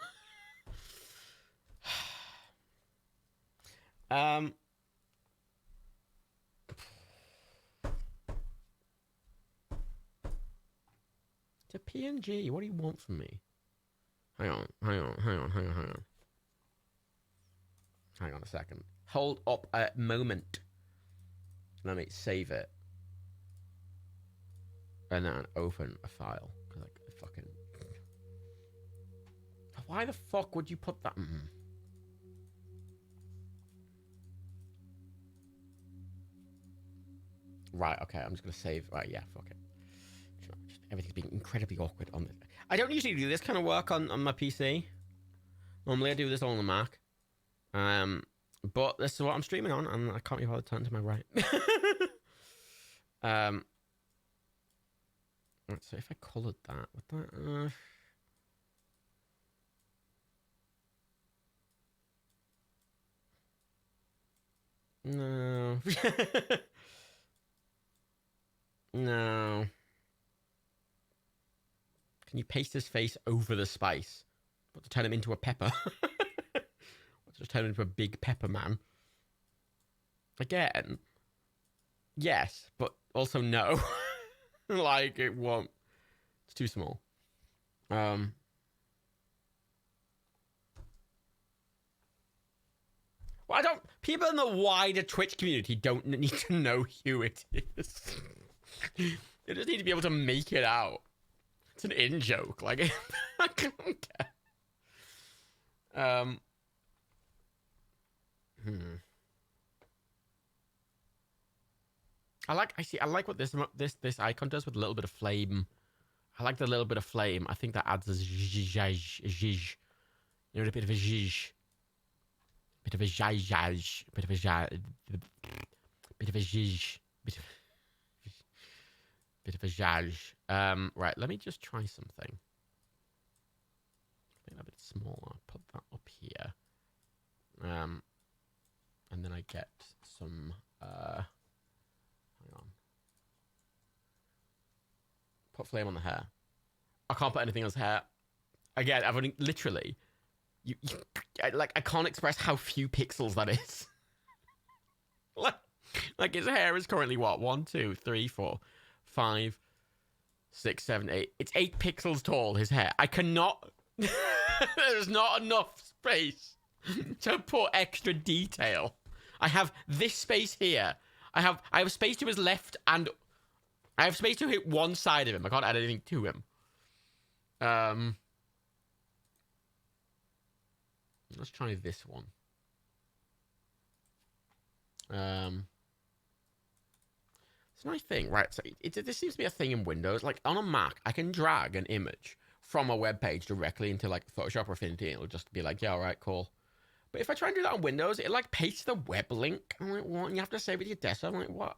To PNG, what do you want from me? Hang on a second. Hold up a moment. Let me save it. And then open a file. Like, fucking. Why the fuck would you put that? Right, okay, I'm just gonna save. Right, yeah, fuck it. Everything's being incredibly awkward on this. I don't usually do this kind of work on my PC. Normally I do this all on the Mac. But this is what I'm streaming on, and I can't be bothered to turn to my right. So if I coloured that, would that... No. No. Can you paste his face over the spice? What, to turn him into a pepper? What, to turn him into a big pepper man? Again, yes, but also no. Like, it won't. too small. Well, I don't. People in the wider Twitch community don't need to know who it is. They just need to be able to make it out. It's an in joke. Like, I don't care. I like what this icon does with a little bit of flame. I like the little bit of flame. I think that adds a zhizh. You know, a bit of a zhizh. Bit of a zhizh. Bit of a zhizh. Bit of a zhizh. Bit of a zhizh. Right, let me just try something. Make that a bit smaller. Put that up here. And then I get some hang on. Put flame on the hair. I can't put anything on his hair. Again, I've only literally I can't express how few pixels that is. like his hair is currently what? 1, 2, 3, 4, 5, 6, 7, 8. It's 8 pixels tall, his hair. I cannot there's not enough space to put extra detail. I have this space here. I have space to his left and I have space to hit one side of him. I can't add anything to him. Let's try this one. It's a nice thing, right? So this seems to be a thing in Windows. Like on a Mac, I can drag an image from a web page directly into like Photoshop or Affinity, and it'll just be like, yeah, all right, cool. But if I try and do that on Windows, it like pastes the web link. I'm like, what? And you have to save it to your desktop. I'm like, what?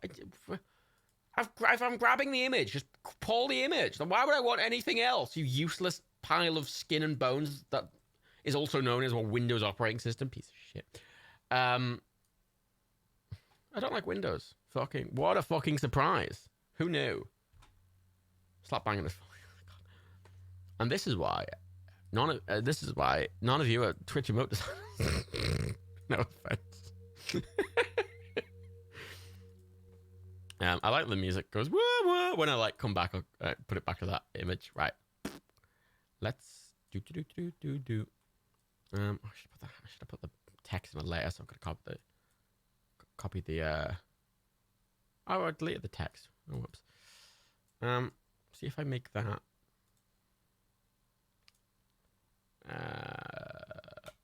If I'm grabbing the image, just pull the image. Then why would I want anything else? You useless pile of skin and bones that is also known as a Windows operating system. Piece of shit. I don't like Windows. What a fucking surprise. Who knew? Slap banging this. And this is why none of you are Twitch emote designers. No offense. I like the music goes wah, wah, when I like come back, put it back to that image. Right. Let's do. I should have put the text in a layer, so I'm gonna copy the oh, I deleted the text. Oh, whoops. See if I make that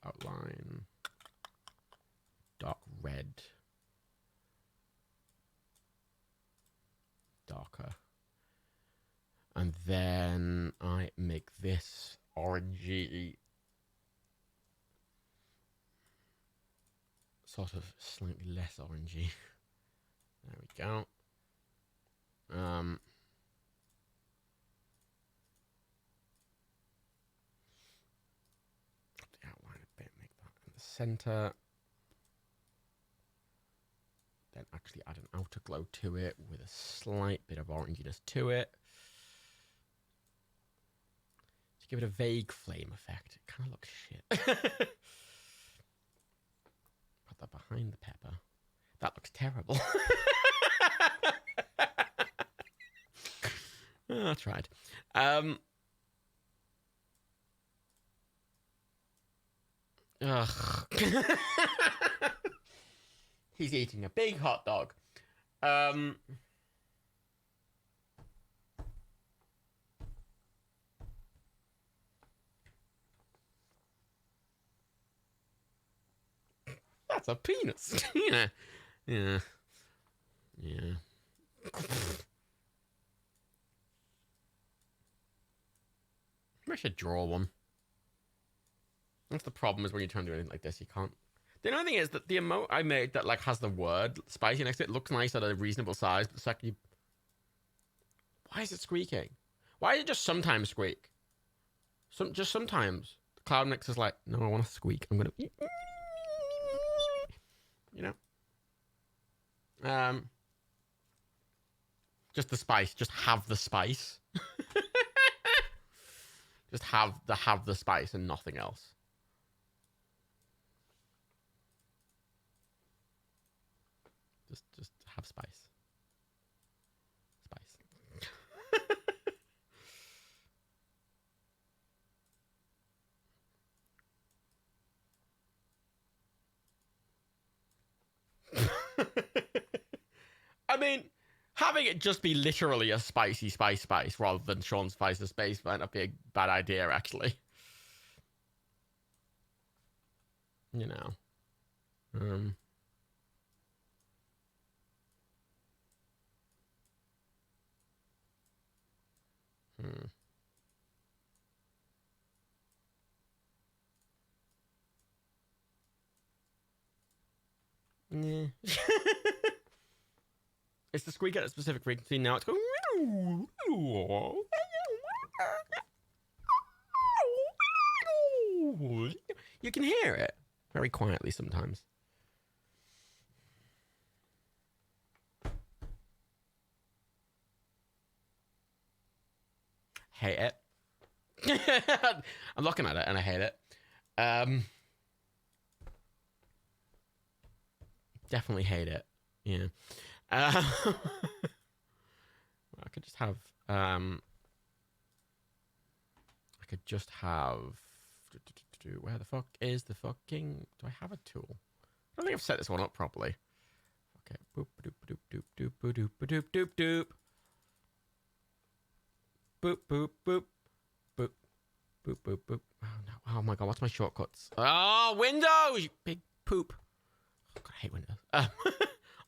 outline dark red, darker, and then I make this orangey, sort of slightly less orangey. There we go. The outline a bit, make that in the center. Then actually add an outer glow to it with a slight bit of oranginess to it. To give it a vague flame effect. It kind of looks shit. Put that behind the pepper. That looks terrible. I tried. Ugh. He's eating a big hot dog. That's a penis. Yeah. I should draw one. That's the problem, is when you try and do anything like this, you can't. The only thing is that the emote I made that like has the word spicy next to it looks nice at a reasonable size, but the second you... Why is it squeaking? Why is it just sometimes squeak? Just sometimes. Cloud Mix is like, no, I want to squeak. I'm gonna... You know? Just the spice. Just have the spice. Just have the spice and nothing else. Just have spice. Spice. I mean, having it just be literally a spicy spice rather than Sean Spicer Space might not be a bad idea, actually. You know. Yeah. It's the squeak at a specific frequency. Now it's going. You can hear it very quietly sometimes. Hate it. I'm looking at it and I hate it. Definitely hate it. Yeah. I could just have. I could just have. Where the fuck is the fucking? Do I have a tool? I don't think I've set this one up properly. Okay. Boop doop doop doop doop doop doop doop doop. Boop boop boop boop boop boop boop. Oh no! Oh my god! What's my shortcuts? Oh, Windows! You big poop. Oh, god, I hate Windows.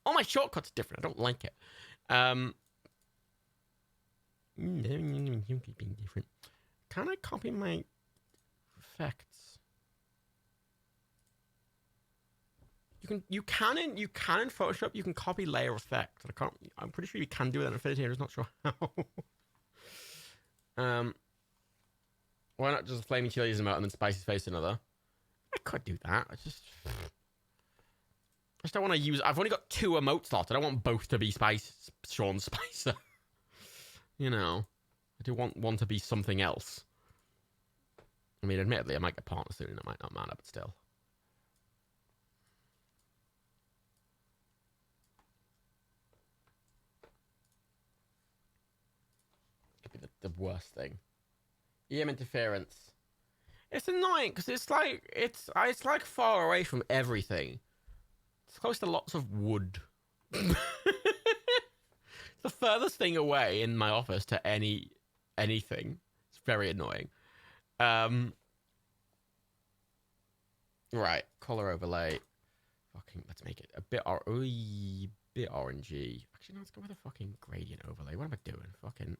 All my shortcuts are different. I don't like it. Being different. Can I copy my effects? You can in Photoshop. You can copy layer effects. I'm pretty sure you can do that in Affinity. I'm just not sure how. Why not just Flaming Chili's emote and then Spicy Face another? I could do that. I just don't want to use. I've only got 2 emote slots. I don't want both to be Sean Spicer. You know, I do want one to be something else. I mean, admittedly, I might get partner soon and it might not matter, but still. Could be the worst thing. EM interference. It's annoying because it's like far away from everything. It's close to lots of wood. It's the furthest thing away in my office to anything. It's very annoying. Right, color overlay. Fucking, let's make it a bit orangey. Actually, no, let's go with a fucking gradient overlay. What am I doing? Fucking.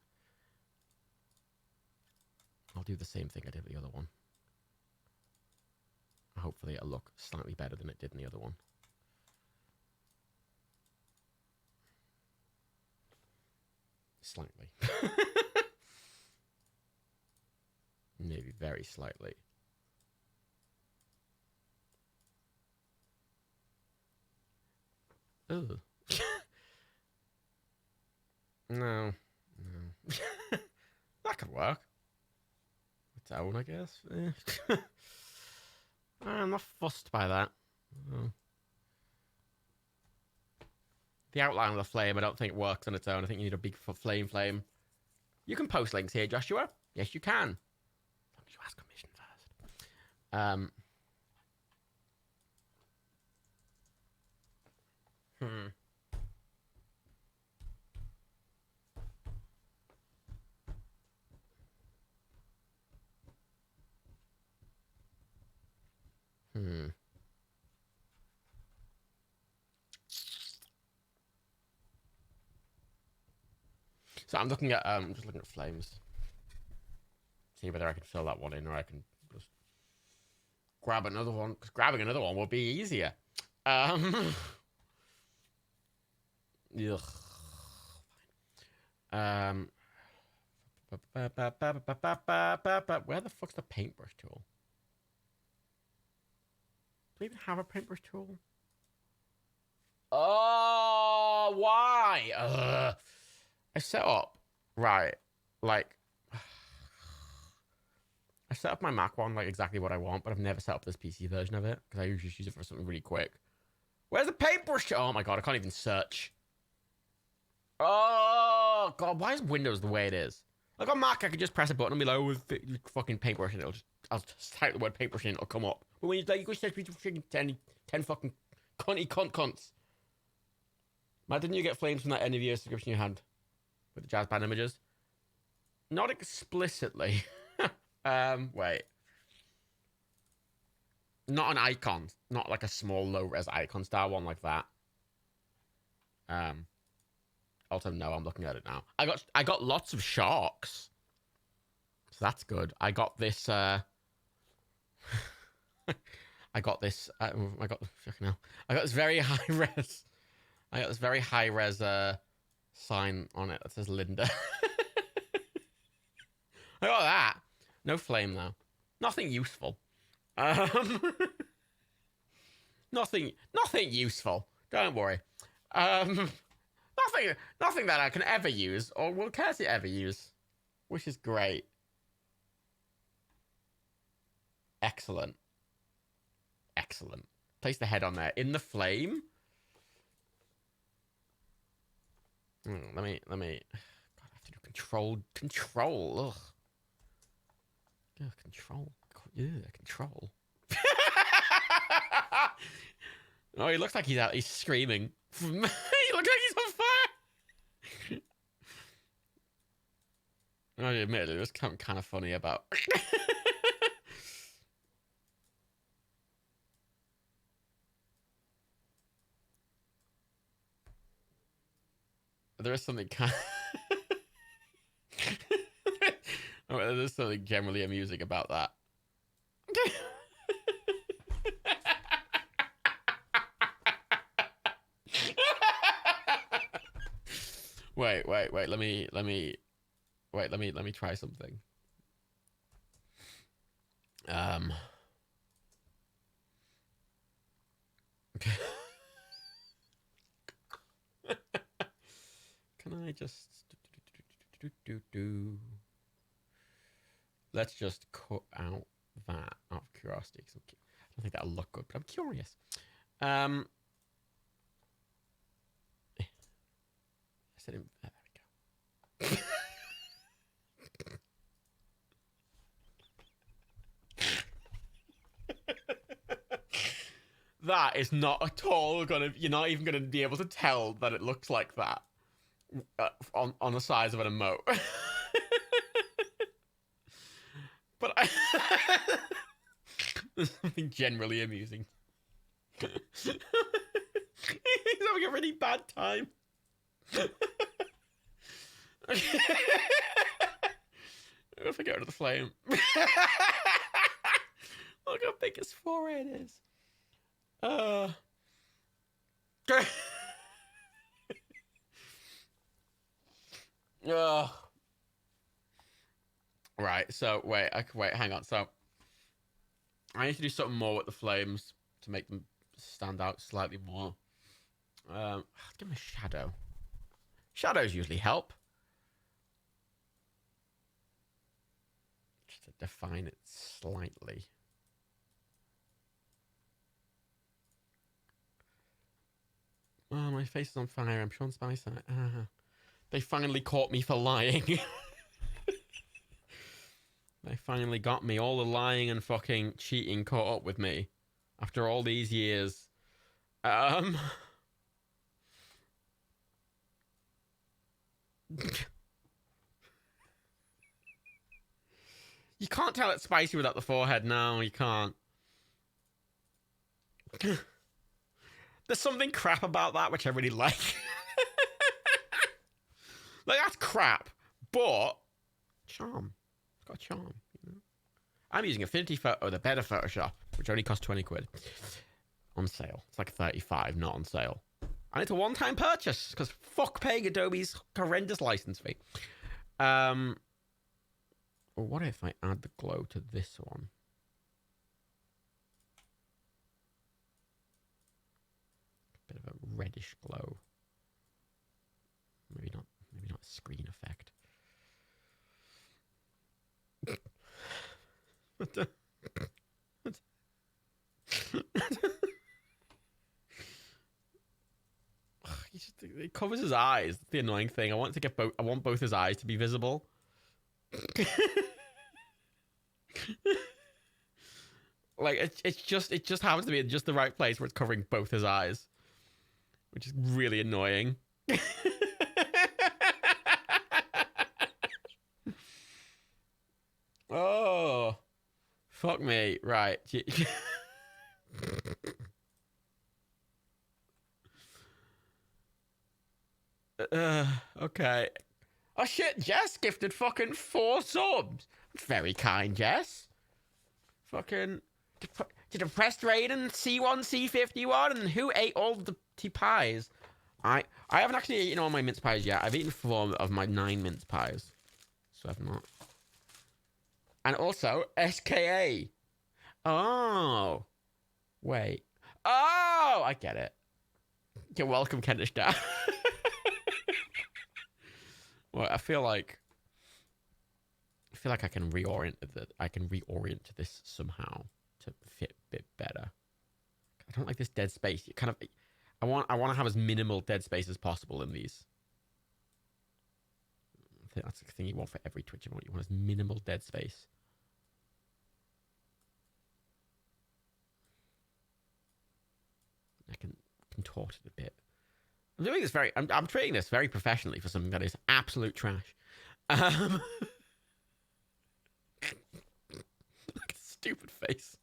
I'll do the same thing I did with the other one. Hopefully it'll look slightly better than it did in the other one. Slightly. Maybe very slightly. Ugh. No. That could work. Its own, I guess. I'm not fussed by that. Oh. The outline of the flame, I don't think works on its own. I think you need a big flame. You can post links here, Joshua. Yes, you can. As long as you ask permission first. So I'm looking at just looking at flames. See whether I can fill that one in or I can just grab another one. Because grabbing another one will be easier. Ugh. Where the fuck's the paintbrush tool? Do we even have a paintbrush tool? Oh, why? Ugh. I set up, right, like, I set up my Mac one, like, exactly what I want, but I've never set up this PC version of it, because I usually use it for something really quick. Where's the paintbrush? Oh my god, I can't even search. Oh, god, why is Windows the way it is? Like, on Mac, I could just press a button and be like, oh, fucking paintbrush, and I'll just type the word paintbrush in, it'll come up. But when you go search between 10 fucking cunts. Matt, didn't you get flames from that end of year subscription you had with the jazz band images? Not explicitly. Wait. Not an icon. Not like a small low-res icon style one like that. Also, no, I'm looking at it now. I got lots of sharks. So that's good. I got this, I got this very high res. I got this very high res sign on it that says Linda. I got that. No flame though. Nothing useful. Nothing useful. Don't worry. Nothing that I can ever use or will care to ever use, which is great. Excellent. Excellent. Place the head on there in the flame. Let me. God, I have to do control. Ugh. Yeah, control. Yeah, control. Oh, he looks like he's out. He's screaming. He looks like he's on fire. I admit it was kind of funny about. There is something kind. Oh, there's something generally amusing about that. Wait. Let me try something. Okay. Can I just Let's just cut out that out of curiosity. I don't think that'll look good, but I'm curious. I said, there we go. That is not at all gonna. You're not even gonna be able to tell that it looks like that on the size of an emote. But there's something generally amusing. He's having a really bad time. If I go to the flame. Look how big his forehead is. Right, so wait, hang on. So I need to do something more with the flames to make them stand out slightly more. Give them a shadow. Shadows usually help. Just to define it slightly. Oh, my face is on fire. I'm Sean Spicer. They finally caught me for lying. They finally got me. All the lying and fucking cheating caught up with me after all these years. You can't tell it's spicy without the forehead. No, you can't. There's something crap about that which I really like. Like, that's crap, but charm. It's got charm, you know? I'm using Affinity Photo, the better Photoshop, which only costs 20 quid. On sale. It's like 35, not on sale. And it's a one-time purchase, because fuck paying Adobe's horrendous license fee. Well, what if I add the glow to this one? A bit of a reddish glow. Maybe not a screen effect. It covers his eyes. That's the annoying thing. I want both his eyes to be visible. Like it just happens to be in just the right place where it's covering both his eyes. which is really annoying. Oh, fuck me. Right. Okay. Oh shit, Jess gifted fucking 4 subs. Very kind, Jess. Fucking depressed Raiden, C1, C51, and who ate all the pies? I haven't actually eaten all my mince pies yet. I've eaten 4 of my 9 mince pies. So I've not. And also, SKA. Oh. Wait. Oh, I get it. You're welcome, Kentish Dad. Well, I feel like I can reorient this somehow to fit a bit better. I don't like this dead space. You kind of, I want to have as minimal dead space as possible in these. I think that's the thing you want for every Twitch emote. You want as minimal dead space. I can contort it a bit. I'm doing this I'm treating this very professionally for something that is absolute trash. Look at the stupid face.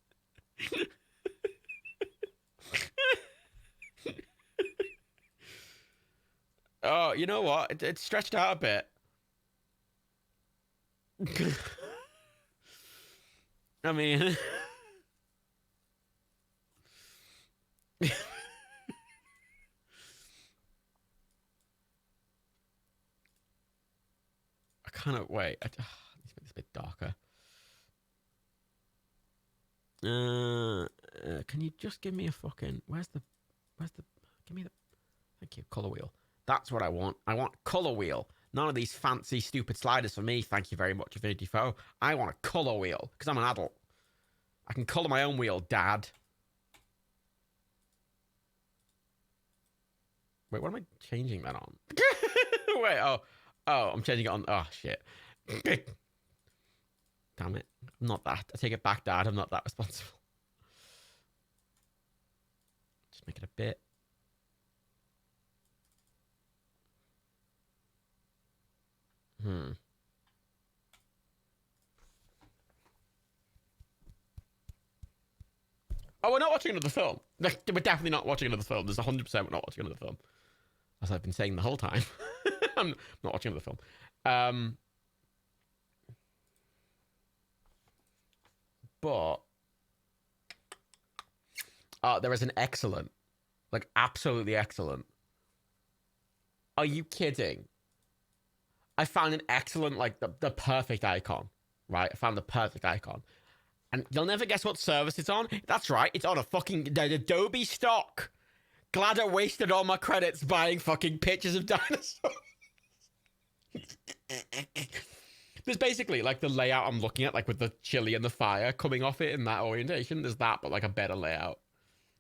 Oh, you know what? It's stretched out a bit. I mean... I kind of... Wait. Let's make this a bit darker. Can you just give me a fucking... Where's the... Give me the... Thank you. Color wheel. That's what I want. I want color wheel. None of these fancy, stupid sliders for me. Thank you very much, Infinity Foe. I want a color wheel because I'm an adult. I can color my own wheel, Dad. Wait, what am I changing that on? Wait, oh, I'm changing it on. Oh, shit. Damn it. I'm not that. I take it back, Dad. I'm not that responsible. Just make it a bit. Oh, we're not watching another film. We're definitely not watching another film. There's 100% we're not watching another film. As I've been saying the whole time. I'm not watching another film. But there is an excellent, like absolutely excellent. Are you kidding? I found an excellent, like the perfect icon, right? I found the perfect icon. And you'll never guess what service it's on. That's right, it's on a fucking Adobe stock. Glad I wasted all my credits buying fucking pictures of dinosaurs. There's basically like the layout I'm looking at, like with the chili and the fire coming off it in that orientation. There's that, but like a better layout.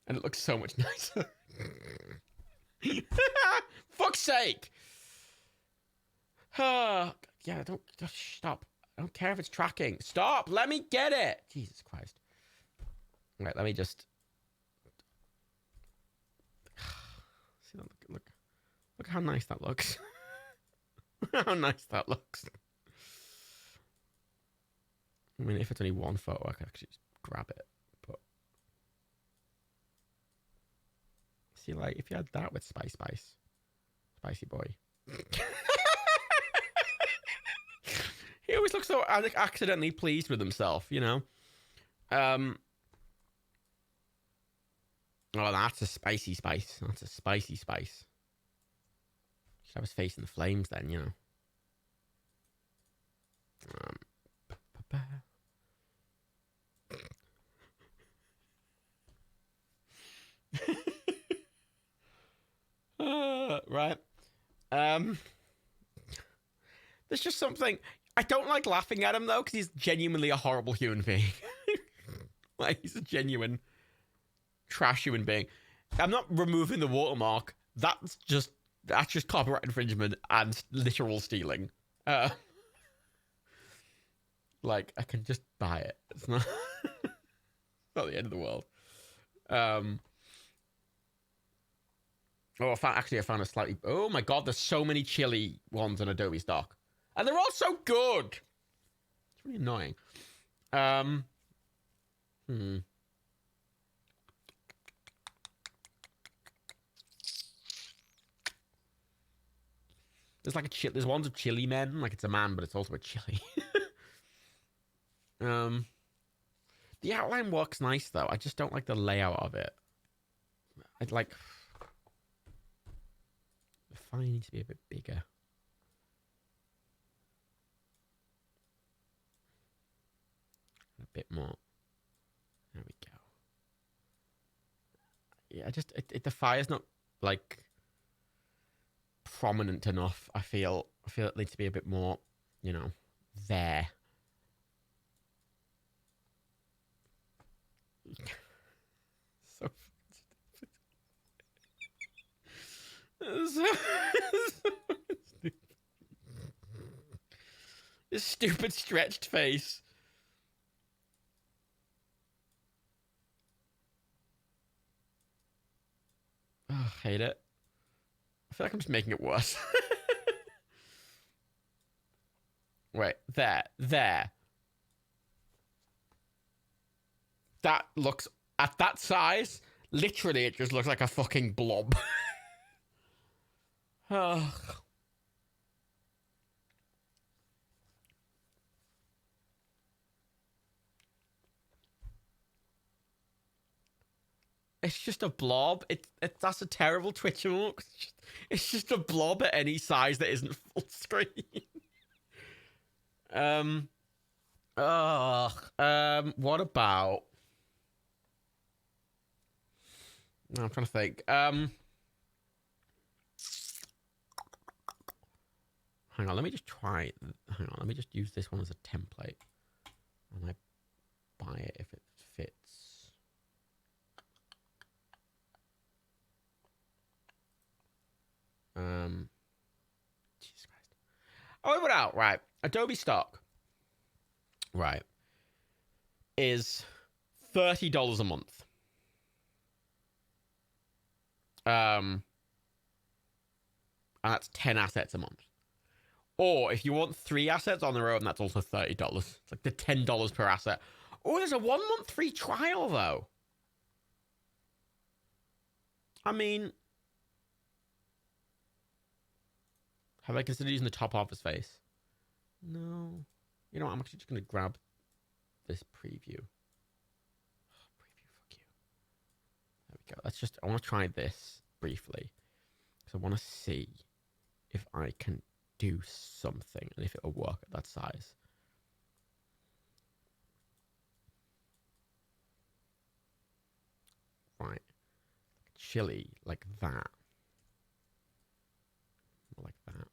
And it looks so much nicer. Fuck's sake. Yeah, don't just stop. I don't care if it's tracking. Stop! Let me get it! Jesus Christ. Right, let me just... See, look how nice that looks. How nice that looks. I mean, if it's only one photo, I can actually just grab it. But... See, like, if you had that with Spicy Boy. He always looks so accidentally pleased with himself, you know? Oh, that's a spicy spice. That's a spicy spice. Should have his face in the flames then, you know? Right. There's just something... I don't like laughing at him, though, because he's genuinely a horrible human being. Like, he's a genuine trash human being. I'm not removing the watermark. That's just copyright infringement and literal stealing. Like, I can just buy it. It's not, not the end of the world. Oh, I found a slightly... Oh my god, there's so many chili ones on Adobe stock. And they're all so good. It's really annoying. There's like there's ones of chili men, like it's a man, but it's also a chili. The outline works nice though. I just don't like the layout of it. I'd like the file needs to be a bit bigger. A bit more. There we go. Yeah, the fire's not like prominent enough. I feel it needs to be a bit more, you know, there. So stupid. This stupid stretched face. Oh, I hate it. I feel like I'm just making it worse. Wait, there. That looks, at that size, literally it just looks like a fucking blob. Oh. It's just a blob. That's a terrible Twitch emote. It's just a blob at any size that isn't full screen. What about... No, I'm trying to think. Hang on, let me just try... Hang on, let me just use this one as a template. And I buy it if it fits. Jesus Christ. Oh, it out, right. Adobe stock, right, is $30 a month. And that's 10 assets a month. Or if you want 3 assets on their own, that's also $30. It's like the $10 per asset. Oh, there's a 1 month free trial though. I mean, have I considered using the top half of his face? No. You know what? I'm actually just going to grab this preview. Oh, preview, fuck you. There we go. I want to try this briefly. Because I want to see if I can do something and if it'll work at that size. Right. Chili, like that. Like that.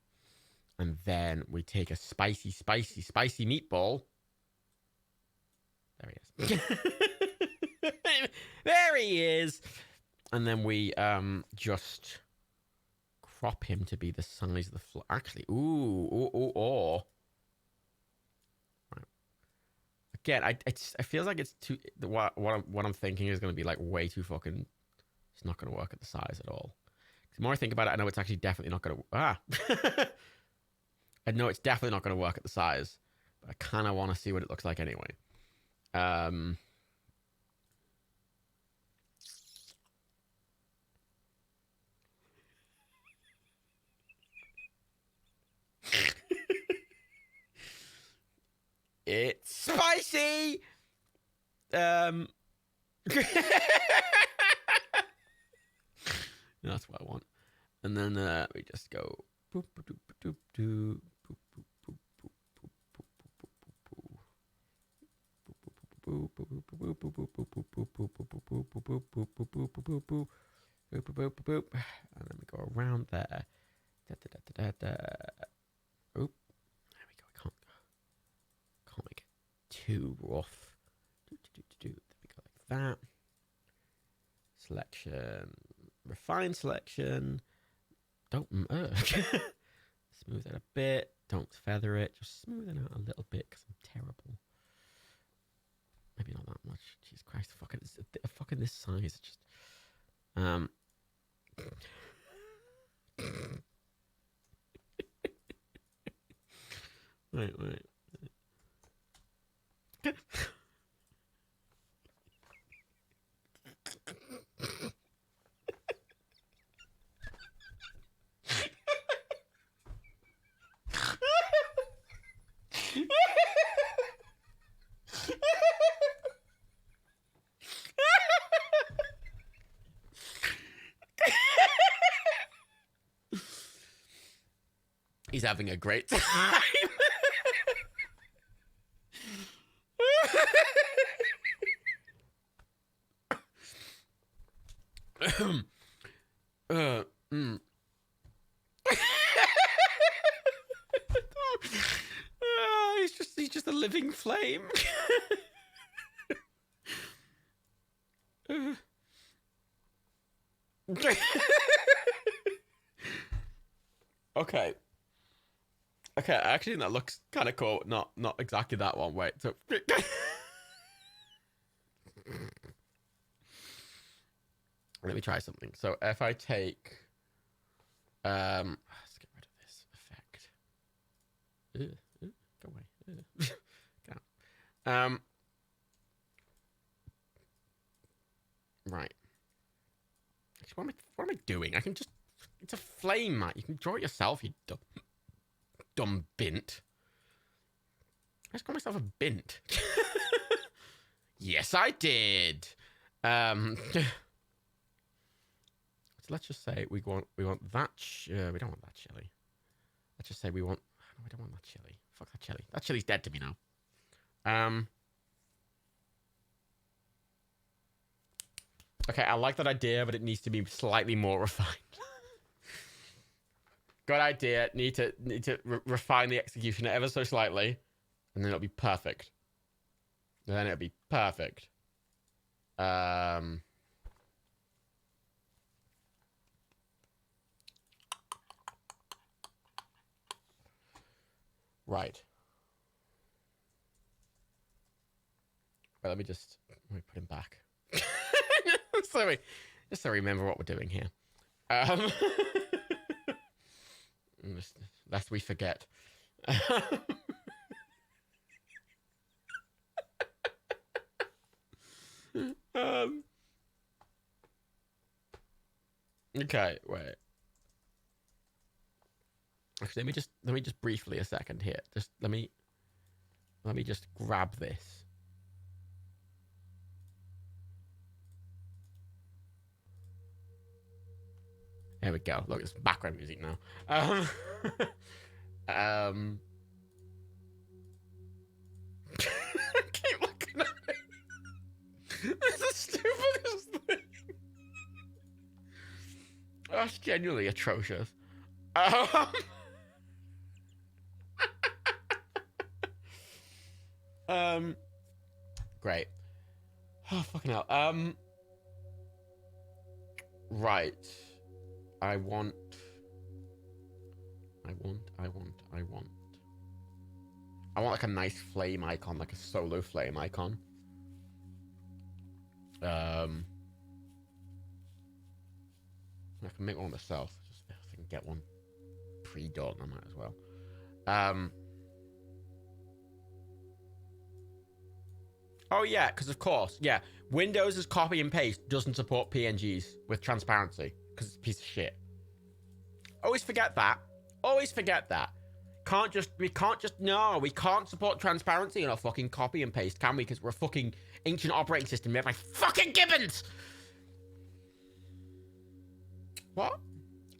And then we take a spicy meatball. There he is. There he is. And then we just crop him to be the size of the floor. Actually, ooh. Right. Again, it feels like it's too. What I'm thinking is going to be like way too fucking. It's not going to work at the size at all. The more I think about it, I know it's actually definitely not going to. I know it's definitely not going to work at the size, but I kind of want to see what it looks like anyway. It's spicy. That's what I want. And then we just go boop boop boop boop boop, and then we go around there. Oop. There we go. I can't make it too rough. There we go like that. Selection. Refine selection. Don't smooth it a bit. Don't feather it. Just smooth it out a little bit because I'm terrible. Maybe not that much. Jesus Christ, fucking this size. Just Wait. He's having a great time. He's just a living flame. Okay. I actually think that looks kind of cool. Not exactly that one. Wait. So. Let me try something. So if I take, let's get rid of this effect. Go away. Go. Right. Actually, what am I doing? I can just. It's a flame, Matt. You can draw it yourself. You dumb bint. I just got myself a bint. Yes, I did. So let's just say we want that. We don't want that chili. Let's just say we want. No, we don't want that chili. Fuck that chili. That chili's dead to me now. Okay, I like that idea, but it needs to be slightly more refined. Good idea. Need to refine the execution ever so slightly, and then it'll be perfect. Right. Well, let me put him back. Just so we remember what we're doing here. Lest we forget. Okay, wait. Actually, let me just briefly a second here. Just let me just grab this. There we go. Look, it's background music now. Keep looking at it. It's the stupidest thing. That's genuinely atrocious. Great. Oh, fucking hell. Right. I want like a nice flame icon, like a solo flame icon. I can make one myself. Just if I can get one pre-done, I might as well. Oh yeah, because of course, yeah. Windows' copy and paste doesn't support PNGs with transparency because it's a piece of shit. Always forget that. We can't support transparency in our fucking copy and paste, can we? Because we're a fucking ancient operating system made by fucking gibbons. What?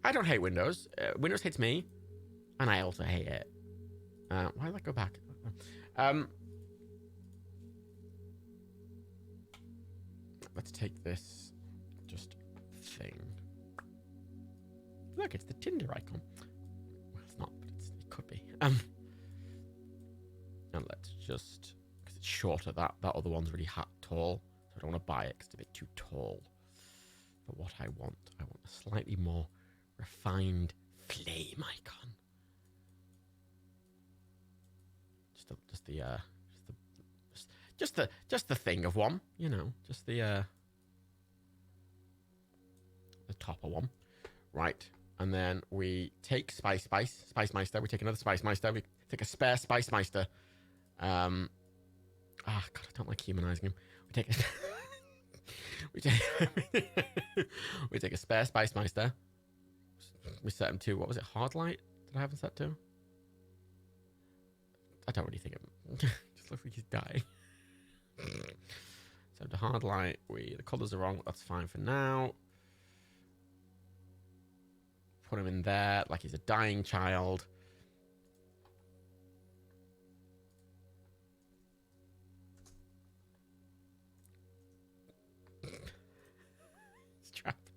I don't hate Windows. Windows hates me, and I also hate it. Why did I go back? Let's take this just thing. Look, it's the Tinder icon. Well, it's not, but it could be. And let's just, because it's shorter, that other one's really tall, so I don't want to buy it because it's a bit too tall. But what I want a slightly more refined flame icon. Just the thing of one, you know, just the topper one, right? And then we take Spice Meister. We take another Spice Meister. We Take a spare Spice Meister. God, I don't like humanizing him. We take a spare Spice Meister. We set him to, what was it, Hard Light? Did I have him set to? I don't really think it just looks like he's dying. So the Hard Light, the colours are wrong. That's fine for now. Put him in there like he's a dying child. He's trapped.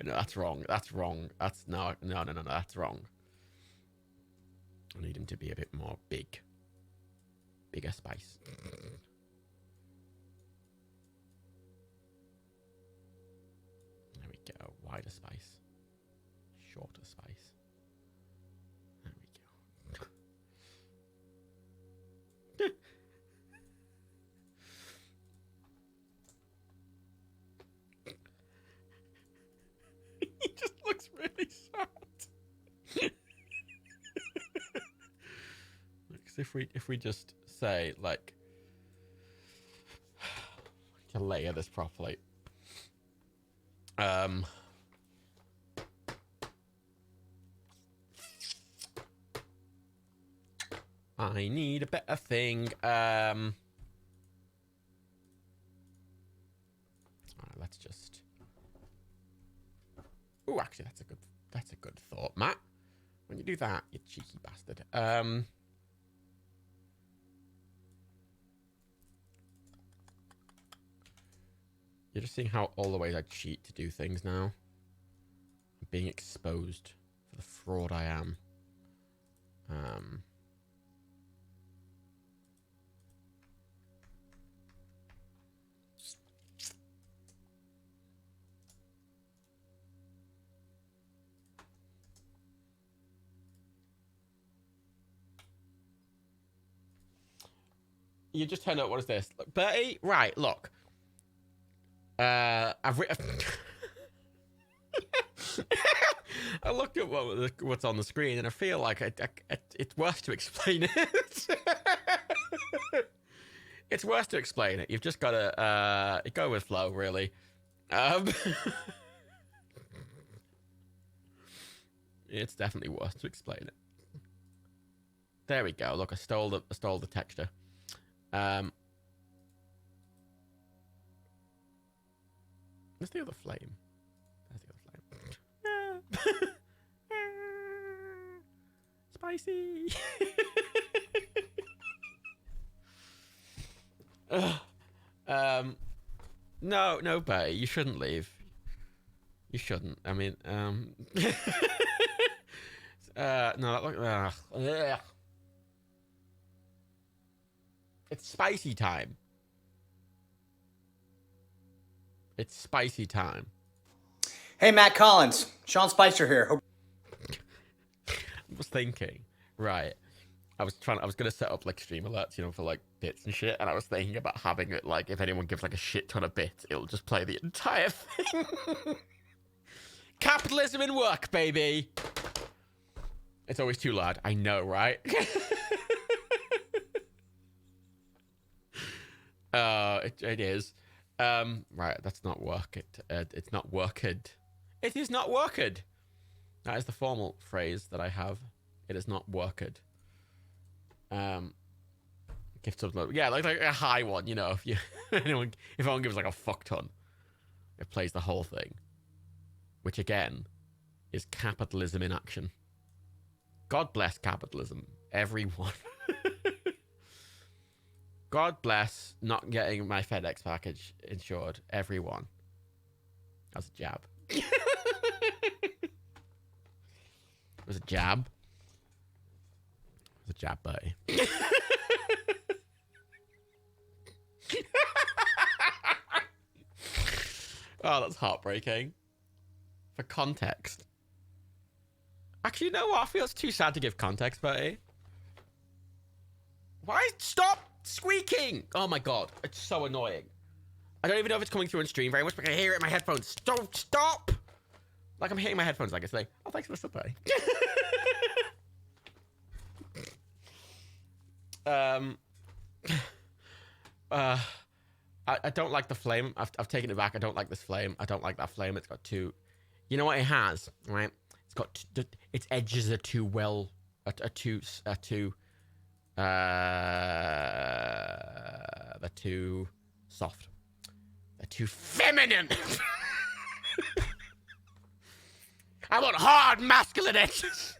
No, that's wrong. That's wrong. That's no, that's wrong. I need him to be a bit more big. Bigger Spice. There we go. Wider Spice. Shorter Spice. There we go. He just looks really sad. If we just say, like, to layer this properly. I need a better thing. Alright, let's just. Oh, actually, that's a good thought, Matt. When you do that, you cheeky bastard. You're just seeing how all the ways I cheat to do things now. I'm being exposed for the fraud I am. You just turned up. What is this? Look, Bertie? Right, look. I've written. I looked at what's on the screen, and I feel like it's worth to explain it. It's worth to explain it. You've just got to go with flow, really. It's definitely worth to explain it. There we go. Look, I stole the texture. There's the other flame. There's the other flame. Spicy. No, Bay, you shouldn't leave. You shouldn't. I mean, no, look. It's spicy time. It's spicy time. Hey, Matt Collins. Sean Spicer here. I was thinking, right. I was gonna set up like stream alerts, you know, for like bits and shit, and I was thinking about having it like if anyone gives like a shit ton of bits, it'll just play the entire thing. Capitalism in work, baby. It's always too loud. I know, right? It is. Right, that's not work. It's not worked. It is not worked. That is the formal phrase that I have. It is not worked. Gift upload. Yeah, like a high one, you know, if anyone gives like a fuck ton, it plays the whole thing. Which again is capitalism in action. God bless capitalism, everyone. God bless not getting my FedEx package insured, everyone. That was a jab. It was a jab. It was a jab, buddy. Oh, that's heartbreaking. For context. Actually, you know what? I feel it's too sad to give context, buddy. Why? Stop squeaking! Oh my god, it's so annoying. I don't even know if it's coming through on stream very much, but I can hear it in my headphones. Don't stop! Like I'm hitting my headphones like it's like, oh, thanks for the sub, buddy. I don't like the flame. I've taken it back. I don't like this flame. I don't like that flame. It's got too... You know what it has, right? It's got... Its edges are too well... They're too soft. They're too feminine. I want hard masculine edges.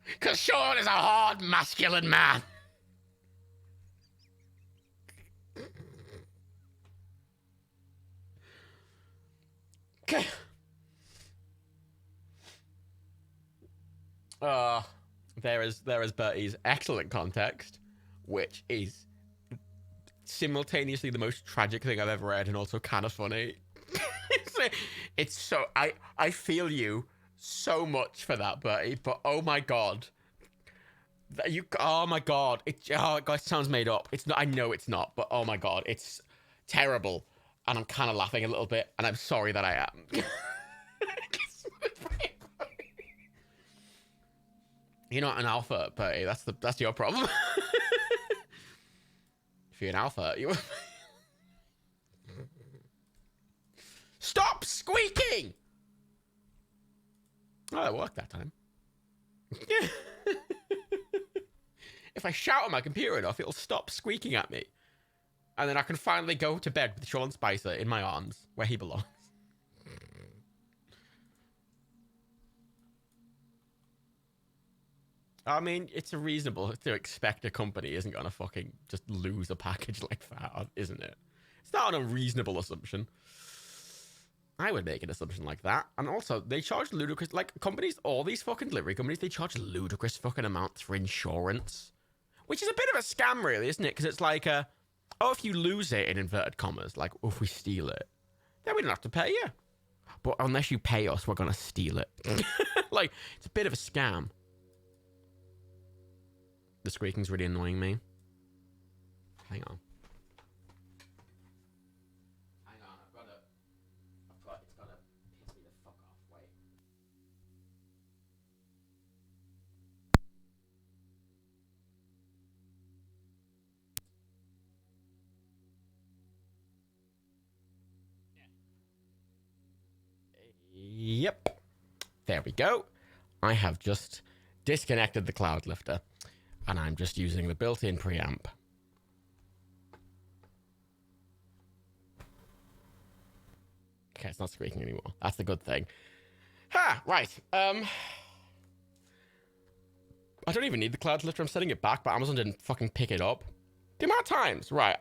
Because Sean is a hard masculine man. Okay. There is Bertie's excellent context, which is simultaneously the most tragic thing I've ever read and also kind of funny. It's so I feel you so much for that, Bertie, but oh my god. Oh my god. It sounds made up. It's not, I know it's not, but oh my god, it's terrible. And I'm kind of laughing a little bit, and I'm sorry that I am. You're not an alpha, Bertie. That's your problem. If you're an alpha, you... Stop squeaking! Oh, that worked that time. If I shout at my computer enough, it'll stop squeaking at me. And then I can finally go to bed with Sean Spicer in my arms, where he belongs. I mean, it's reasonable to expect a company isn't going to fucking just lose a package like that, isn't it? It's not an unreasonable assumption. I would make an assumption like that. And also, they charge ludicrous... Like, companies, all these fucking delivery companies, they charge ludicrous fucking amounts for insurance. Which is a bit of a scam, really, isn't it? Because it's like, oh, if you lose it, in inverted commas, like, if we steal it, then we don't have to pay you. But unless you pay us, we're going to steal it. Like, it's a bit of a scam. The squeaking's really annoying me. Hang on. Hang on, it's gotta piss me the fuck off, wait. Yep. There we go. I have just disconnected the cloud lifter. And I'm just using the built-in preamp. Okay, it's not squeaking anymore. That's the good thing. Right. I don't even need the cloud lifter. I'm setting it back, but Amazon didn't fucking pick it up. The amount of times, right?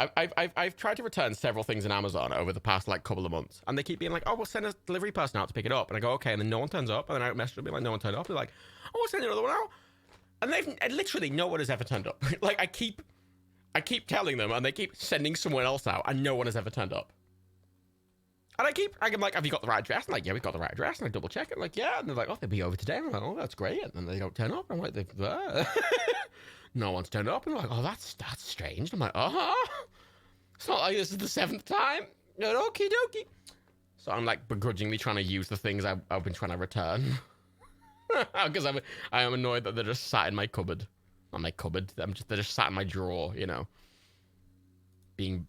I've tried to return several things in Amazon over the past like couple of months, and they keep being like, "Oh, we'll send a delivery person out to pick it up," and I go, "Okay," and then no one turns up, and then I message them, like, "No one turned up." They're like, "Oh, we'll send another one out." And literally no one has ever turned up. Like, I keep telling them, and they keep sending someone else out, and no one has ever turned up. And I'm like, have you got the right address? I'm like, yeah, we got the right address. And I double check it. Like, yeah. And they're like, oh, they'll be over today. And I'm like, oh, that's great. And then they don't turn up. I'm like, no one's turned up. And they're like, oh, that's strange. And I'm like, it's not like this is the 7th time. Okie dokie. So I'm like begrudgingly trying to use the things I've been trying to return. Because I am annoyed that they're just sat in my cupboard. Not my cupboard. They're just sat in my drawer, you know. Being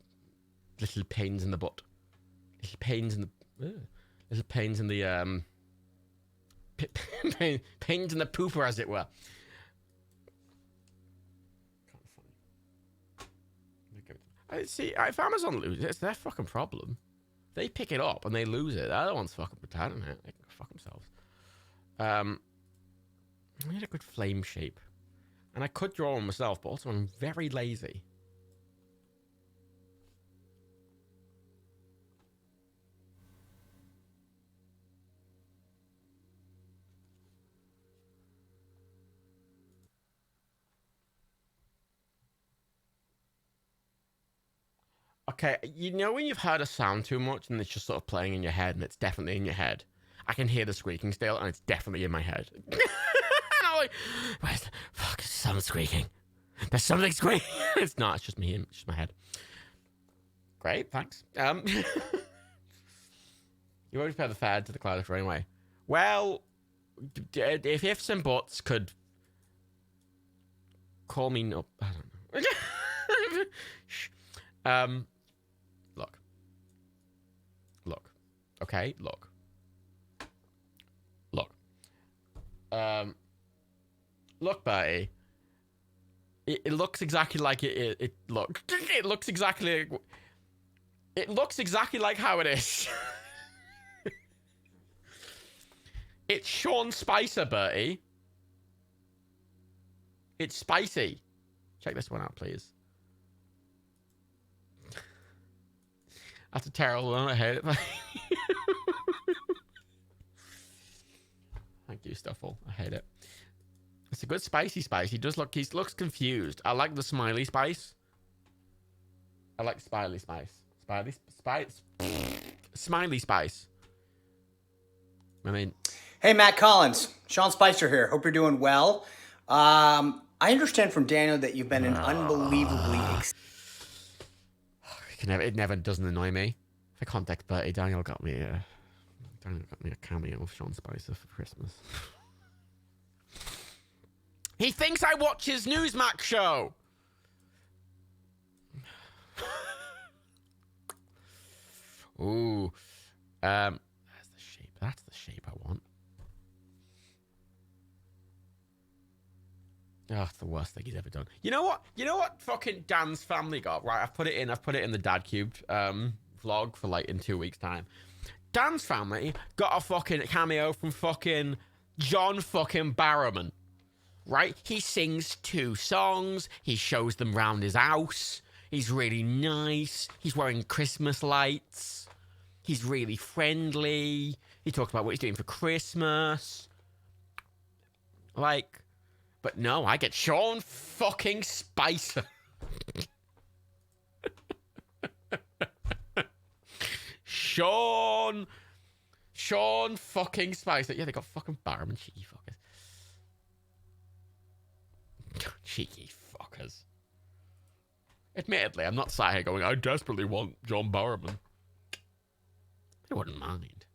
little pains in the butt. Little pains in the pains in the pooper, as it were. See, if Amazon loses it, it's their fucking problem. They pick it up and they lose it. They're the ones fucking returning it. They can fuck themselves. I need a good flame shape. And I could draw one myself, but also I'm very lazy. Okay, you know when you've heard a sound too much and it's just sort of playing in your head and it's definitely in your head? I can hear the squeaking still and it's definitely in my head. And I'm like, where's the fuck? Someone's squeaking. There's something squeaking. It's not, it's just me, it's just my head. Great, thanks. You won't pay the fare to the cloud anyway. Well, if ifs and buts could call me no, I don't know. Look. Okay, look. Look, Bertie. It looks exactly like it look. It looks exactly like. It looks exactly like how it is. It's Sean Spicer, Bertie. It's spicy. Check this one out, please. That's a terrible one. I hate it. Thank you, Stuffle. I hate it. It's a good spicy spice. He looks confused. I like the smiley spice. I like smiley spice. Smiley spice. I mean... Hey, Matt Collins. Sean Spicer here. Hope you're doing well. I understand from Daniel that you've been an unbelievably... It never doesn't annoy me. If I contact Bertie, Daniel got me a cameo of Sean Spicer for Christmas. He thinks I watch his Newsmax show. Ooh. That's the shape. That's the shape I want. Oh, it's the worst thing he's ever done. You know what? You know what fucking Dan's family got? Right, I've put it in the Dad Cubed vlog for like in 2 weeks' time. Dan's family got a fucking cameo from fucking John fucking Barrowman. Right? He sings 2 songs. He shows them round his house. He's really nice. He's wearing Christmas lights. He's really friendly. He talks about what he's doing for Christmas. Like, but no, I get Sean fucking Spicer. Sean fucking Spicer. Yeah, they got fucking Barrowman, cheeky fuckers. Cheeky fuckers. Admittedly, I'm not sat here going, I desperately want John Barrowman. I wouldn't mind.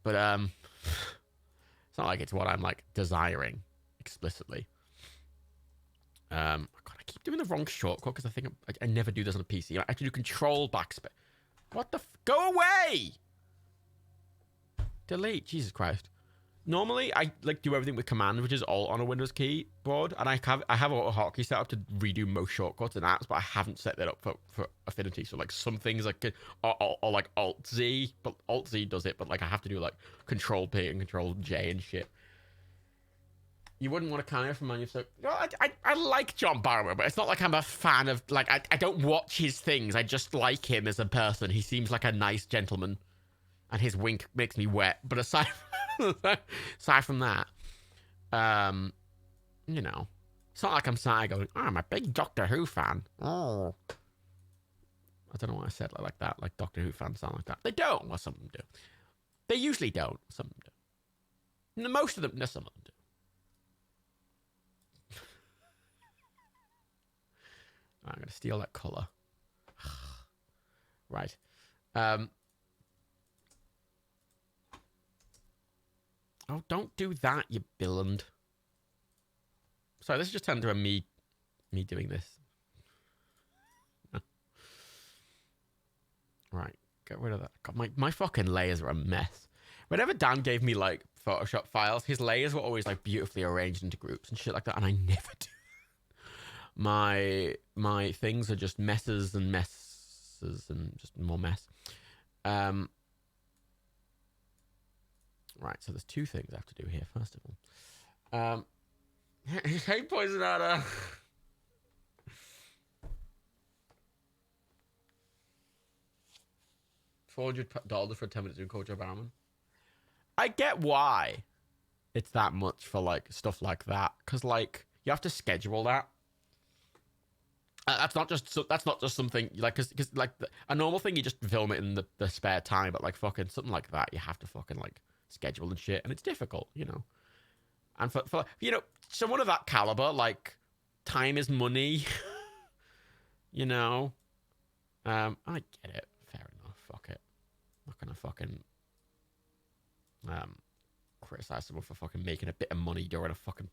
But, it's not like it's what I'm, like, desiring explicitly. God, I keep doing the wrong shortcut because I think I never do this on a PC. I have to do control backspace. What the go away! Delete. Jesus Christ. Normally, I like do everything with command, which is alt on a Windows keyboard, and I have a hotkey set up to redo most shortcuts and apps, but I haven't set that up for Affinity. So like some things like or like Alt Z, but Alt Z does it, but like I have to do like Control P and Control J and shit. You wouldn't want a cameo from Man so no, I like John Barrow, but it's not like I'm a fan of like I don't watch his things. I just like him as a person. He seems like a nice gentleman, and his wink makes me wet. But aside from that, you know, it's not like I'm sat going, oh, I'm a big Doctor Who fan. Oh, I don't know why I said it like that. Like Doctor Who fans sound like that. They don't. Well, some of them do. They usually don't. Some of them do. Most of them, no, some of them do. I'm going to steal that colour. Right. Oh, don't do that, you billund. Sorry, this just turned into a me doing this. Right, get rid of that. God, my fucking layers are a mess. Whenever Dan gave me, like, Photoshop files, his layers were always, like, beautifully arranged into groups and shit like that, and I never do. My things are just messes and just more mess. Right, so there's 2 things I have to do here, first of all. Hey, Poisonada. $400 for a 10 minutes in Culture Barrowman. I get why it's that much for, like, stuff like that. Because, like, you have to schedule that. That's not just something like because like a normal thing you just film it in the spare time, but like fucking something like that you have to fucking like schedule and shit, and it's difficult, you know. And for you know someone of that caliber, like time is money, you know. I get it. gonna fucking criticize someone for fucking making a bit of money during a fucking.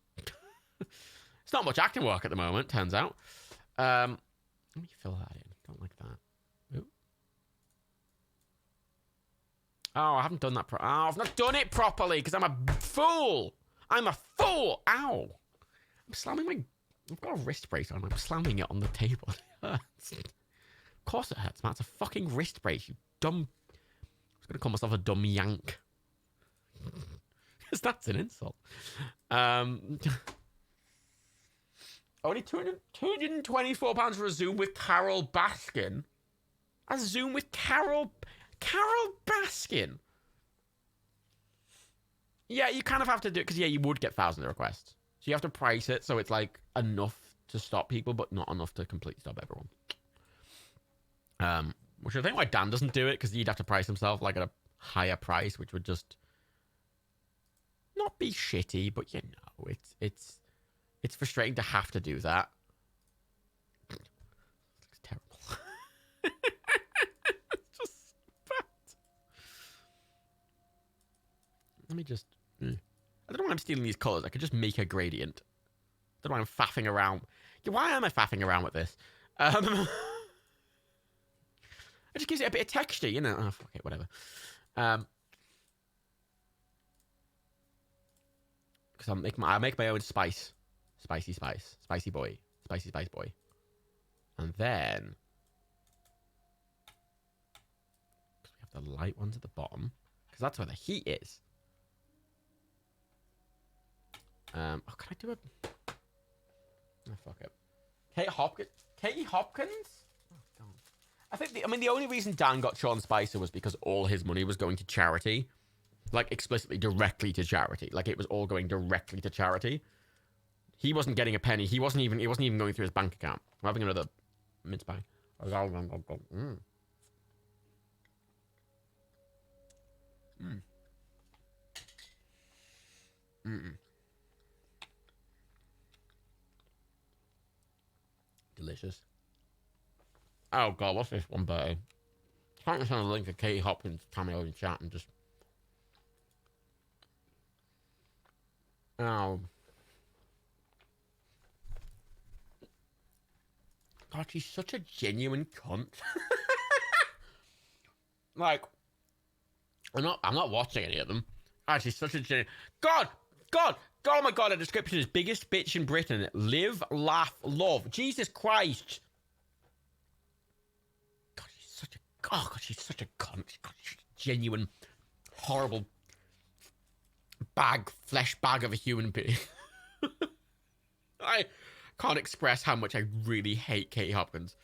It's not much acting work at the moment, turns out. Let me fill that in. Don't like that. Ooh. Oh, I haven't done that. I've not done it properly because I'm a fool. I'm a fool. Ow. I'm slamming my. I've got a wrist brace on. I'm slamming it on the table. It hurts. Of course it hurts, man. It's a fucking wrist brace. You dumb. I was gonna call myself a dumb yank. Because that's an insult. Only £224 for a Zoom with Carol Baskin. A Zoom with Carol Baskin. Yeah, you kind of have to do it because, yeah, you would get thousands of requests. So you have to price it so it's like enough to stop people, but not enough to completely stop everyone. Which I think why Dan doesn't do it, because he'd have to price himself like at a higher price, which would just not be shitty, but you know, it's frustrating to have to do that. It looks terrible. It's just bad. Let me just. I don't know why I'm stealing these colors. I could just make a gradient. I don't know why I'm faffing around. Yeah, why am I faffing around with this? It just gives it a bit of texture, you know. Oh, fuck it, whatever. Because I make my own spice. Spicy spice. Spicy boy. Spicy spice boy. And then we have the light ones at the bottom. Because that's where the heat is. Oh, can I do a... Oh, fuck it. Katie Hopkins? Oh, God. I think the only reason Dan got Sean Spicer was because all his money was going to charity. Like, explicitly, directly to charity. Like, it was all going directly to charity. He wasn't getting a penny. It wasn't even going through his bank account. I'm having another mince pie. Delicious. Oh god, what's this one, buddy? Can't just send a link to Katie Hopkins cameo in chat and just. Oh. God, she's such a genuine cunt. Like, I'm not watching any of them. God, she's such a genuine. God, oh my god, her description is biggest bitch in Britain. Live, laugh, love. Jesus Christ. God, she's such a cunt. She's a genuine, horrible flesh bag of a human being. I can't express how much I really hate Katie Hopkins.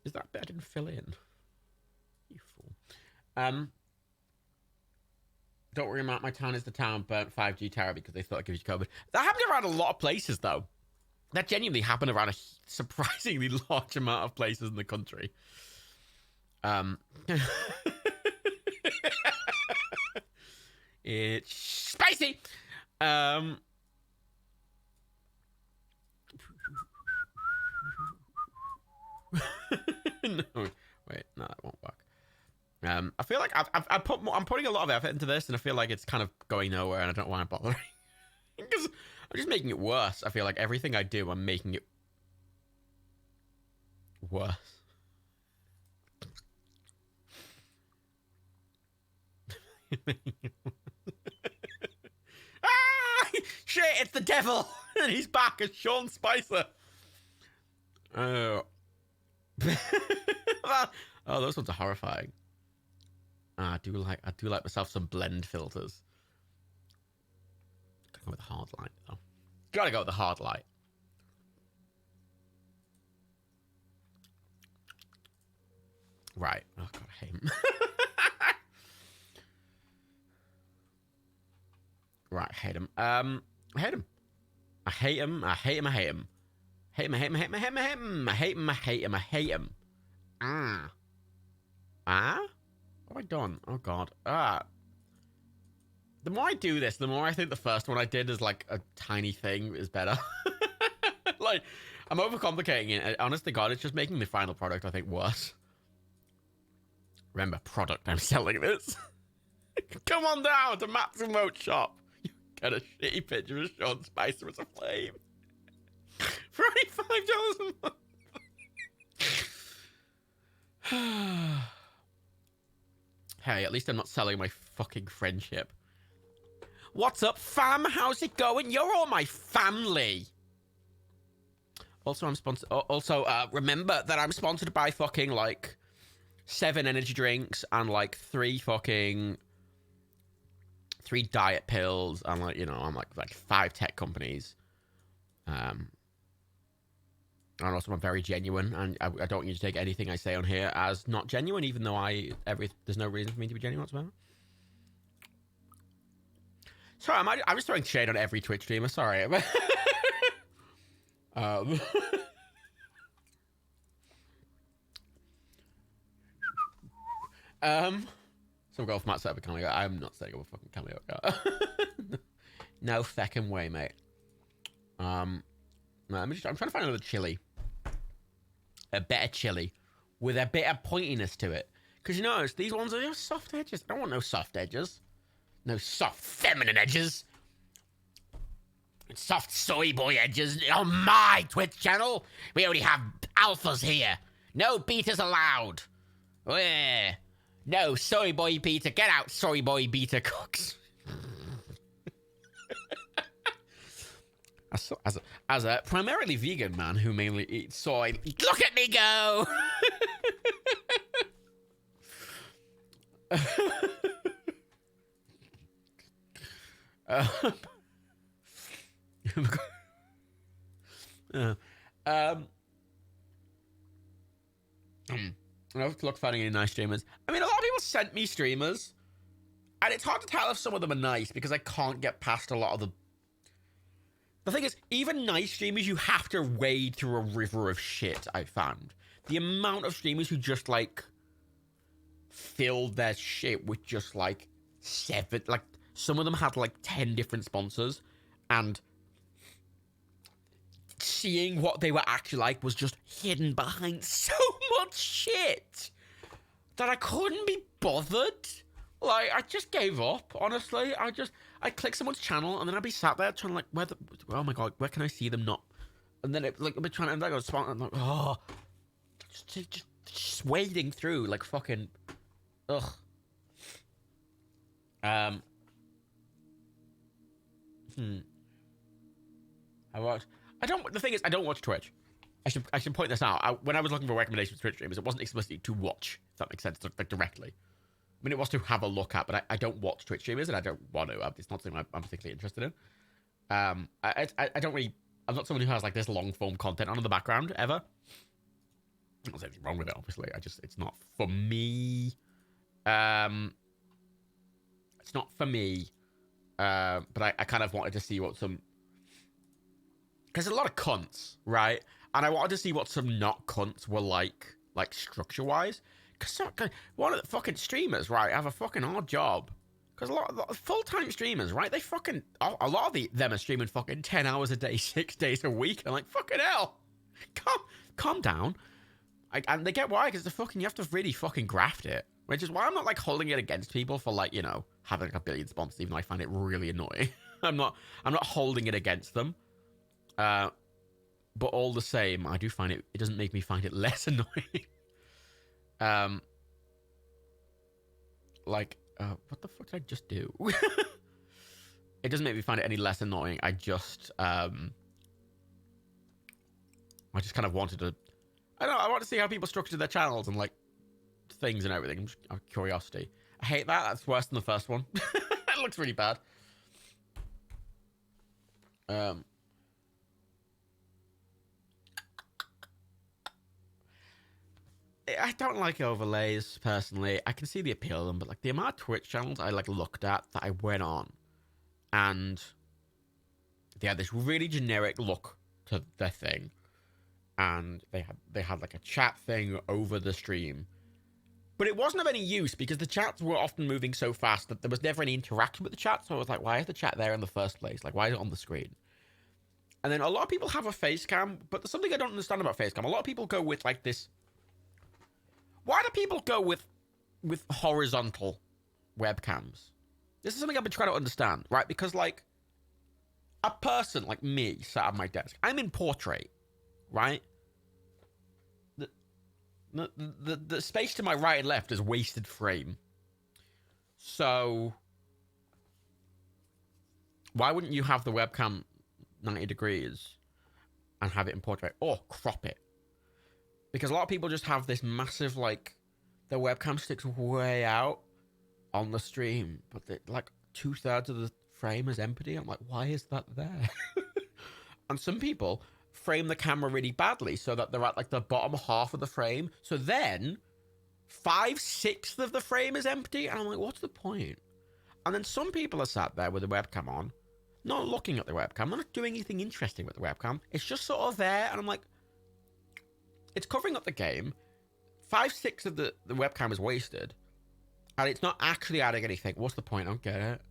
Is that bit I didn't fill in? You fool. Don't worry, Matt. My town is the town burnt 5G tower because they thought it gives you COVID. That happened around a lot of places, though. That genuinely happened around a surprisingly large amount of places in the country. It's spicy. No, wait, no, that won't work. I feel like I'm putting a lot of effort into this, and I feel like it's kind of going nowhere, and I don't want to bother because I'm just making it worse. I feel like everything I do, I'm making it worse. Ah! Shit! It's the devil, and he's back as Sean Spicer. Oh, oh, those ones are horrifying. I do like myself some blend filters. Gotta go with the hard light though. Gotta go with the hard light. Right. Oh god, I hate him. Right, I hate him. I hate him. I hate him. I hate him. I hate him. Hate him. I hate him. I hate him. I hate him. I hate him. I hate him. I hate him. Ah. Ah? What have I done? Oh god. The more I do this, the more I think the first one I did is like a tiny thing is better. Like, I'm overcomplicating it. Honest to God, it's just making the final product, I think, worse. Remember, product, I'm selling this. Come on down to Matsumo's shop. You get a shitty picture of Sean Spicer as a flame. For only $5 a month. Hey, at least I'm not selling my fucking friendship. What's up, fam? How's it going? You're all my family. Also, I'm sponsored. Also, remember that I'm sponsored by fucking like 7 energy drinks and like 3 diet pills and like, you know, I'm like 5 tech companies. And also I'm very genuine, and I don't want you to take anything I say on here as not genuine, even though there's no reason for me to be genuine whatsoever. Sorry, I'm just throwing shade on every Twitch streamer. Sorry. Some golf Matt set up a cameo. I'm not setting up a fucking cameo. No feckin' way, mate. No, I'm trying to find another chili. A better chili with a bit of pointiness to it. Because you notice these ones are just soft edges. I don't want no soft edges. No soft feminine edges. Soft soy boy edges on my Twitch channel. We only have alphas here. No betas allowed. No soy boy beta. Get out, soy boy beta cooks. As a primarily vegan man who mainly eats soy, look at me go! I have to look finding any nice streamers. I mean, a lot of people sent me streamers, and it's hard to tell if some of them are nice because I can't get past a lot of the. The thing is, even nice streamers, you have to wade through a river of shit, I found. The amount of streamers who just, like, filled their shit with just, like, 7... Like, some of them had, like, 10 different sponsors, and seeing what they were actually like was just hidden behind so much shit that I couldn't be bothered. Like, I just gave up, honestly. I'd click someone's channel, and then I'd be sat there trying to, like, oh my god, where can I see them not? And then, I'd be trying to, like, go spot, and I'm like, oh. Just wading through, like, fucking, ugh. I the thing is, I don't watch Twitch. I should point this out. When I was looking for recommendations for Twitch streamers, it wasn't explicitly to watch, if that makes sense, like, directly. I mean, it was to have a look at, but I don't watch Twitch streamers, and I don't want to. It's not something I'm particularly interested in. I don't really... I'm not someone who has, like, this long-form content on in the background, ever. There's anything wrong with it, obviously. It's not for me. It's not for me. But I kind of wanted to see what some... Because there's a lot of cunts, right? And I wanted to see what some not cunts were like structure-wise. Because one of the fucking streamers, right, have a fucking hard job. Because a lot of full-time streamers, right, they fucking... A lot of them are streaming fucking 10 hours a day, 6 days a week. I'm like, fucking hell. Calm down. And they get why, because you have to really fucking graft it. Which is why I'm not, like, holding it against people for, like, you know, having like, a billion sponsors, even though I find it really annoying. I'm not holding it against them. But all the same, I do find it doesn't make me find it less annoying. What the fuck did I just do? It doesn't make me find it any less annoying. I just kind of wanted to... I want to see how people structure their channels and, like, things and everything. Just out of curiosity. I hate that. That's worse than the first one. It looks really bad. I don't like overlays, personally. I can see the appeal of them, but, like, the amount of Twitch channels I, like, looked at that I went on, and they had this really generic look to their thing, and they had like, a chat thing over the stream, but it wasn't of any use, because the chats were often moving so fast that there was never any interaction with the chat, so I was like, why is the chat there in the first place? Like, why is it on the screen? And then a lot of people have a face cam, but there's something I don't understand about face cam. A lot of people go with, like, this... Why do people go with with horizontal webcams. This is something I've been trying to understand, right? Because like a person like me sat at my desk, I'm in portrait, right? The space to my right and left is wasted frame. So why wouldn't you have the webcam 90 degrees and have it in portrait or crop it? Because a lot of people just have this massive, like, their webcam sticks way out on the stream, but like 2/3 of the frame is empty. I'm like, why is that there? And some people frame the camera really badly so that they're at like the bottom half of the frame. So then 5/6 of the frame is empty. And I'm like, what's the point? And then some people are sat there with the webcam on, not looking at the webcam, not doing anything interesting with the webcam. It's just sort of there. And I'm like, it's covering up the game. 5/6 of the webcam is wasted. And it's not actually adding anything. What's the point? I don't get it.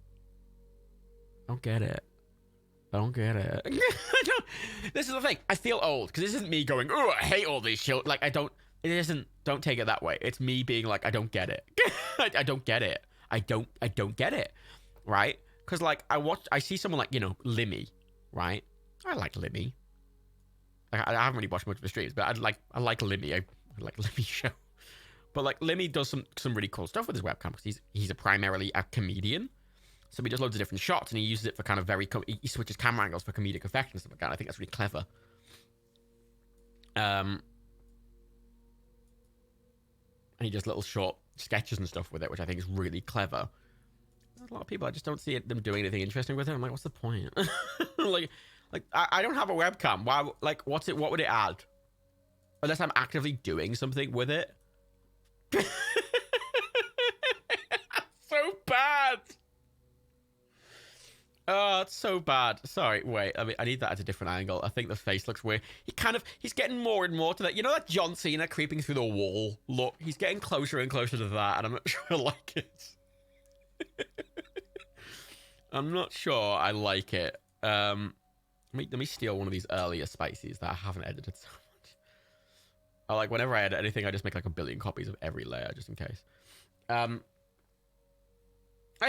I don't get it. I don't get it. This is the thing. I feel old because this isn't me going, oh, I hate all these children. Like, it isn't, don't take it that way. It's me being like, I don't get it. I don't get it. I don't get it. Right? Because, like, I see someone like, you know, Limmy, right? I like Limmy. Like, I haven't really watched much of the streams, but I like Limmy. I like Limmy's show. But like Limmy does some really cool stuff with his webcam because he's primarily a comedian, so he does loads of different shots and he uses it for kind of he switches camera angles for comedic effect and stuff like that. I think that's really clever. And he does little short sketches and stuff with it, which I think is really clever. There's a lot of people I just don't see them doing anything interesting with it. I'm like, what's the point? like I don't have a webcam. Why? Like, what would it add? Unless I'm actively doing something with it. So bad. Oh, it's so bad. Sorry, wait. I mean, I need that at a different angle. I think the face looks weird. He's getting more and more to that. You know that John Cena creeping through the wall look? He's getting closer and closer to that, and I'm not sure I like it. I'm not sure I like it. Let me steal one of these earlier spices that I haven't edited so much. I like whenever I edit anything, I just make like 1 billion copies of every layer just in case. I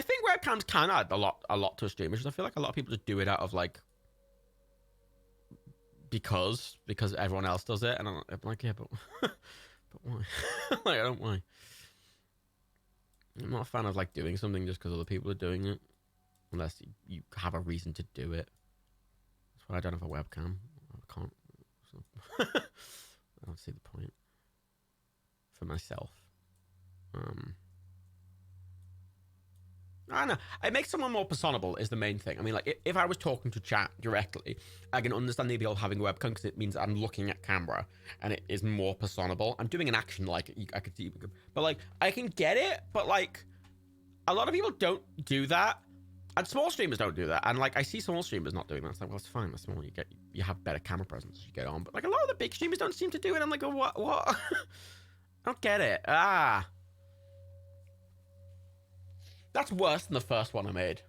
think webcams can add a lot to a stream, because I feel like a lot of people just do it out of like because everyone else does it, and I'm like, yeah, but but why? Like, I don't why. I'm not a fan of like doing something just because other people are doing it, unless you have a reason to do it. That's why I don't have a webcam. I can't. So. I don't see the point for myself. I don't know. It makes someone more personable is the main thing. I mean, like, if I was talking to chat directly, I can understand the appeal of having a webcam because it means I'm looking at camera and it is more personable. I'm doing an action like I could see, but like I can get it. But like, a lot of people don't do that, and small streamers don't do that. And like, I see small streamers not doing that. It's like, well, it's fine. That's small. You have better camera presence as you get on. But like, a lot of the big streamers don't seem to do it. I'm like, oh, what? I don't get it. That's worse than the first one I made.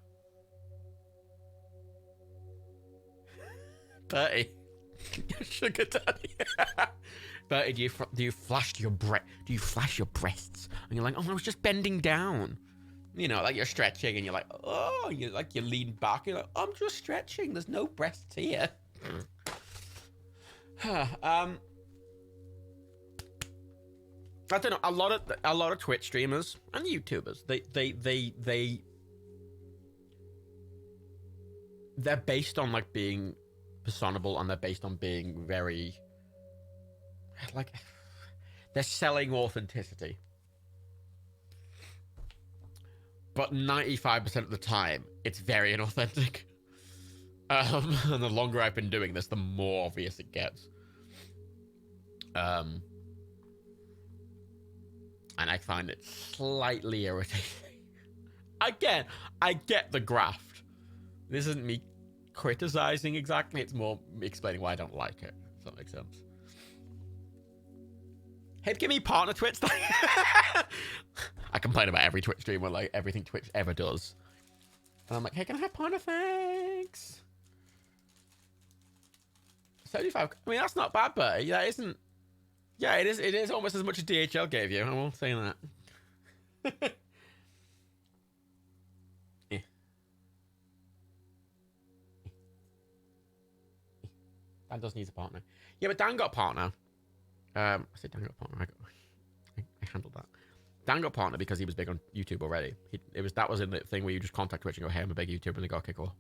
Bertie. Sugar daddy. Bertie, do you flash your breasts? And you're like, oh, I was just bending down. You know, like you're stretching and you're like, oh, you lean back. You're like, I'm just stretching. There's no breasts here. I don't know. A lot of Twitch streamers and YouTubers, they're based on like being personable, and they're based on being very like they're selling authenticity. But 95% of the time, it's very inauthentic. And the longer I've been doing this, the more obvious it gets. And I find it slightly irritating. Again, I get the graft. This isn't me criticizing exactly. It's more explaining why I don't like it. If that makes sense. Hey, give me partner Twitch. I complain about every Twitch streamer, like everything Twitch ever does. And I'm like, hey, can I have partner? Thanks. 75. I mean, that's not bad, but that isn't. Yeah, it is almost as much as DHL gave you. I won't say that. Eh. Dan does need a partner. Yeah, but Dan got a partner. I said Dan got a partner. I handled that. Dan got a partner because he was big on YouTube already. That was in the thing where you just contact Twitch and go, "Hey, I'm a big YouTuber," and they go, "Okay, cool."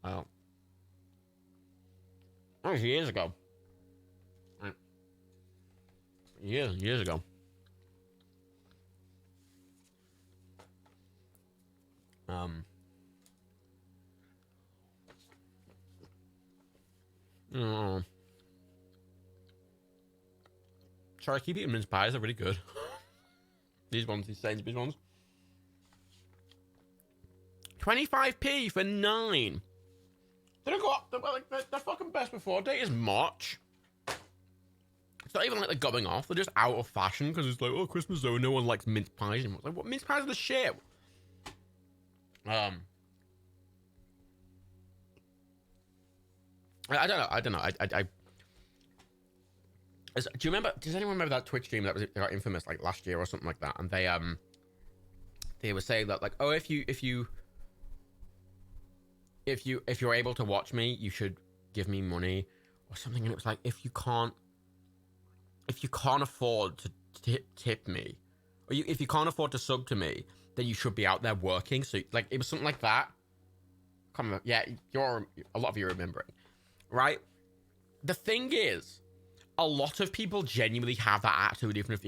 That was years ago. Years ago. Oh. Sorry, I keep eating mince pies. They're really good. These Sainsbury's ones. 25p for 9. They don't go up. The fucking best before date is March. It's not even like they're going off. They're just out of fashion because it's like, oh, Christmas though. No one likes mince pies anymore. It's like, what? Mince pies are the shit. I don't know. Do you remember? Does anyone remember that Twitch stream that got infamous like last year or something like that? And they were saying that like, oh, if you're able to watch me, you should give me money or something. And it was like, if you can't afford to tip me, or if you can't afford to sub to me, then you should be out there working. So like, it was something like that. Come on, yeah, a lot of you are remembering, right? The thing is, a lot of people genuinely have that attitude, even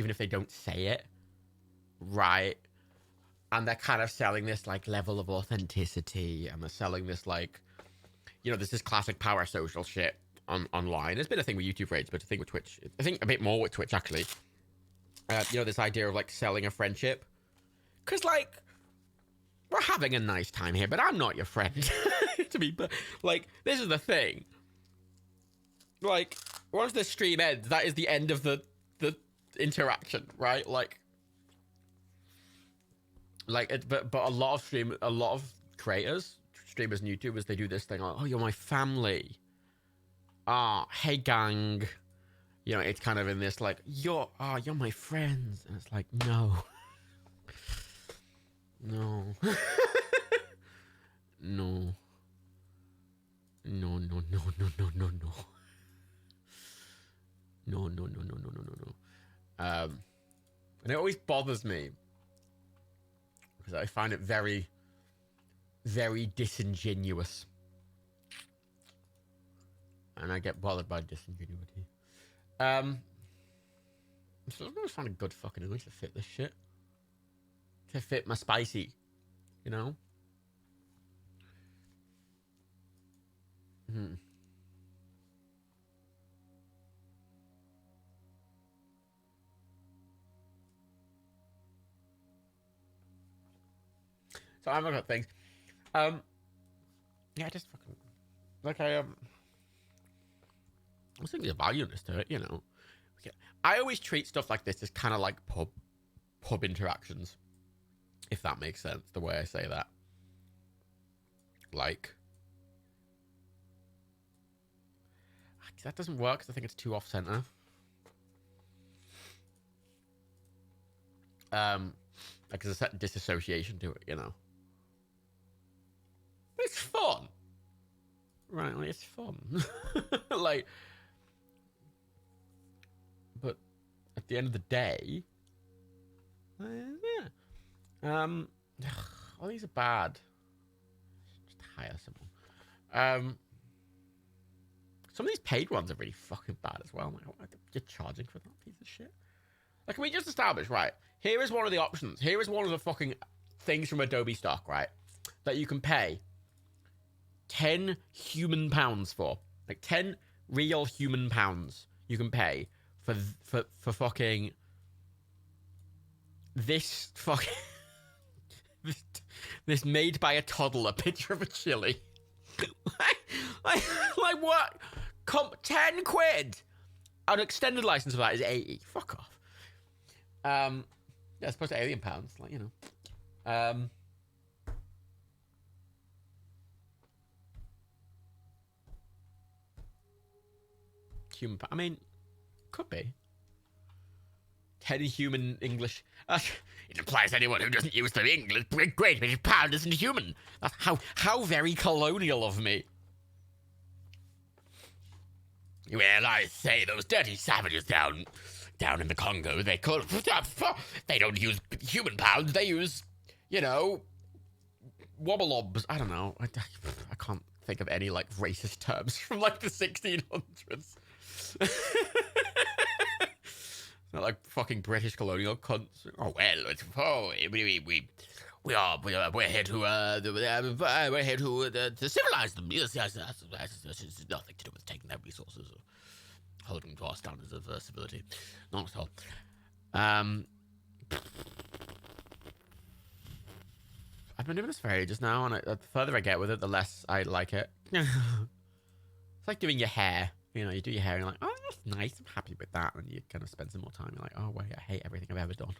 if they don't say it, right? And they're kind of selling this like level of authenticity, and they're selling this like, there's this classic power social shit online. It's been a thing with YouTube for ages, but a thing with Twitch. I think a bit more with Twitch actually. This idea of like selling a friendship, because like we're having a nice time here, but I'm not your friend. Like, this is the thing. Like, once the stream ends, that is the end of the interaction, right? But a lot of creators, streamers and YouTubers, they do this thing like, oh, you're my family. Hey gang. It's kind of in this like, you're my friends. And it's like, no. No. No. No. And it always bothers me because I find it very, very disingenuous. And I get bothered by disingenuity. So I'm gonna find a good fucking English to fit this shit. To fit my spicy, So I've got things. Yeah, just fucking like I was thinking of valueness to it, I always treat stuff like this as kind of like pub interactions, if that makes sense. The way I say that, like, that doesn't work because I think it's too off center. Like there's a certain disassociation to it, It's fun. Right, like, it's fun. Like, but at the end of the day, all these are bad. Just hire someone. Some of these paid ones are really fucking bad as well. Like, you're charging for that piece of shit. Like, can we just establish, right? Here is one of the options. Here is one of the fucking things from Adobe stock, right? That you can pay 10 human pounds for. Like 10 real human pounds you can pay for fucking this fucking this made by a toddler picture of a chili. like what? 10 quid. An extended license for that is 80. Fuck off. Yeah, it's supposed to alien pounds, like, human. I mean, could be any human English. It implies anyone who doesn't use the English Great British pound isn't human. That's how very colonial of me. Well, I say those dirty savages down in the Congo, they don't use human pounds. They use, wobblobs. I don't know. I can't think of any like racist terms from like the 1600s. It's not like fucking British colonial cunts. Oh well, we're here to civilize them. Yes, that's nothing to do with taking their resources or holding to our standards of civility. Not at all. I've been doing this for ages now, and the further I get with it, the less I like it. It's like doing your hair. You do your hair and you're like, oh, that's nice, I'm happy with that. And you kind of spend some more time. You're like, oh, wait, I hate everything I've ever done.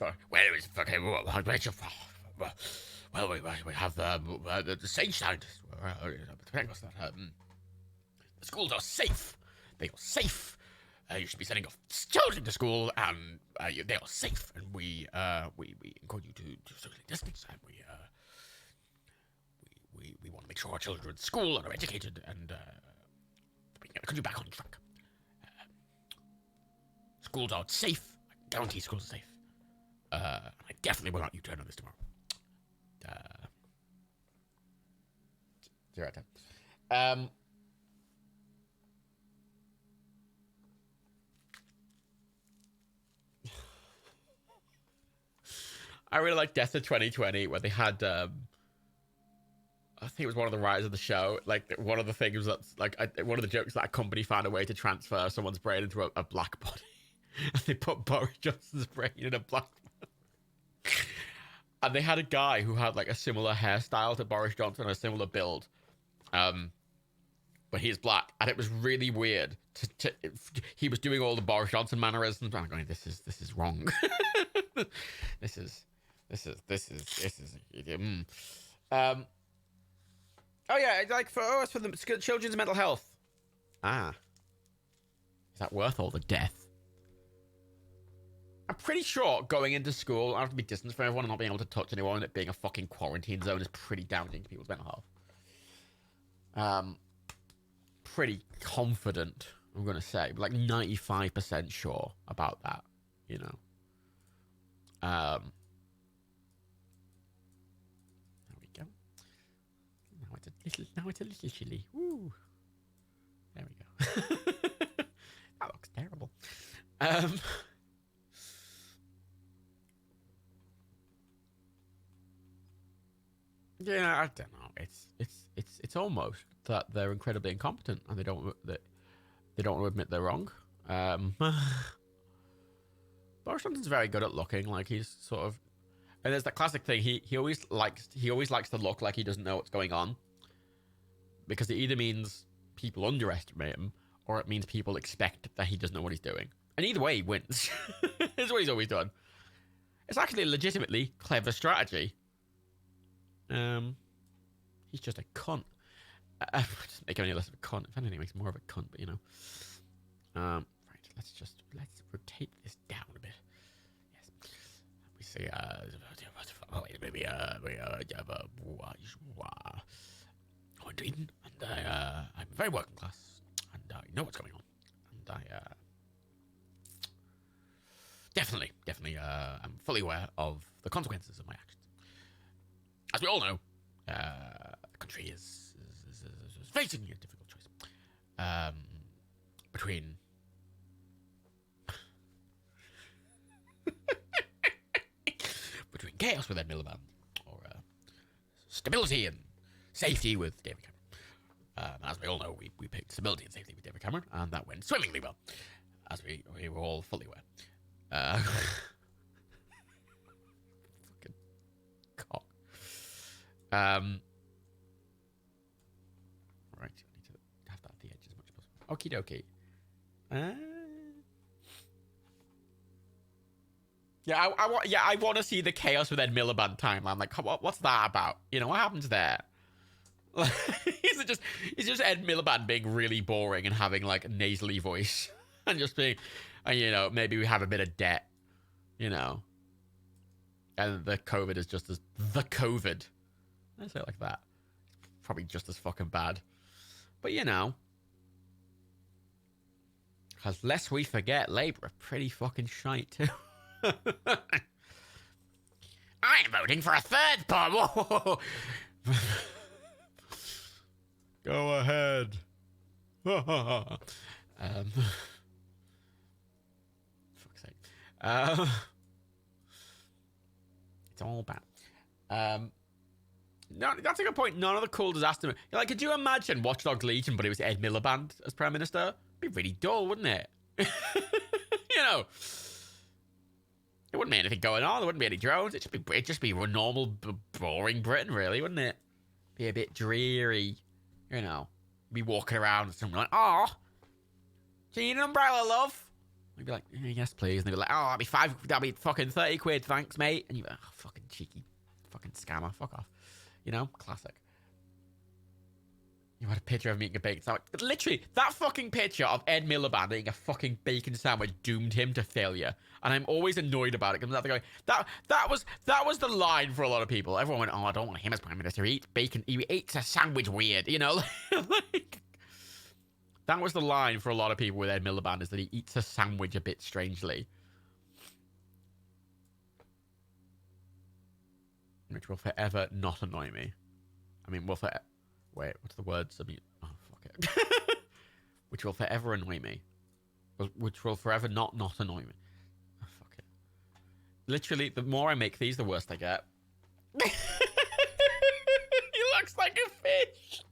Well, it's okay. Well, we have the sage scientists. The schools are safe. They are safe. You should be sending your children to school, and they are safe. And we encourage you to socially distance, and we want to make sure our children are in school and are educated, and bring the country back on track. Schools are safe. I guarantee schools are safe. I definitely will not U-turn on this tomorrow. 0 out of 10. I really like Death of 2020, where they had, I think it was one of the writers of the show, like, one of the things that's, like, one of the jokes that a company found a way to transfer someone's brain into a black body. And they put Boris Johnson's brain in a black body. And they had a guy who had, like, a similar hairstyle to Boris Johnson and a similar build. But he's black. And it was really weird. He was doing all the Boris Johnson mannerisms. I'm going, this is wrong. This is. Oh yeah, like for the children's mental health. Is that worth all the death? I'm pretty sure going into school, I have to be distanced from everyone and not being able to touch anyone, and it being a fucking quarantine zone is pretty damaging to people's mental health. Pretty confident, I'm gonna say, but like 95% sure about that. There we go. Now it's a little chilly. Woo. There we go. That looks terrible. Yeah, I don't know. It's almost that they're incredibly incompetent and they don't want to admit they're wrong. Boris Johnson's very good at looking like he's sort of, and there's that classic thing. He always likes to look like he doesn't know what's going on, because it either means people underestimate him or it means people expect that he doesn't know what he's doing. And either way, he wins. That's what he's always done. It's actually a legitimately clever strategy. He's just a cunt. Doesn't make him any less of a cunt. If anything, he makes more of a cunt. But right. Let's rotate this down a bit. Yes. We see. Maybe I'm in Eden, and I'm very working class, and I know what's going on, and I definitely, I'm fully aware of the consequences of my actions. As we all know, the country is facing a difficult choice between chaos with Ed Miliband or stability and safety with David Cameron. As we all know, we picked stability and safety with David Cameron, and that went swimmingly well, as we were all fully aware. Fucking cock. Right, I need to have that at the edge as much as possible. Okie dokie. Yeah, I want to see the chaos with Ed Miliband timeline. Like, what's that about? What happens there? He's just Ed Miliband being really boring and having like a nasally voice and just being, and maybe we have a bit of debt, and the COVID is just as the COVID. I say it like that. It's probably just as fucking bad, but because lest we forget, Labour are pretty fucking shite too. I'm voting for a third part. Go ahead. Fuck's sake. It's all bad. No, that's a good point. None of the cool disaster. Like, could you imagine Watch Dogs Legion, but it was Ed Miliband as Prime Minister? It'd be really dull, wouldn't it? There wouldn't be anything going on. There wouldn't be any drones. It'd just be a normal, boring Britain, really, wouldn't it? Be a bit dreary, Be walking around and someone like, "Oh, do you need an umbrella, love?" We'd be like, "Yes, please." And they'd be like, "Oh, that'd be fucking 30 quid, thanks, mate." And you'd be like, "Oh, fucking cheeky, fucking scammer, fuck off." Classic. You had a picture of him eating a bacon sandwich. Literally, that fucking picture of Ed Miliband eating a fucking bacon sandwich doomed him to failure. And I'm always annoyed about it because they're going, that was the line for a lot of people. Everyone went, "Oh, I don't want him as Prime Minister. He eats bacon. He eats a sandwich weird." Like, that was the line for a lot of people with Ed Miliband, is that he eats a sandwich a bit strangely. Which will forever not annoy me. I mean, wait, what's the words? I mean, oh, fuck it. Which will forever annoy me. Which will forever not annoy me. Oh, fuck it. Literally, the more I make these, the worse they get. He looks like a fish.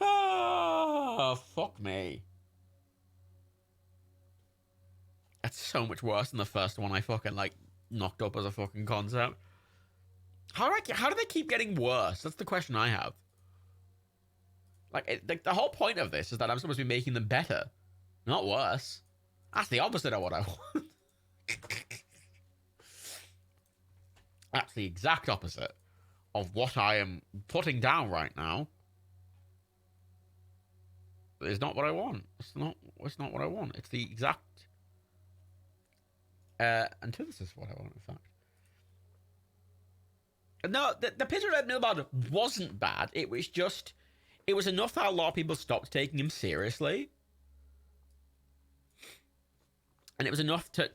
Oh, fuck me. That's so much worse than the first one I fucking, knocked up as a fucking concept. How do they keep getting worse? That's the question I have. The whole point of this is that I'm supposed to be making them better, not worse. That's the opposite of what I want. That's the exact opposite of what I am putting down right now. It's not what I want. It's not what I want. It's the exact antithesis of what I want, in fact. No, the picture of Ed Miliband wasn't bad. It was enough that a lot of people stopped taking him seriously. And it was enough to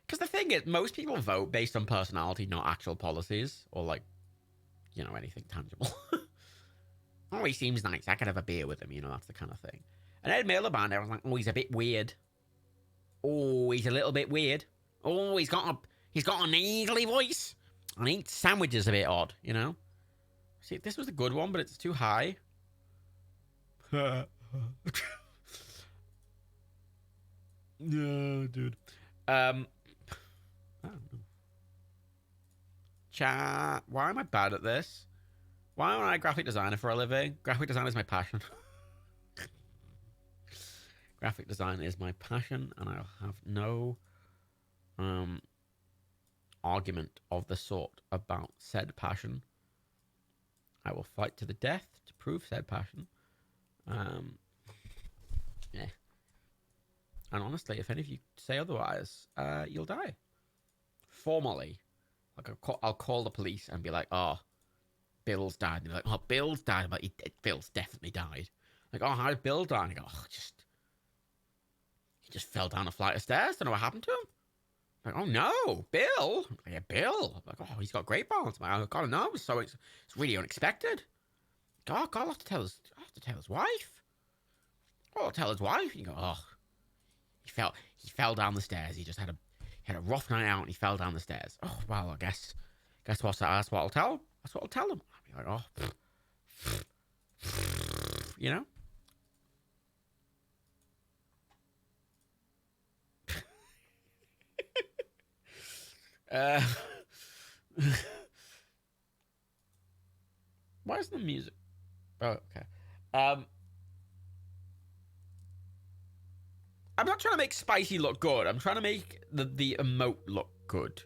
because the thing is, most people vote based on personality, not actual policies, or anything tangible. Oh, he seems nice. I could have a beer with him, that's the kind of thing. And Ed Miliband, I was like, oh, he's a bit weird. Oh, he's a little bit weird. Oh, he's got a nasally voice. And he eats sandwiches a bit odd, See, this was a good one, but it's too high. No, dude. Chat. Why am I bad at this? Why am I a graphic designer for a living? Graphic design is my passion. Graphic design is my passion, and I'll have no argument of the sort about said passion. I will fight to the death to prove said passion. Yeah. And honestly, if any of you say otherwise, you'll die. Formally. I'll call the police and be like, "Oh, Bill's died." And they're like, "Oh, Bill's died." But Bill's definitely died. Like, "Oh, how did Bill die?" And I go, "Oh, he just fell down a flight of stairs. Don't know what happened to him." I'm like, "Oh no, Bill." I'm like, "Yeah, Bill." I'm like, "Oh, he's got great bones." I'm like, "Oh, God, no." So it's really unexpected. God, I'll have to tell his wife. Oh, I'll tell his wife. And you go, "Oh, he fell down the stairs. He just had a rough night out and he fell down the stairs." Oh, well, I guess that's what I'll tell him. That's what I'll tell him. I'll be like, "Oh, why isn't the music? Oh, okay. I'm not trying to make Spicy look good. I'm trying to make the emote look good.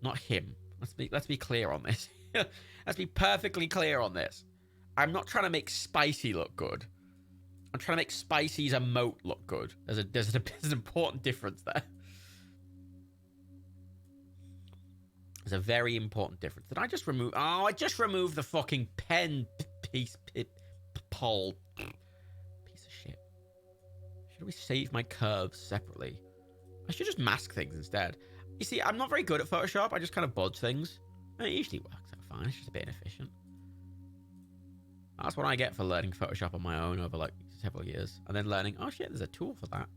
not him. Let's be clear on this. Let's be perfectly clear on this. I'm not trying to make Spicy look good. I'm trying to make Spicy's emote look good. There's an important difference there. There's a very important difference. Did I just remove... Oh, I just removed the fucking pen pole. Piece of shit. Should we save my curves separately? I should just mask things instead. You see, I'm not very good at Photoshop. I just kind of budge things. And it usually works out fine. It's just a bit inefficient. That's what I get for learning Photoshop on my own over like several years. And then learning, oh shit, there's a tool for that.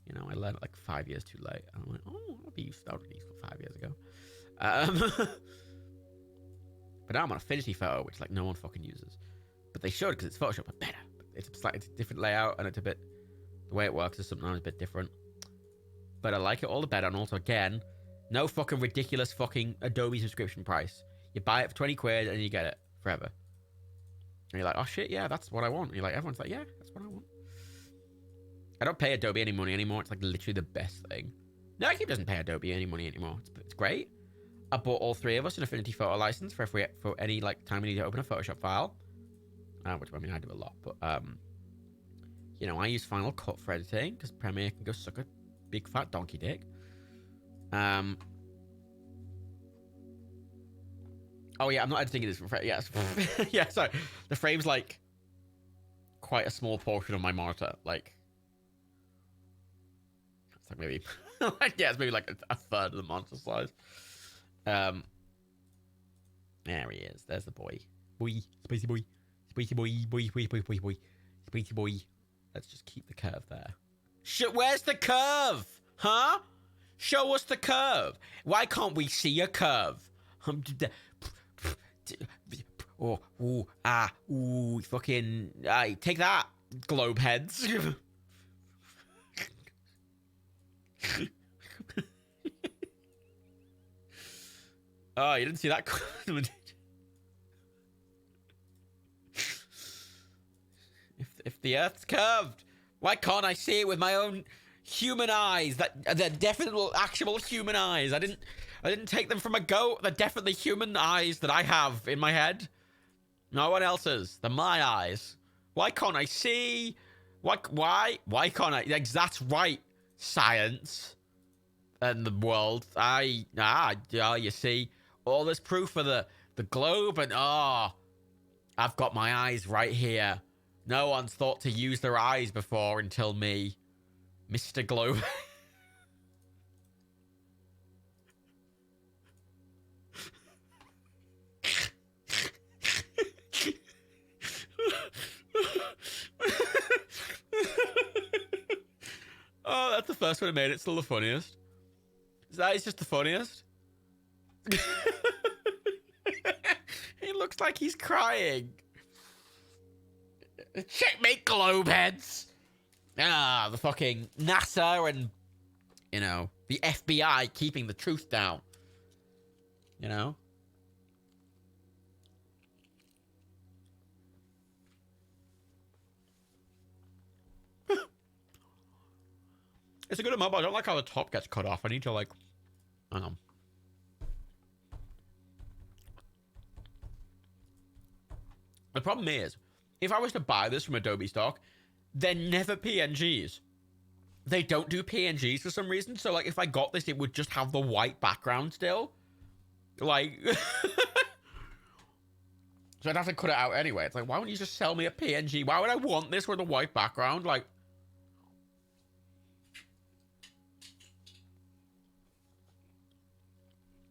You know, I learned it like 5 years too late. And I'm like, oh, that would be useful 5 years ago. But now I'm on Affinity Photo, which like no one fucking uses. But they should because it's Photoshop, but better. It's a slightly different layout, and it's a bit... The way it works is sometimes a bit different. But I like it all the better. And also, again, no fucking ridiculous fucking Adobe subscription price. You buy it for 20 quid and you get it forever. And you're like, oh shit, yeah, that's what I want. And you're like, everyone's like, yeah, that's what I want. I don't pay Adobe any money anymore. It's like literally the best thing. Nike doesn't pay Adobe any money anymore. It's great. I bought all 3 of us an Affinity Photo license for any like time we need to open a Photoshop file. Which I mean, I do a lot, but you know, I use Final Cut for editing because Premiere can go suck a big fat donkey dick. Oh yeah, I'm not editing this. Yes, yeah. Sorry, the frame's like quite a small portion of my monitor. Like, it's like maybe, yeah, it's maybe like a third of the monitor size. There he is. There's the boy, spicy boy, spicy boy, spicy boy. Let's just keep the curve there. Where's the curve? Huh? Show us the curve. Why can't we see a curve? Fucking, take that, globe heads. Oh, you didn't see that? If the Earth's curved, why can't I see it with my own human eyes? They're definitely actual human eyes. I didn't take them from a goat. They're definitely human eyes that I have in my head. No one else's. They're my eyes. Why can't I see? Why can't I? That's right, science and the world. You see, all this proof for the globe, and I've got my eyes right here. No one's thought to use their eyes before until me, Mr. Globe. Oh, that's the first one I made. It's still the funniest. That is just the funniest. He looks like he's crying. Checkmate, globeheads. The fucking NASA and, you know, the FBI keeping the truth down. You know? It's a good amount, but I don't like how the top gets cut off. I need to, like, I don't know. The problem is, if I was to buy this from Adobe stock, they're never PNGs. They don't do PNGs for some reason. So, like, if I got this, it would just have the white background still. Like... So I'd have to cut it out anyway. It's like, why wouldn't you just sell me a PNG? Why would I want this with a white background? Like...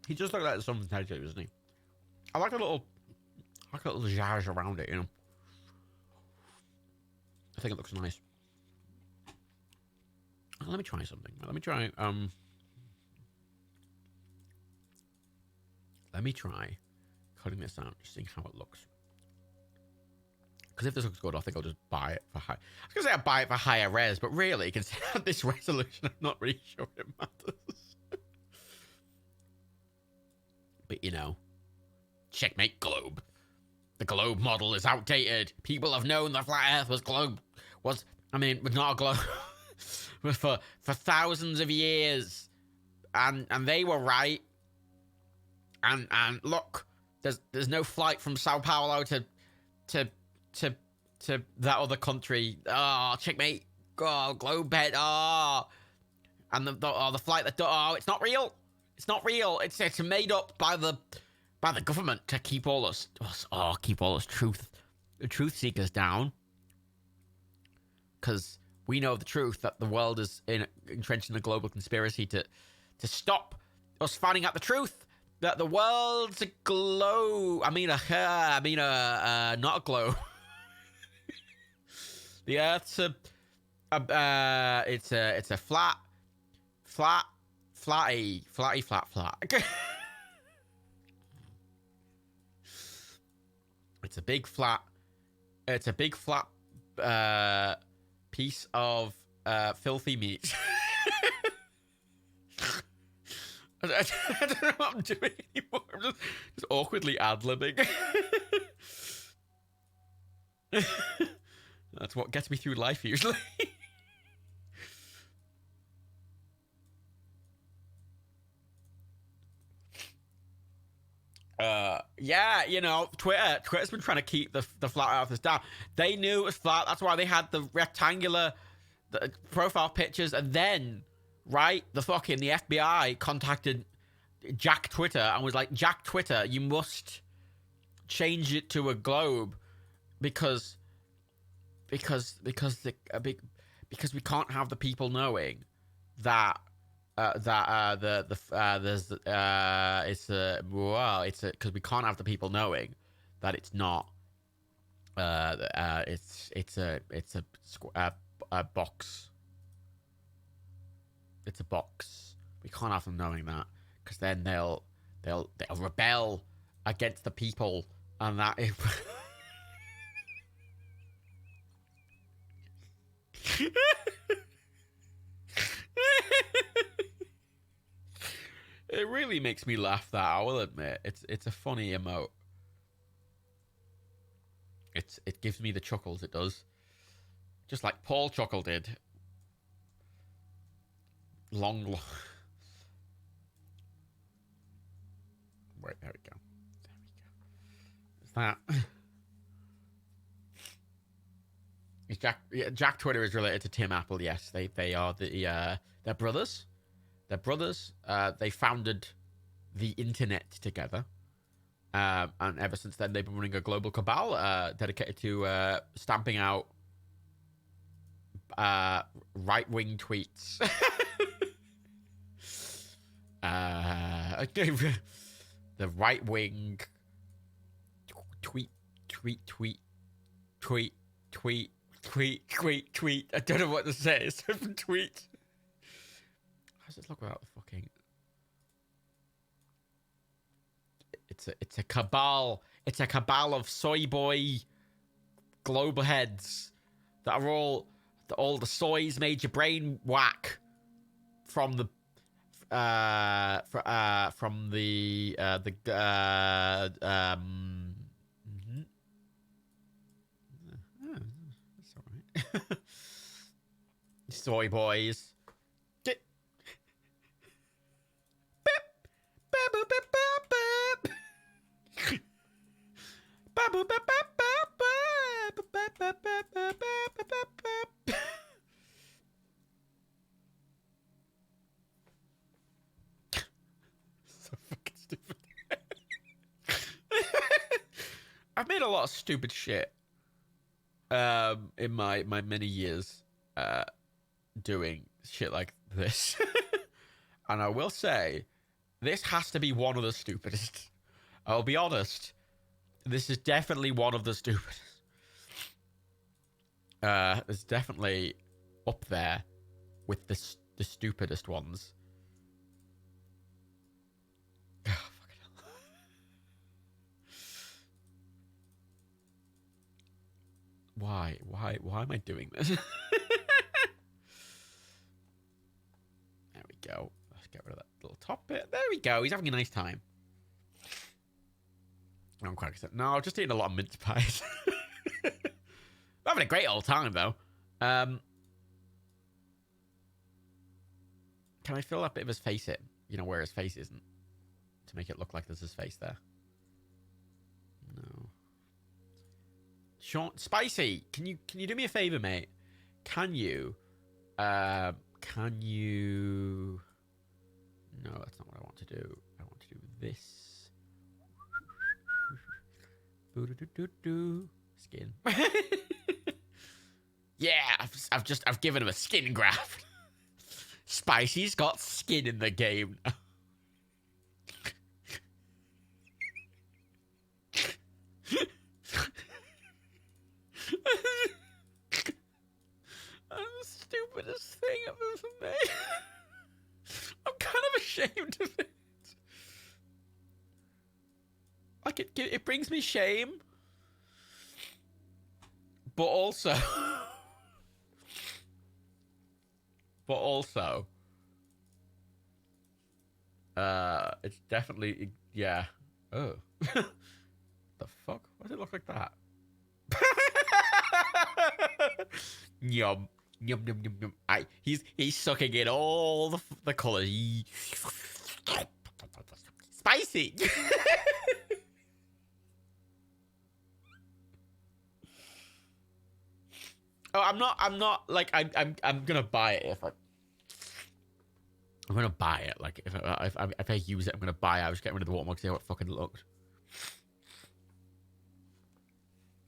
He just looked like something tattoo, doesn't he? I like a little zhazh around it, you know. I think it looks nice. Let me try something. Let me try cutting this out, just seeing how it looks. Because if this looks good, I think I'll just buy it for high. I was gonna say I'd buy it for higher res, but really, considering this resolution, I'm not really sure it matters. But you know, checkmate, globe. The globe model is outdated. People have known the flat Earth was not a globe for thousands of years, and they were right. And look, there's no flight from Sao Paulo to that other country. Oh, checkmate. Oh, globe head. Oh, and the flight that it's not real. It's not real. It's made up by the government to keep all us truth seekers down. Because we know the truth that the world is entrenched in a global conspiracy to stop us finding out the truth that the world's a globe. Not a globe. The Earth's it's a flat. It's a big flat. It's a big flat piece of filthy meat. I don't know what I'm doing anymore. I'm just awkwardly ad-libbing. That's what gets me through life usually. Yeah, you know, Twitter's been trying to keep the flat earthers down. They knew it was flat. That's why they had the rectangular profile pictures. And then, right, the FBI contacted Jack Twitter and was like, Jack Twitter, you must change it to a globe because we can't have the people knowing that because we can't have the people knowing that it's not it's a box. It's a box. We can't have them knowing that because then they'll rebel against the people, and that it really makes me laugh, that, I will admit. It's a funny emote. It gives me the chuckles, it does. Just like Paul Chuckle did. Long. Wait, there we go. Is that... Jack Twitter is related to Tim Apple, yes. They are they're brothers. They're brothers. They founded the internet together. And ever since then, they've been running a global cabal dedicated to stamping out right-wing tweets. The right-wing tweet. I don't know what to say. It's different tweet. How's it look without the fucking... It's a cabal. It's a cabal of soy boy global heads that are all the soys made your brain whack from the that's all right. Soy boys. So fucking stupid. I've made a lot of stupid shit in my many years doing shit like this. And I will say, this has to be one of the stupidest. I'll be honest. This is definitely one of the stupidest. It's definitely up there with the stupidest ones. Oh, fucking hell. Why am I doing this? There we go. Let's get rid of that little top bit. There we go. He's having a nice time. I'm quite excited. No, just eating a lot of mince pies. I'm having a great old time, though. Can I fill that bit of his face in? You know, where his face isn't. to make it look like there's his face there. No. Sean, Spicy, can you do me a favor, mate? Can you? No, that's not what I want to do. I want to do this. Skin. Yeah, I've given him a skin graft. Spicy's got skin in the game now. That's the stupidest thing I've ever made. I'm kind of ashamed of it. Like, it brings me shame. But also... it's definitely... Yeah. Oh. The fuck? Why does it look like that? Yum. Yum, yum, yum, yum. He's sucking in all the colours. Spicy! Oh, I'm not like I'm gonna buy it if I'm gonna buy it. Like if I use it, I'm gonna buy it. I was getting rid of the watermark, see how it fucking looked.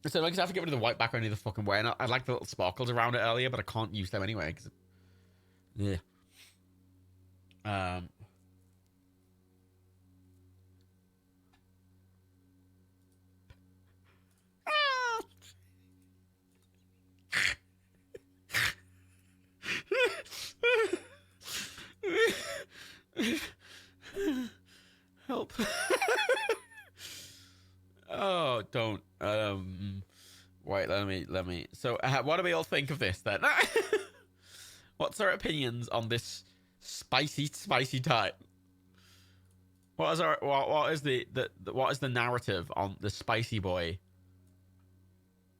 So like I have to get rid of the white background either fucking way. And I like the little sparkles around it earlier, but I can't use them anyway. Cause yeah. Help. Oh, don't. Wait, let me. So, what do we all think of this then? What's our opinions on this spicy type? What is the narrative on the spicy boy?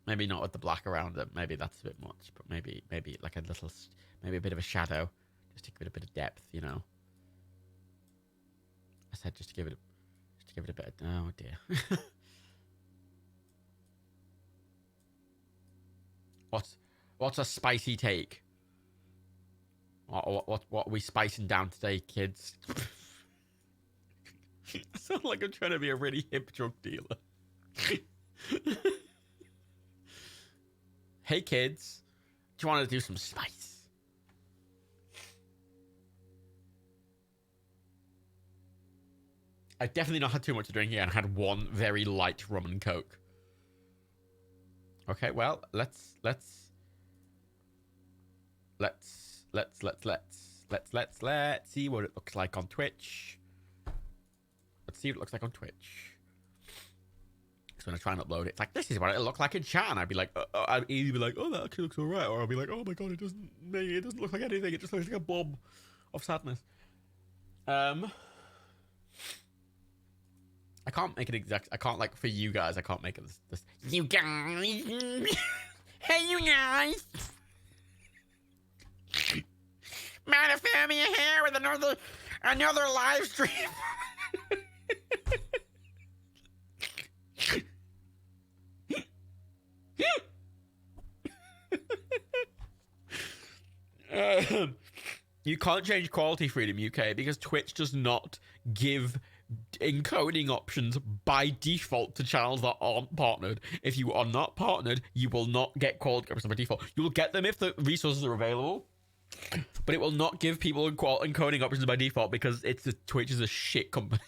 Maybe not with the black around it. Maybe that's a bit much, but maybe like a little, maybe a bit of a shadow, just to give it a bit of depth, you know. I said just to give it a bit of, oh dear. What's a spicy take? What are we spicing down today, kids? I sound like I'm trying to be a really hip drug dealer. Hey kids, do you want to do some spice? I definitely not had too much to drink here and had one very light rum and coke. Okay, well, let's see what it looks like on Twitch. Let's see what it looks like on Twitch. So when I try and upload it, it's like, this is what it'll look like in chat, and I'd be like, I'd either be like, oh, that actually looks alright, or I'll be like, oh my god, it doesn't look like anything. It just looks like a blob of sadness. I can't make it exact. I can't, like, for you guys, I can't make it this. You guys. Hey, you guys. Mind if I me here with another live stream? You can't change quality freedom UK because Twitch does not give encoding options by default to channels that aren't partnered. If you are not partnered, you will not get quality options by default. You will get them if the resources are available, but it will not give people encoding options by default because Twitch is a shit company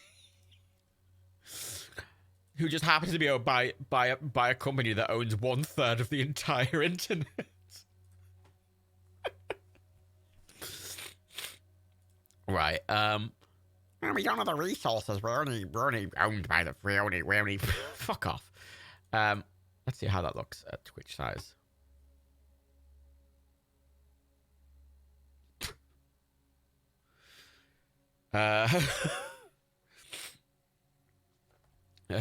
who just happens to be owned by a company that owns 1/3 of the entire internet. Right. We don't have the resources. We're only owned by we only fuck off. Let's see how that looks at Twitch size. Yeah. Do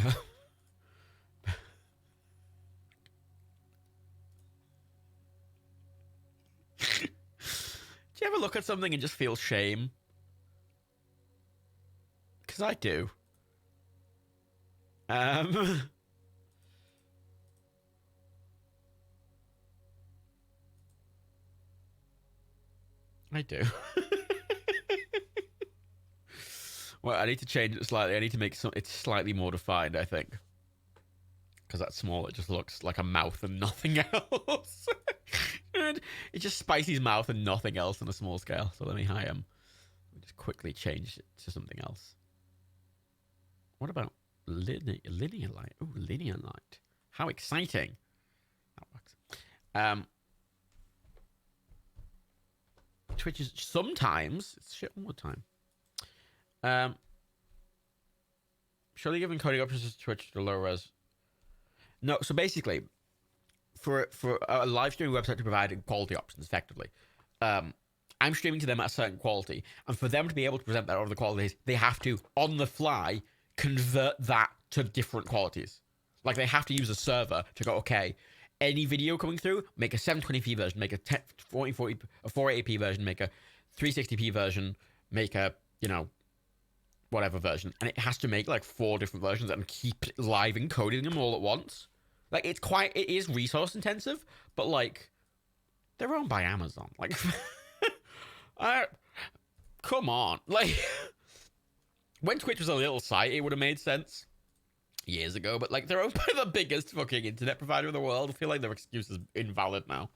you ever look at something and just feel shame? Because I do. Um, I do. Well, I need to change it slightly. I need to make it's slightly more defined, I think. Because that's small, it just looks like a mouth and nothing else. And it just Spicy's mouth and nothing else on a small scale. So let me just quickly change it to something else. What about linear light? Oh, linear light. How exciting. That works. Twitch is sometimes, it's shit all the time. Surely giving coding options to Twitch to lower res. No, so basically, for a live streaming website to provide quality options effectively, I'm streaming to them at a certain quality, and for them to be able to present that over the qualities, they have to on the fly convert that to different qualities. Like they have to use a server to go, okay, any video coming through, make a 720p version, make a 480p version, make a 360p version, make a whatever version, and it has to make like 4 different versions and keep live encoding them all at once. Like it is resource intensive, but like they're owned by Amazon. Like, come on. Like when Twitch was a little site, it would have made sense years ago, but like they're owned by the biggest fucking internet provider in the world. I feel like their excuse is invalid now.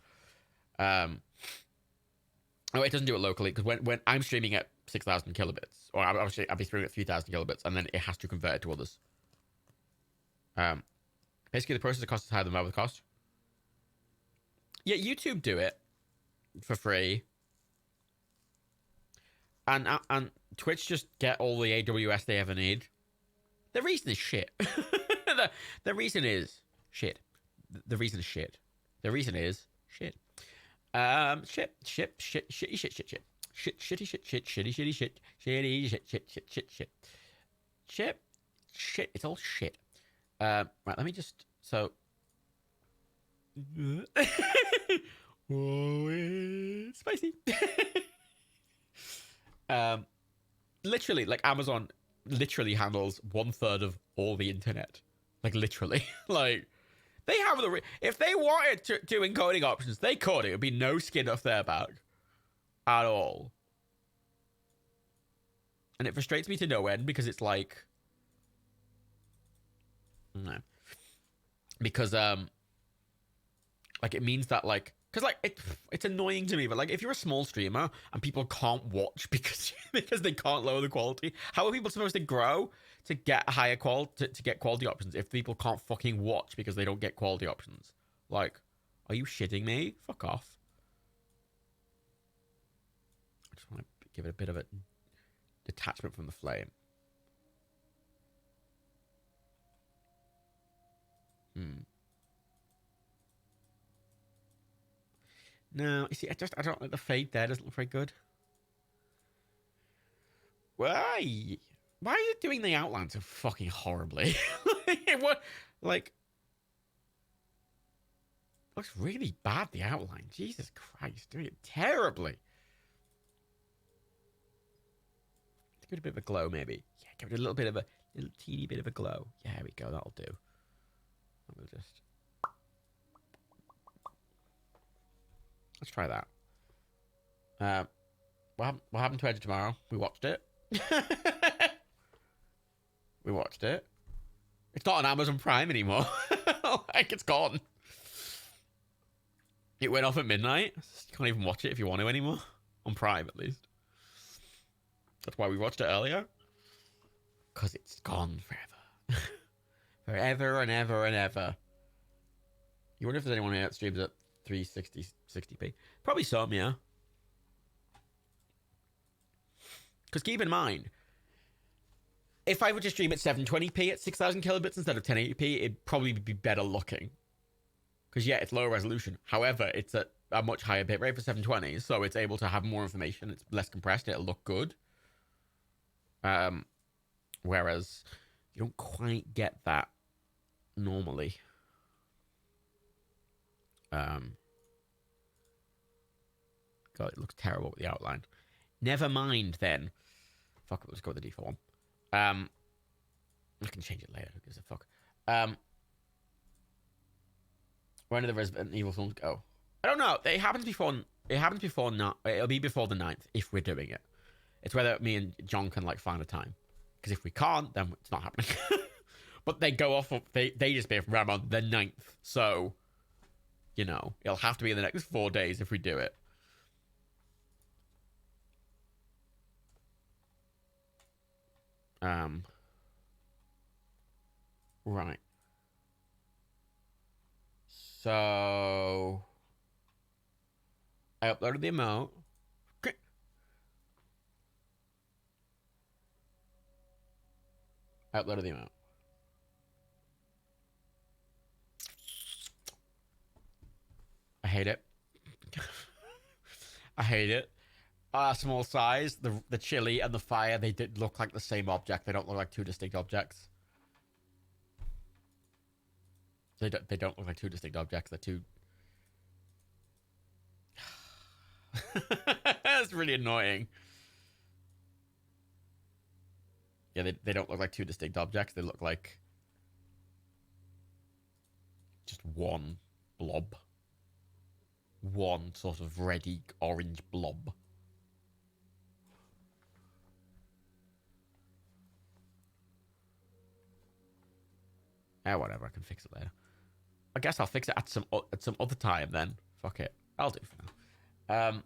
Oh, it doesn't do it locally because when I'm streaming at 6,000 kilobits, or I'll be streaming at 3,000 kilobits, and then it has to convert it to others. Basically, the processor cost is higher than mobile cost. Yeah, YouTube do it for free, and Twitch just get all the AWS they ever need. The reason is shit. the reason is shit. The reason is shit. The reason is shit. Shitty shit. It's all shit. Right, let me just oh, it's spicy. Literally, like Amazon literally handles 1/3 of all the internet. Like literally, like. They have if they wanted to do encoding options, they could. It would be no skin off their back at all. And it frustrates me to no end because it's like, no, because like it means that like, because like it's annoying to me, but like if you're a small streamer and people can't watch because they can't lower the quality, how are people supposed to grow? To get higher quality, to get quality options if people can't fucking watch because they don't get quality options. Like, are you shitting me? Fuck off. I just want to give it a bit of a detachment from the flame. No, you see, I don't like the fade there. Doesn't look very good. Why? Why are you doing the outline so fucking horribly? What? Like, looks really bad, the outline. Jesus Christ, doing it terribly. Give it a bit of a glow, maybe. Yeah, give it a little teeny bit of a glow. Yeah, there we go. That'll do. We'll just. Let's try that. What happened to Edge of Tomorrow? We watched it. We watched it. It's not on Amazon Prime anymore. Like, it's gone. It went off at midnight. You can't even watch it if you want to anymore. On Prime, at least. That's why we watched it earlier. Because it's gone forever. Forever and ever and ever. You wonder if there's anyone here that streams at 360p. Probably some, yeah. Because keep in mind, if I were to stream at 720p at 6,000 kilobits instead of 1080p, it'd probably be better looking. Because, yeah, it's lower resolution. However, it's at a much higher bitrate for 720, so it's able to have more information. It's less compressed. It'll look good. Whereas you don't quite get that normally. God, it looks terrible with the outline. Never mind, then. Fuck it, let's go with the default one. I can change it later. Who gives a fuck? When do the Resident Evil films go? I don't know. It happens before. It happens before. Not. It'll be before the 9th if we're doing it. It's whether me and John can like find a time. Because if we can't, then it's not happening. But they go off. They just be around on the 9th. So, you know, it'll have to be in the next 4 days if we do it. Right. So I uploaded the emote. I uploaded the emote. I hate it. I hate it. Small size, the chili and the fire, they did look like the same object. They don't look like two distinct objects. They don't look like two distinct objects. They're two. That's really annoying. Yeah, they don't look like two distinct objects. They look like just one blob. One sort of reddy orange blob. Whatever. I can fix it later. I guess I'll fix it at some other time then. Fuck it. I'll do it for now.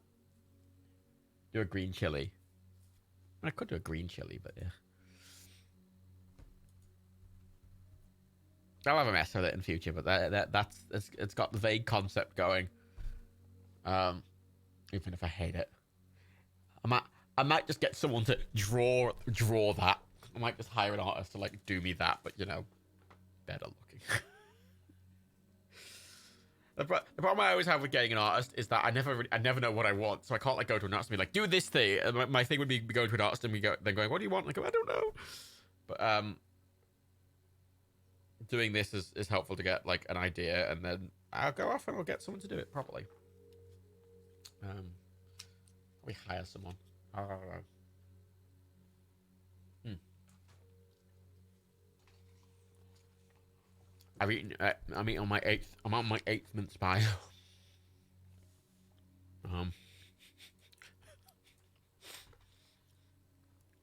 Do a green chili. I could do a green chili, but yeah. I'll have a mess with it in future, but it's got the vague concept going. Even if I hate it, I might just get someone to draw that. I might just hire an artist to like do me that, but you know, better looking. The problem I always have with getting an artist is that I never know what I want, so I can't like go to an artist and be like, do this thing. And my thing would be going to an artist and then going, what do you want? Like, I don't know. But doing this is helpful to get like an idea, and then I'll go off and I'll get someone to do it properly. We hire someone. I'm on my 8th. I'm on my 8th mince pie.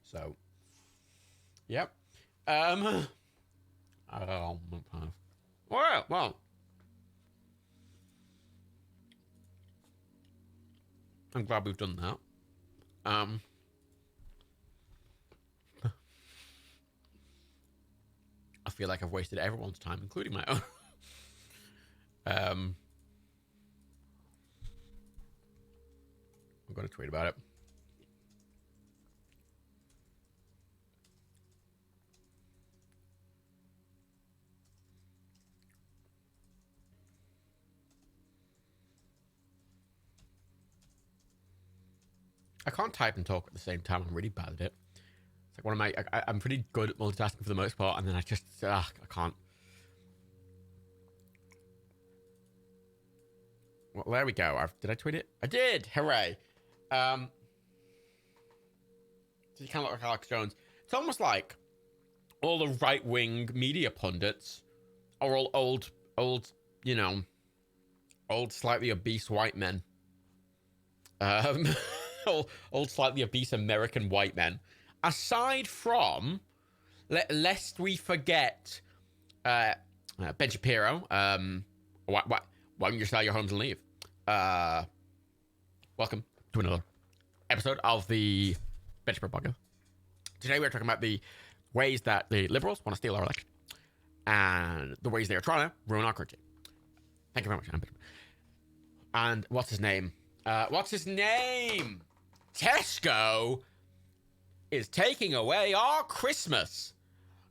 So, yep. Well, I'm glad we've done that. I feel like I've wasted everyone's time, including my own. I'm going to tweet about it. I can't type and talk at the same time. I'm really bad at it. It's like one of my... I'm pretty good at multitasking for the most part, and then I just... I can't. Well, there we go. Did I tweet it? I did! Hooray! So you kind of look like Alex Jones. It's almost like all the right-wing media pundits are all old, you know, old, slightly obese white men. Old, slightly obese American white men. Aside from, lest we forget, Ben Shapiro. Why don't you sell your homes and leave? Welcome to another episode of the Ben Shapiro podcast. Today we're talking about the ways that the Liberals want to steal our election and the ways they are trying to ruin our country. Thank you very much. And what's his name? Tesco is taking away our Christmas.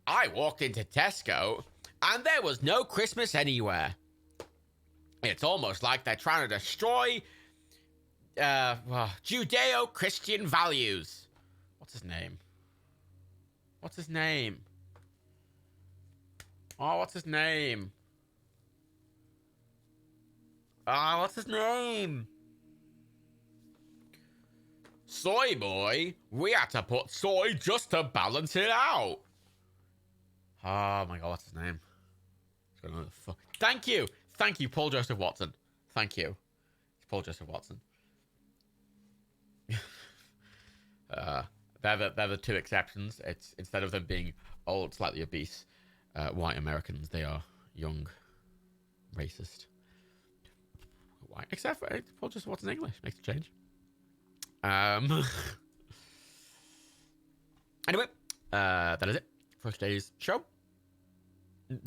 I walked into Tesco and there was no Christmas anywhere. It's almost like they're trying to destroy Judeo-Christian values. What's his name? Oh, what's his name? Soy boy, we had to put soy just to balance it out. Oh my god, what's his name? Thank you! Thank you, Paul Joseph Watson. Thank you. It's Paul Joseph Watson. They're the two exceptions. It's instead of them being old, slightly obese, white Americans, they are young, racist. White, except for Paul Joseph Watson English makes a change. Anyway, that is it for today's show.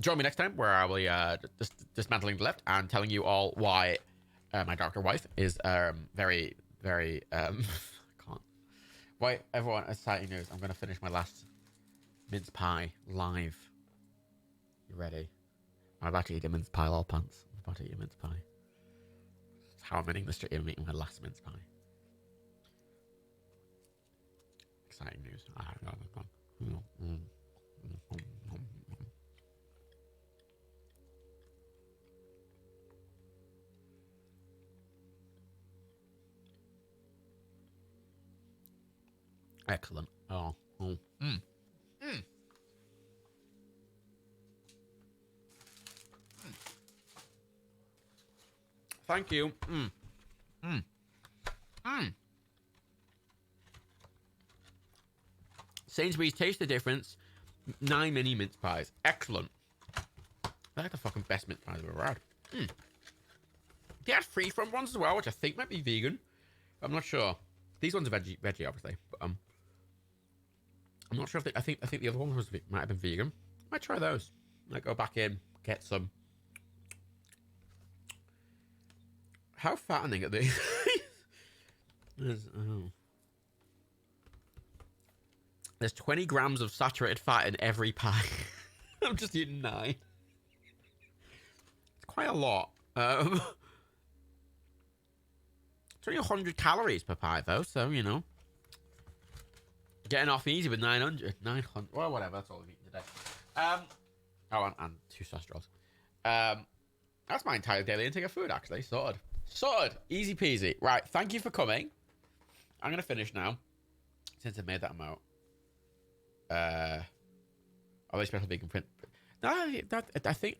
Join me next time where I will be dismantling the left and telling you all why my doctor wife is very, very can't. Why everyone at Society News, I'm going to finish my last mince pie live. You ready? I'm about to eat a mince pie, all pants. I'm about to eat a mince pie. That's how I'm ending the stream. I'm eating my last mince pie. Exciting news. Excellent. Thank you. Sainsbury's, taste the difference. 9 mini mince pies. Excellent. They're the fucking best mince pies I've ever had. They had freeform ones as well, which I think might be vegan. I'm not sure. These ones are veggie obviously, but I'm not sure if I think the other one might have been vegan. Might try those. Might go back in, get some. How fattening are these? There's 20 grams of saturated fat in every pie. I'm just eating 9. It's quite a lot. It's only 100 calories per pie, though, so, you know. Getting off easy with 900. 900. Well, whatever, that's all I've eaten today. Oh, and 2 sausage rolls. That's my entire daily intake of food, actually. Sorted. Sorted. Easy peasy. Right, thank you for coming. I'm going to finish now, since I made that amount. Are they special vegan print? No, I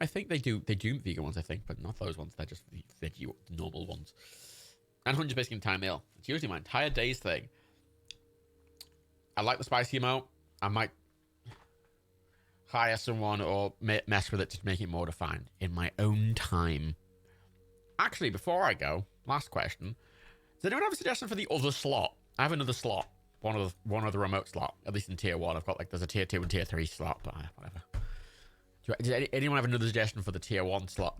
think they do vegan ones, I think, but not those ones. They're just veggie normal ones. And 100 basically entire meal. It's usually my entire day's thing. I like the spicy amount. I might hire someone or mess with it to make it more defined in my own time. Actually, before I go, last question. Does anyone have a suggestion for the other slot? I have another slot. One of the remote slot, at least in tier 1. I've got there's a tier 2 and tier 3 slot, but whatever. Does anyone have another suggestion for the tier 1 slot?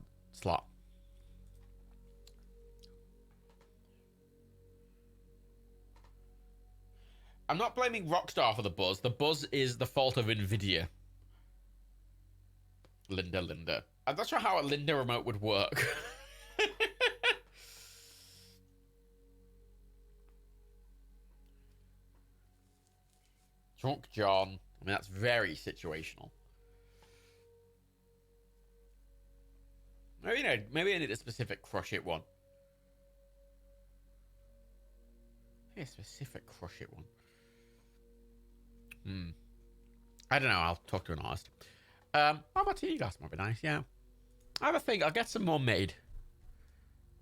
I'm not blaming Rockstar for the buzz. The buzz is the fault of Nvidia. Linda. I'm not sure how a Linda remote would work. Drunk John. I mean, that's very situational. Maybe I need a specific crush it one. Maybe a specific crush it one. I don't know. I'll talk to an artist. Martini glass might be nice. Yeah. I have a think. I'll get some more made.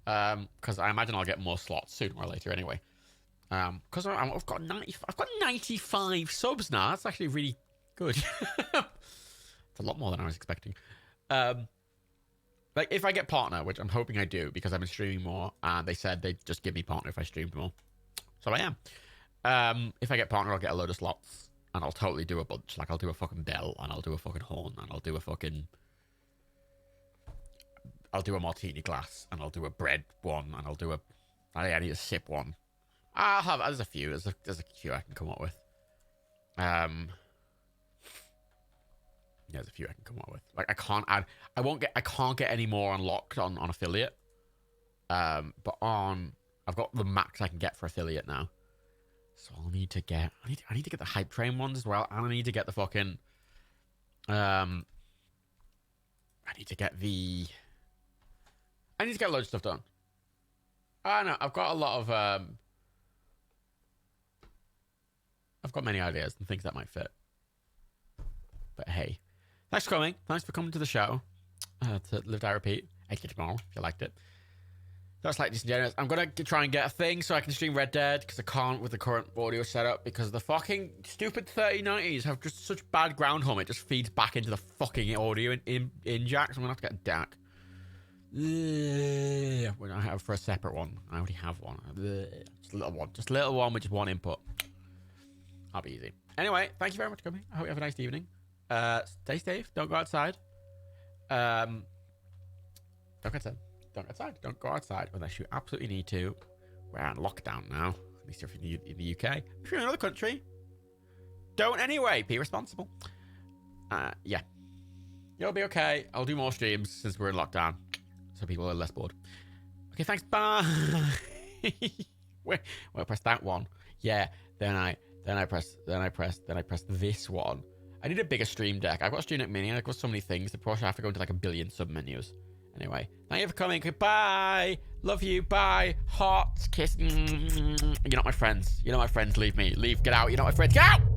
Because I imagine I'll get more slots sooner or later anyway. Because I've got 95 subs now. That's actually really good. It's a lot more than I was expecting. Like if I get partner, which I'm hoping I do because I've been streaming more, and they said they'd just give me partner if I streamed more. So I am. If I get partner, I'll get a load of slots, and I'll totally do a bunch. Like I'll do a fucking bell, and I'll do a fucking horn, and I'll do a martini glass, and I'll do a bread one, and I'll do I need a sip one. There's a few. There's a few I can come up with. There's a few I can come up with. Like I can't get any more unlocked on affiliate. But I've got the max I can get for affiliate now. So I need to get the hype train ones as well, and I need to get the fucking I need to get loads of stuff done. I know I've got a lot of I've got many ideas and things that might fit. But hey, Thanks for coming. Thanks for coming to the show. To Live Die Repeat. Edit it more if you liked it. That's like disingenuous. I'm gonna try and get a thing so I can stream Red Dead because I can't with the current audio setup because the fucking stupid 3090s have just such bad ground hum. It just feeds back into the fucking audio in jack. So I'm gonna have to get a DAC. We're gonna have for a separate one. I already have one. Just a little one. Just a little one with just one input. That'll be easy. Anyway, thank you very much for coming. I hope you have a nice evening. Stay safe. Don't go outside. Don't go outside. Don't go outside. Don't go outside unless you absolutely need to. We're on lockdown now. At least if you're in the UK. If you're in another country, don't anyway. Be responsible. Yeah. You'll be okay. I'll do more streams since we're in lockdown. So people are less bored. Okay, thanks. Bye. Wait, press that one. Yeah. Then I press this one. I need a bigger stream deck. I've got a stream deck mini and I've got so many things. The probably have to go into like a billion sub menus. Anyway, thank you for coming. Goodbye. Love you. Bye. Hot kiss. You're not my friends. You're not my friends. Leave me. Leave. Get out. You're not my friends. Get out.